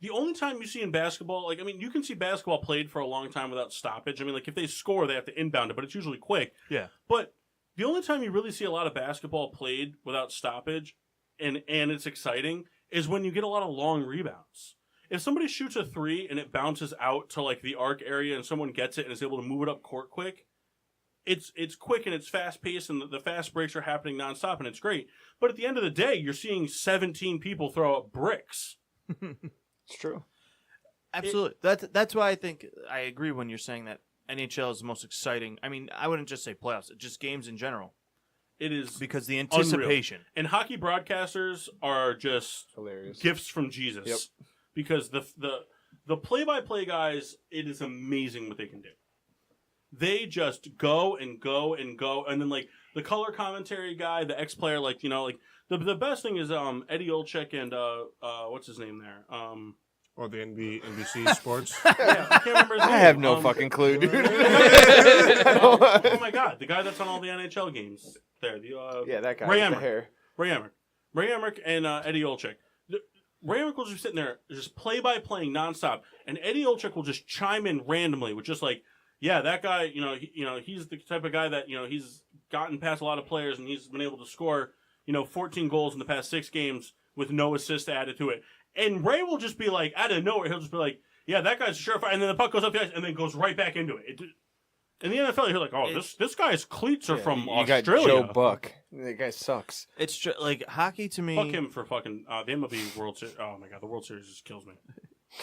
The only time you see in basketball, you can see basketball played for a long time without stoppage. If they score, they have to inbound it, but it's usually quick.
Yeah.
But the only time you really see a lot of basketball played without stoppage, and it's exciting, is when you get a lot of long rebounds. If somebody shoots a 3 and it bounces out to the arc area and someone gets it and is able to move it up court quick, it's quick and it's fast paced and the fast breaks are happening nonstop and it's great. But at the end of the day, you're seeing 17 people throw up bricks.
It's true.
Absolutely. That's why I think I agree when you're saying that NHL is the most exciting. I mean, I wouldn't just say playoffs, just games in general.
It is
because the anticipation.
and hockey broadcasters are just
Hilarious.
gifts from Jesus.
Yep.
Because the play-by-play guys, it is amazing what they can do. They just go and go and go, and then like the color commentary guy, the ex-player, like the best thing is Eddie Olczyk and what's his name there?
Or the NBC Sports.
Yeah, I can't remember his name.
I have no fucking clue, dude.
Oh my god, the guy that's on all the NHL games there.
Yeah, that guy
Ray
with the
Emmerich.
hair.
Ray Emmerich and Eddie Olczyk. Ray Emmerich will just sitting there, just play-by-playing nonstop, and Eddie Olczyk will just chime in randomly with just like, yeah, that guy, he's the type of guy that, he's gotten past a lot of players and he's been able to score, 14 goals in the past 6 games with no assist added to it. And Ray will just be like, out of nowhere, he'll just be like, yeah, that guy's a surefire, and then the puck goes up the ice and then goes right back into it. In the NFL, you're like, oh, this guy's cleats are from
You
Australia.
got Joe Buck. That guy sucks.
It's like hockey to me.
Fuck him for fucking the MLB World Series. Oh my god, the World Series just kills me.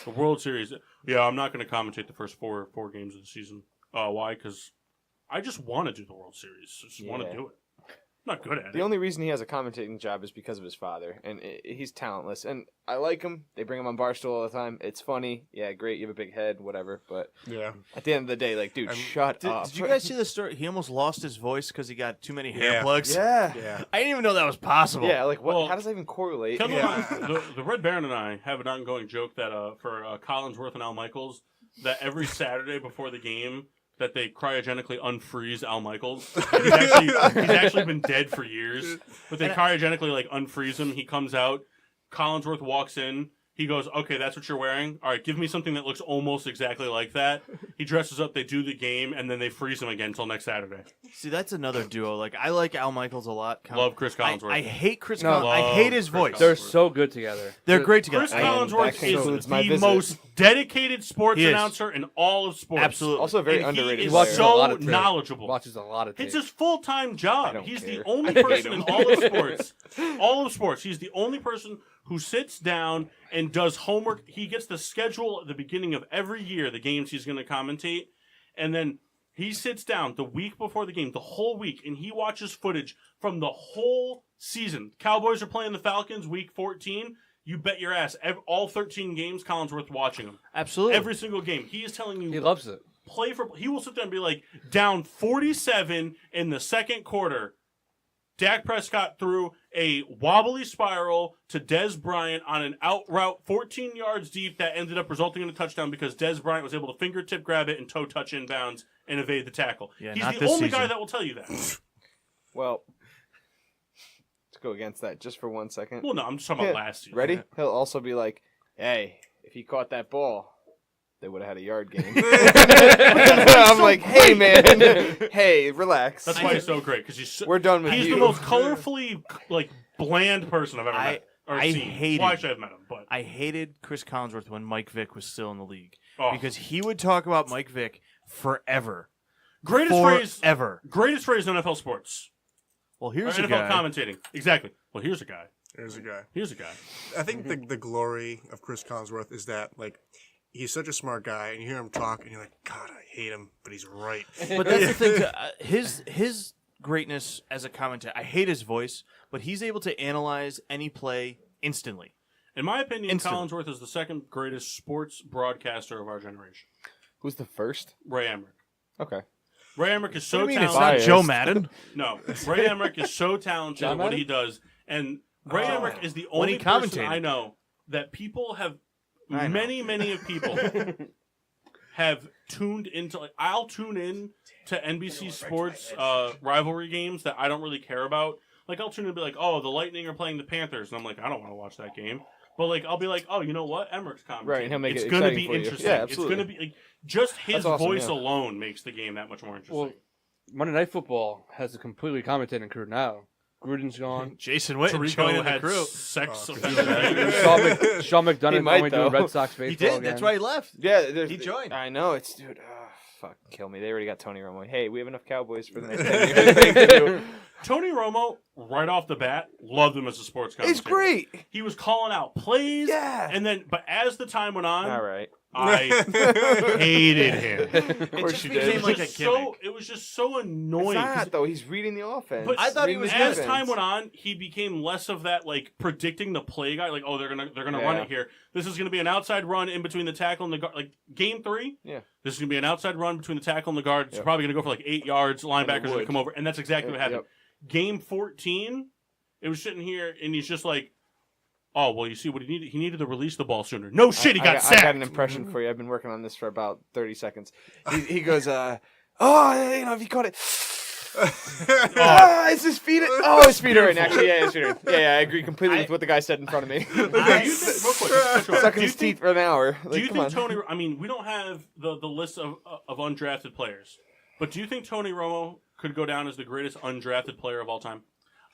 The World Series. Yeah, I'm not going to commentate the first four games of the season. Why? Because I just want to do the World Series. I just want to do it. I'm not good at it.
The only reason he has a commentating job is because of his father, and he's talentless. And I like him. They bring him on Barstool all the time. It's funny. Yeah, great. You have a big head, whatever. But
Yeah.
at the end of the day, like, dude, shut up.
Did you guys see the story? He almost lost his voice because he got too many hair plugs.
Yeah.
Yeah.
I didn't even know that was possible.
Yeah, like, what?
Well,
how does that even correlate?
Kevin, the Red Baron and I have an ongoing joke that for Collinsworth and Al Michaels, that every Saturday before the game, that they cryogenically unfreeze Al Michaels. He's actually been dead for years, but they cryogenically like unfreeze him. He comes out. Collinsworth walks in. He goes, okay, that's what you're wearing? All right, give me something that looks almost exactly like that. He dresses up, they do the game, and then they freeze him again until next Saturday.
See, that's another duo. Like, I like Al Michaels a lot.
Love Chris Collinsworth.
I hate Chris
No,
Collinsworth. I hate his
Chris
voice.
Collinsworth.
They're so good together.
They're great together.
Chris
that
Collinsworth
concludes
is
my
the
visit.
most dedicated sports
He is.
announcer in all of sports.
Absolutely.
Also a very
And
underrated
he is
player.
Watches a lot
so
of tape.
knowledgeable.
Watches a lot of tape.
It's his full-time job.
don't
He's
care.
the only
I hate
person
him.
in all of sports. All of sports. He's the only person who sits down and does homework. He gets the schedule at the beginning of every year, the games he's going to commentate, and then he sits down the week before the game, the whole week, and he watches footage from the whole season. Cowboys are playing the Falcons week 14. You bet your ass. All 13 games, Collinsworth watching them.
Absolutely.
Every single game. He is telling you
He loves it.
he will sit there and be like, down 47 in the second quarter. Dak Prescott threw a wobbly spiral to Dez Bryant on an out route 14 yards deep that ended up resulting in a touchdown because Dez Bryant was able to fingertip grab it and toe touch inbounds and evade the tackle.
Yeah,
He's
not
the
this
only guy
season.
that will tell you that.
Well, let's go against that just for 1 second.
Well, no, I'm just talking about last year.
Ready? He'll also be like, hey, if he caught that ball, they would have had a yard game. I'm like, hey, man. Hey, relax.
That's why he's so great because
We're done with
he's
you.
the most colorfully bland person I've ever met or
I
seen.
hated-
Well, actually, I've met him, but
I hated Chris Collinsworth when Mike Vick was still in the league
oh.
because he would talk about Mike Vick forever.
greatest phrase in NFL sports.
Well,
Or
here's a
NFL
guy.
commentating. Exactly. Well, here's a guy.
There's a guy.
Here's a guy.
I think the glory of Chris Collinsworth is that, like, he's such a smart guy, and you hear him talk, and you're like, God, I hate him, but he's right.
But that's the thing. His greatness as a commentator. I hate his voice, but he's able to analyze any play instantly.
In my opinion,
Instant.
Collinsworth is the second greatest sports broadcaster of our generation.
Who's the first?
Ray Emmerich.
Okay.
Ray Emmerich is so
What do you mean it's
talented.
not Joe Madden?
No, Ray Emmerich is so talented
John
at what
Madden?
he does, and Ray Emmerich is the
When he
only person
commentated.
I know that people have.
I know.
Many of people have tuned into. Like, I'll tune in to NBC Sports rivalry games that I don't really care about. Like, I'll tune in and be like, "Oh, the Lightning are playing the Panthers," and I'm like, "I don't want to watch that game." But like, I'll be like, "Oh, you know what? Emmerich's commentating.
Right, and he'll make
it's
it
gonna
exciting
be
for you.
interesting.
Yeah,
it's
absolutely.
gonna be like just his
That's awesome,
voice
yeah.
alone makes the game that much more interesting."
Well, Monday Night Football has a completely commentating crew now. Gruden's gone.
Jason Witten
Tirico
joining the
had
crew.
sex
Oh,
offense.
Sean McDonough
might,
only doing
though.
Red Sox baseball
He did.
again.
That's why he left.
Yeah,
He joined.
I know it's dude. Fuck, kill me. They already got Tony Romo. Hey, we have enough Cowboys for the next 10 years. Thank you.
Tony Romo, right off the bat, loved him as a sports commentator.
It's great.
He was calling out plays.
Yeah.
And then, but as the time went on,
All right.
I hated him.
It just became like a gimmick.
It was just so annoying.
It's
'cause-
not, though. He's reading the offense.
But
I thought he
Reading
was
the
as
defense.
time went on, he became less of that like predicting the play guy. Like, oh, they're gonna run
Yeah.
it here. This is gonna be an outside run in between the tackle and the guard. Like game 3,
Yeah.
this is gonna be an outside run between the tackle and the guard. It's
Yep.
probably gonna go for like 8 yards. Linebackers are gonna
would.
come over, and that's exactly what happened.
Yep.
Game 14, it was sitting here, and he's just like, oh, well, you see what he needed? He needed to release the ball sooner. No shit, he got
I
sacked.
got an impression for you. I've been working on this for about 30 seconds. He goes, if you caught it. Is his feet? Oh, his feet are in. Actually, yeah, his feet are in. Yeah, I agree completely with what the guy said in front of me.
Do you think, real quick, just real quick,
Sucking
do you
his
think-
teeth for an hour.
Do
Like,
you
come
think
on.
Tony? I mean, we don't have the list of undrafted players, but do you think Tony Romo could go down as the greatest undrafted player of all time?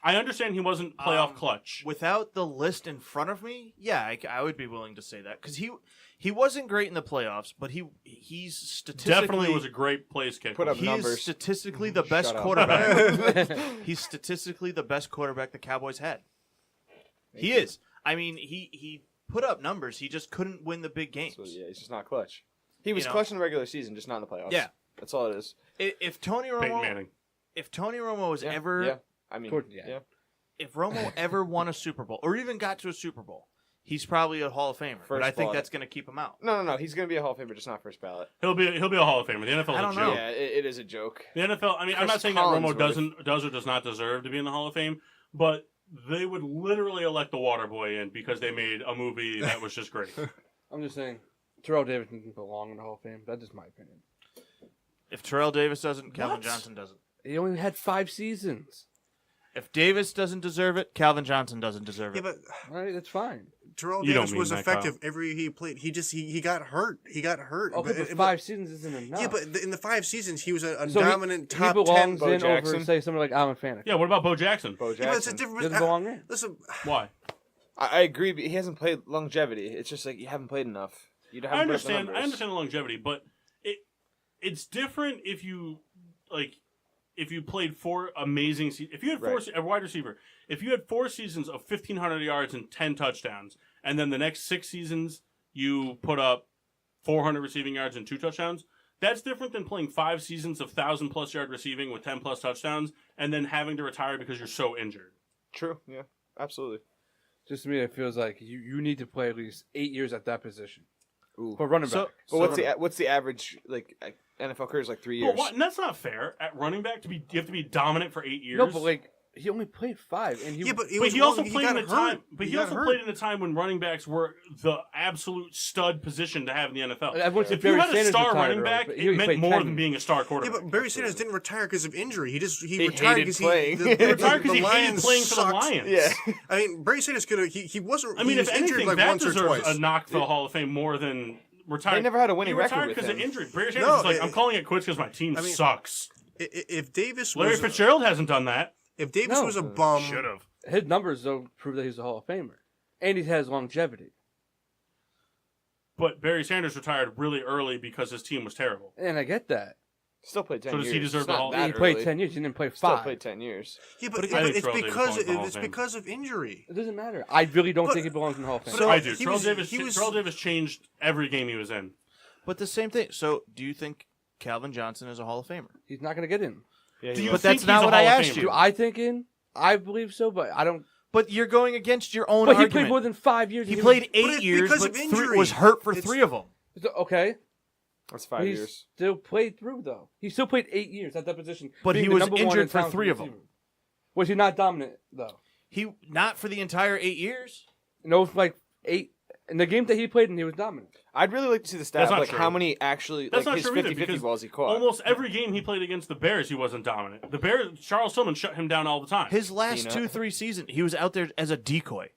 I understand he wasn't playoff clutch.
Without the list in front of me, yeah, I would be willing to say that because he wasn't great in the playoffs, but he's statistically
Definitely was a great place kicker.
Put up
he's
numbers.
statistically the best
Shut up.
quarterback. He's statistically the best quarterback the Cowboys had. He is. I mean, he put up numbers. He just couldn't win the big games.
So, yeah, he's just not clutch. He was
You know?
clutch in the regular season, just not in the playoffs.
Yeah.
That's all it is.
If Tony
Peyton
Romo,
Manning.
if Tony Romo was
Yeah.
ever,
Yeah. I mean,
Yeah.
yeah.
if Romo ever won a Super Bowl or even got to a Super Bowl, he's probably a Hall of Famer. But
First
I think
ballot.
that's going to keep him out.
No. He's going to be a Hall of Famer, just not first ballot.
He'll be a Hall of Famer. The NFL is
I
a
don't
joke.
know.
Yeah, it is a joke.
The NFL. I mean, I'm
Chris
not saying that Romo
Collinsworth.
does or does not deserve to be in the Hall of Fame, but they would literally elect the Waterboy in because they made a movie that was just great.
I'm just saying, Terrell Davis doesn't belong in the Hall of Fame. That's just my opinion.
If Terrell Davis doesn't, Calvin
What?
Johnson doesn't.
He only had 5 seasons.
If Davis doesn't deserve it, Calvin Johnson doesn't deserve
Yeah,
it.
but
All right, that's fine.
Terrell
You don't
Davis
mean
was
that,
effective every he played. He got hurt. He got hurt.
Okay, but 5 seasons isn't enough.
Yeah, but in the 5 seasons, he was a
So
dominant
he
top 10.
belongs
Bo
in
Jackson.
over, say, somebody like Alan Faneca.
Yeah, what about Bo Jackson?
Bo
Yeah, but it's a
Jackson.
different.
He doesn't belong in.
Listen,
Why?
I agree, but he hasn't played longevity. It's just like you haven't played enough. You haven't
I
put up the
understand. I
numbers.
understand the longevity, but it's different if you played 4 amazing seasons. If you had a wide receiver, if you had 4 seasons of 1,500 yards and 10 touchdowns, and then the next 6 seasons you put up 400 receiving yards and 2 touchdowns, that's different than playing 5 seasons of 1,000+ yard receiving with 10+ touchdowns, and then having to retire because you're so injured.
True. Yeah. Absolutely.
Just to me, it feels like you need to play at least 8 years at that position.
Ooh.
For running back.
But what's the average NFL career is like 3 years?
But what, and that's not fair. At running back, you have to be dominant for 8 years.
No, but like he only played 5, and he
yeah, but
He also played
got
in a
hurt.
time. But he
got
also
hurt.
played in a time when running backs were the absolute stud position to have in the NFL.
Everyone said
If you
Barry
had a
Sanders
star
retired
running
early,
back,
but
it
he
meant
played
more
10
than being a star
Yeah,
quarterback.
but Barry Sanders didn't retire because of injury. He
He
retired
hated
because
playing.
He retired because he hated
Lions
playing for the
sucked.
Lions.
Yeah.
I mean, Barry Sanders could have. He wasn't.
I mean,
he was
if
injured
anything,
like
that
once or
deserves
twice.
a knock for the Hall of Fame more than retired.
They never had a winning
he
record
retired
with
because of
him.
injury. Barry Sanders
No,
is like, I'm calling it quits because my team
I mean-
sucks.
If Davis
Larry
was,
Fitzgerald hasn't done that.
if Davis
No.
was a bum,
Should have.
his numbers though prove that he's a Hall of Famer, and he has longevity.
But Barry Sanders retired really early because his team was terrible.
And I get that.
Still played 10
So
years.
does he deserve
It's
the
not
Hall-
that
He played
early.
10 years. He didn't play
Still
5.
played 10 years.
yeah, but,
I think
it's
Terrell Davis belongs in the Hall of
it's
Fame.
because of injury.
It doesn't matter. I really don't
But-
think he belongs in the Hall of Fame.
So-
I do.
he
Terrell
was-
Davis.
he was-
Terrell Davis changed every game he was in.
But the same thing. So, do you think Calvin Johnson is a Hall of Famer?
He's not going to get in.
Yeah,
Do
he
you
was.
But that's
think
not
he's a
what I
Hall of
asked
Famer?
you.
Do I think in? I believe so, but I don't.
But you're going against your own
But he
argument.
played more than 5 years.
He
and
played
But
8
it's
years,
because
but
of
3
injury.
was hurt for
It's-
3 of them.
Okay.
That's
But
5
he
years.
still played through, though. He still played 8 years at that position.
But
being
he
the
was
number one
injured
in
for
town
3 of them.
receiver. Was he not dominant, though?
He not for the entire 8 years.
No, like 8. In the game that he played in, he was dominant.
I'd really like to see the
That's
stat,
not
like
true.
how many actually,
That's
like
not
his
true either
50-50
because
balls he caught.
almost every game he played against the Bears, he wasn't dominant. The Bears, Charles Tillman shut him down all the time.
His last
Peanut.
2-3 seasons, he was out there as a decoy.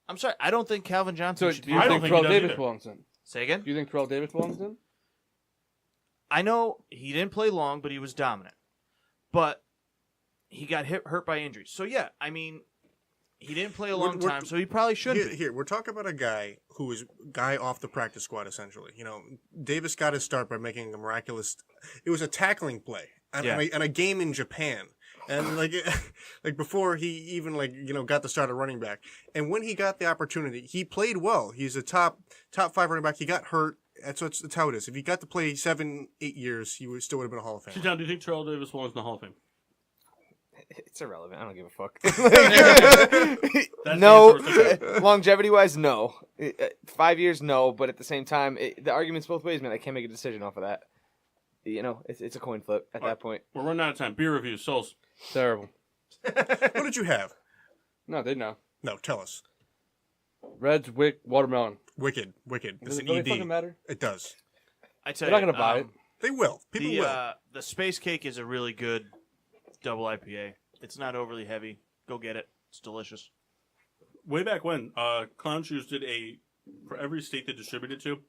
I'm sorry, I don't think Calvin Johnson
So
should
do
be.
you
I don't
think
think
Terrell
he does
Davis
either.
belongs in?
Say again.
Do you think Terrell Davis belongs in?
I know he didn't play long, but he was dominant. But he got hurt by injuries. So yeah, I mean, he didn't play a long
We're-
time, so he probably shouldn't be.
Here, we're talking about a guy who was guy off the practice squad, essentially. You know, Davis got his start by making a miraculous. It was a tackling play and,
Yeah.
and a game in Japan, and like like before he even got the start at running back. And when he got the opportunity, he played well. He's a top 5 running back. He got hurt. That's how it is. If he got to play 7-8 years, he still would have been a Hall of Famer.
T-Town, do you think Terrell Davis belongs in the Hall of Fame?
It's irrelevant. I don't give a fuck.
That's
No,
the answer.
longevity-wise, no. 5 years, no. But at the same time, the argument's both ways, man. I can't make a decision off of that. You know, it's a coin flip at that point.
We're running out of time. Beer reviews, Souls.
Terrible.
What did you have?
No, they know.
No, tell us.
Reds, Wick, watermelon.
Wicked. It's
Does it
an
really
ED.
fucking matter?
It does.
I tell
They're
you,
not gonna buy it.
They will. People will.
The Space Cake is a really good double IPA. It's not overly heavy. Go get it. It's delicious.
Way back when, Clown Shoes did for every state they distributed to,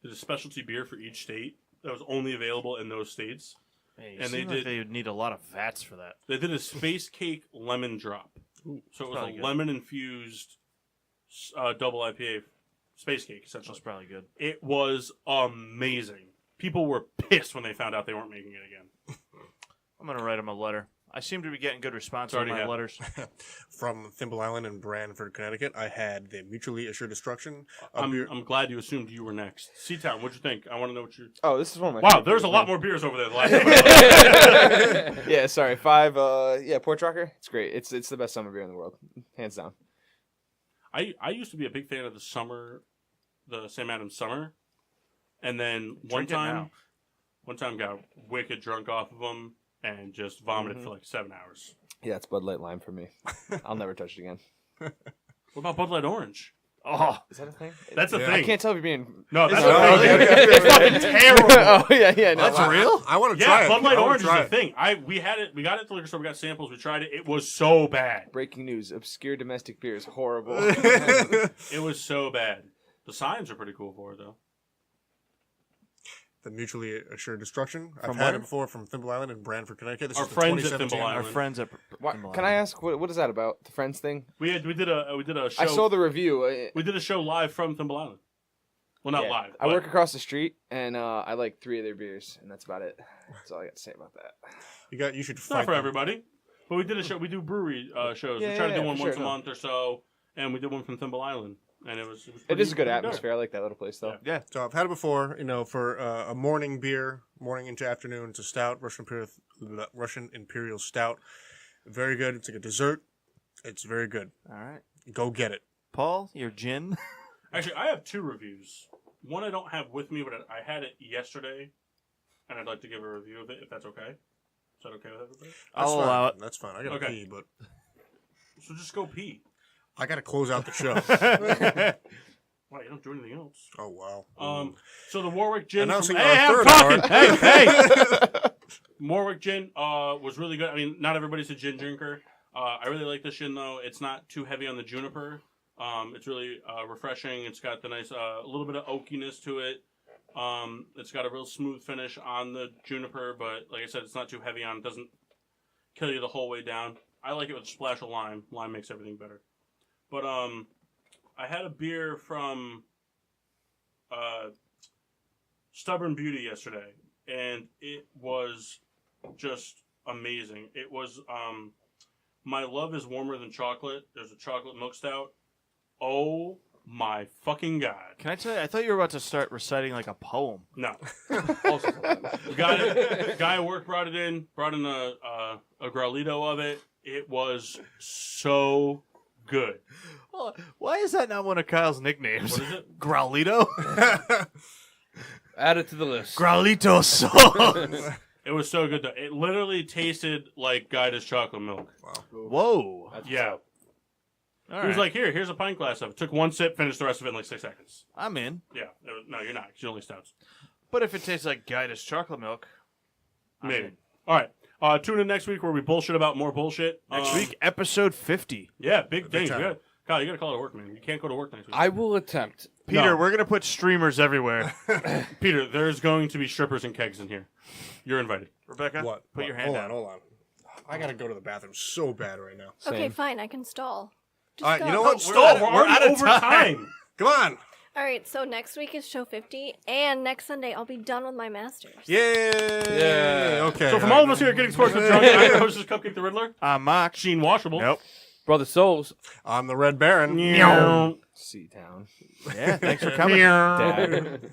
did a specialty beer for each state that was only available in those states.
Hey,
And they
they would need a lot of vats for that.
They did a Space Cake lemon drop. So it was
probably
a
good.
lemon-infused double IPA Space Cake, essentially.
That's probably good.
It was amazing. People were pissed when they found out they weren't making it again.
I'm gonna write him a letter. I seem to be getting good response on
Already
my
happened.
letters.
From Thimble Island and Branford, Connecticut, I had the Mutually Assured Destruction. a
I'm
beer-
glad you assumed you were next. Seatown, what'd you think? I want to know what you...
Oh, this is one of my
Wow,
favorite
there's a
beers,
lot
man.
more beers over there the last time.
Yeah, sorry. 5, Port Rocker. It's great. It's the best summer beer in the world. Hands down.
I used to be a big fan of the Sam Adams Summer. And then
Drink it now.
one time got wicked drunk off of them and just vomited for like 7 hours.
Yeah, it's Bud Light Lime for me. I'll never touch it again.
What about Bud Light Orange?
Oh,
Is that a thing?
That's a
Yeah.
thing.
I can't tell if you're being...
No, that's
Is it-
a thing.
okay.
It's fucking terrible.
Oh, yeah, no.
That's real?
I want to try
Yeah,
it.
Bud Light
I wanna
Orange is
try
a
it.
thing. We got it at the liquor store. We got samples. We tried it. It was so bad.
Breaking news. Obscure domestic beer is horrible.
It was so bad. The signs are pretty cool for it, though.
The Mutually Assured Destruction. I've
From
had
where?
it before from Thimble Island and Branford, Connecticut. This
Our
is the
friends at
2017
Thimble
Our
Island.
friends at
What, can I ask, what is that about? The Friends thing?
We did a show.
I saw the review.
We did a show live from Thimble Island. Well, not
Yeah.
live.
I
but
work across the street, and I like 3 of their beers, and that's about it. That's all I got to say about that.
You should
It's
fight
not for
them.
everybody. But we did a show. We do brewery shows.
Yeah,
we try to do
yeah,
one
for
once
sure,
a
no.
month or so, and we did one from Thimble Island, and it was.
It is a good
pretty
atmosphere. I like that little place, though.
Yeah.
So I've had it before, for a morning beer, morning into afternoon. It's a stout, Russian Imperial Stout. Very good. It's like a dessert. It's very good.
All right.
Go get it.
Paul, your gin.
Actually, I have 2 reviews. One I don't have with me, but I had it yesterday, and I'd like to give a review of it, if that's okay. Is that okay with everybody?
I'll
That's
allow
fine.
it.
That's fine. I gotta
Okay.
pee, but
So just go pee.
I gotta close out the show.
Wow, you don't do anything else.
Oh wow.
So the Warwick Gin.
Announcing
From,
our
hey, I'm
third
talking.
hour.
Hey. Warwick Gin was really good. I mean, not everybody's a gin drinker. I really like this gin though. It's not too heavy on the juniper. It's really refreshing. It's got the nice, a little bit of oakiness to it. It's got a real smooth finish on the juniper, but like I said, it's not too heavy on. It doesn't kill you the whole way down. I like it with a splash of lime. Lime makes everything better. But I had a beer from Stubborn Beauty yesterday, and it was just amazing. It was My Love is Warmer Than Chocolate. There's a chocolate milk stout. Oh my fucking god.
Can I tell you? I thought you were about to start reciting like a poem.
No. Also, we got it. Guy at work brought in a growlito of it. It was so good.
Well, why is that not one of Kyle's nicknames?
What is it?
Growlito?
Add it to the list.
Growlito sauce.
It was so good though. It literally tasted like Guida's chocolate milk.
Whoa.
Yeah.
All
He was
right.
like, here's a pint glass of it. Took one sip, finished the rest of it in like 6 seconds.
I'm in.
Yeah. No, you're not. 'Cause you only stouts.
But if it tastes like Guida's chocolate milk, I'm
Maybe.
in.
All right. Tune in next week where we bullshit about more bullshit.
Next week, episode 50.
Yeah, big
Big
things.
time.
Kyle, you got to call it work, man. You can't go to work next week.
I will attempt.
Peter,
No.
we're going to put streamers everywhere.
Peter, there's going to be strippers and kegs in here. You're invited.
Rebecca,
What?
put your hand down.
Hold on. I gotta go to the bathroom so bad right now.
Okay,
Same.
fine. I can stall. Just
All right,
go.
you know what?
Stop.
Stop.
We're already over time.
Come on.
All right, so next week is show 50, and next Sunday I'll be done with my master's.
Yay!
Yeah.
Okay.
So from all of us here at Getting Sports with Drunk, I'm your host is Cupcake the Riddler.
Mock.
Sheen Washable.
Nope.
Brother Souls.
I'm the Red Baron.
Meow.
Sea Town.
Yeah, thanks for coming.
Meow.
Dad.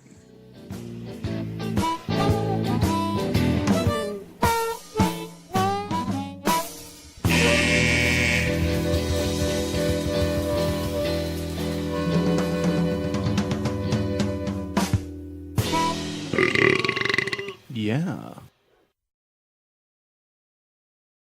Yeah.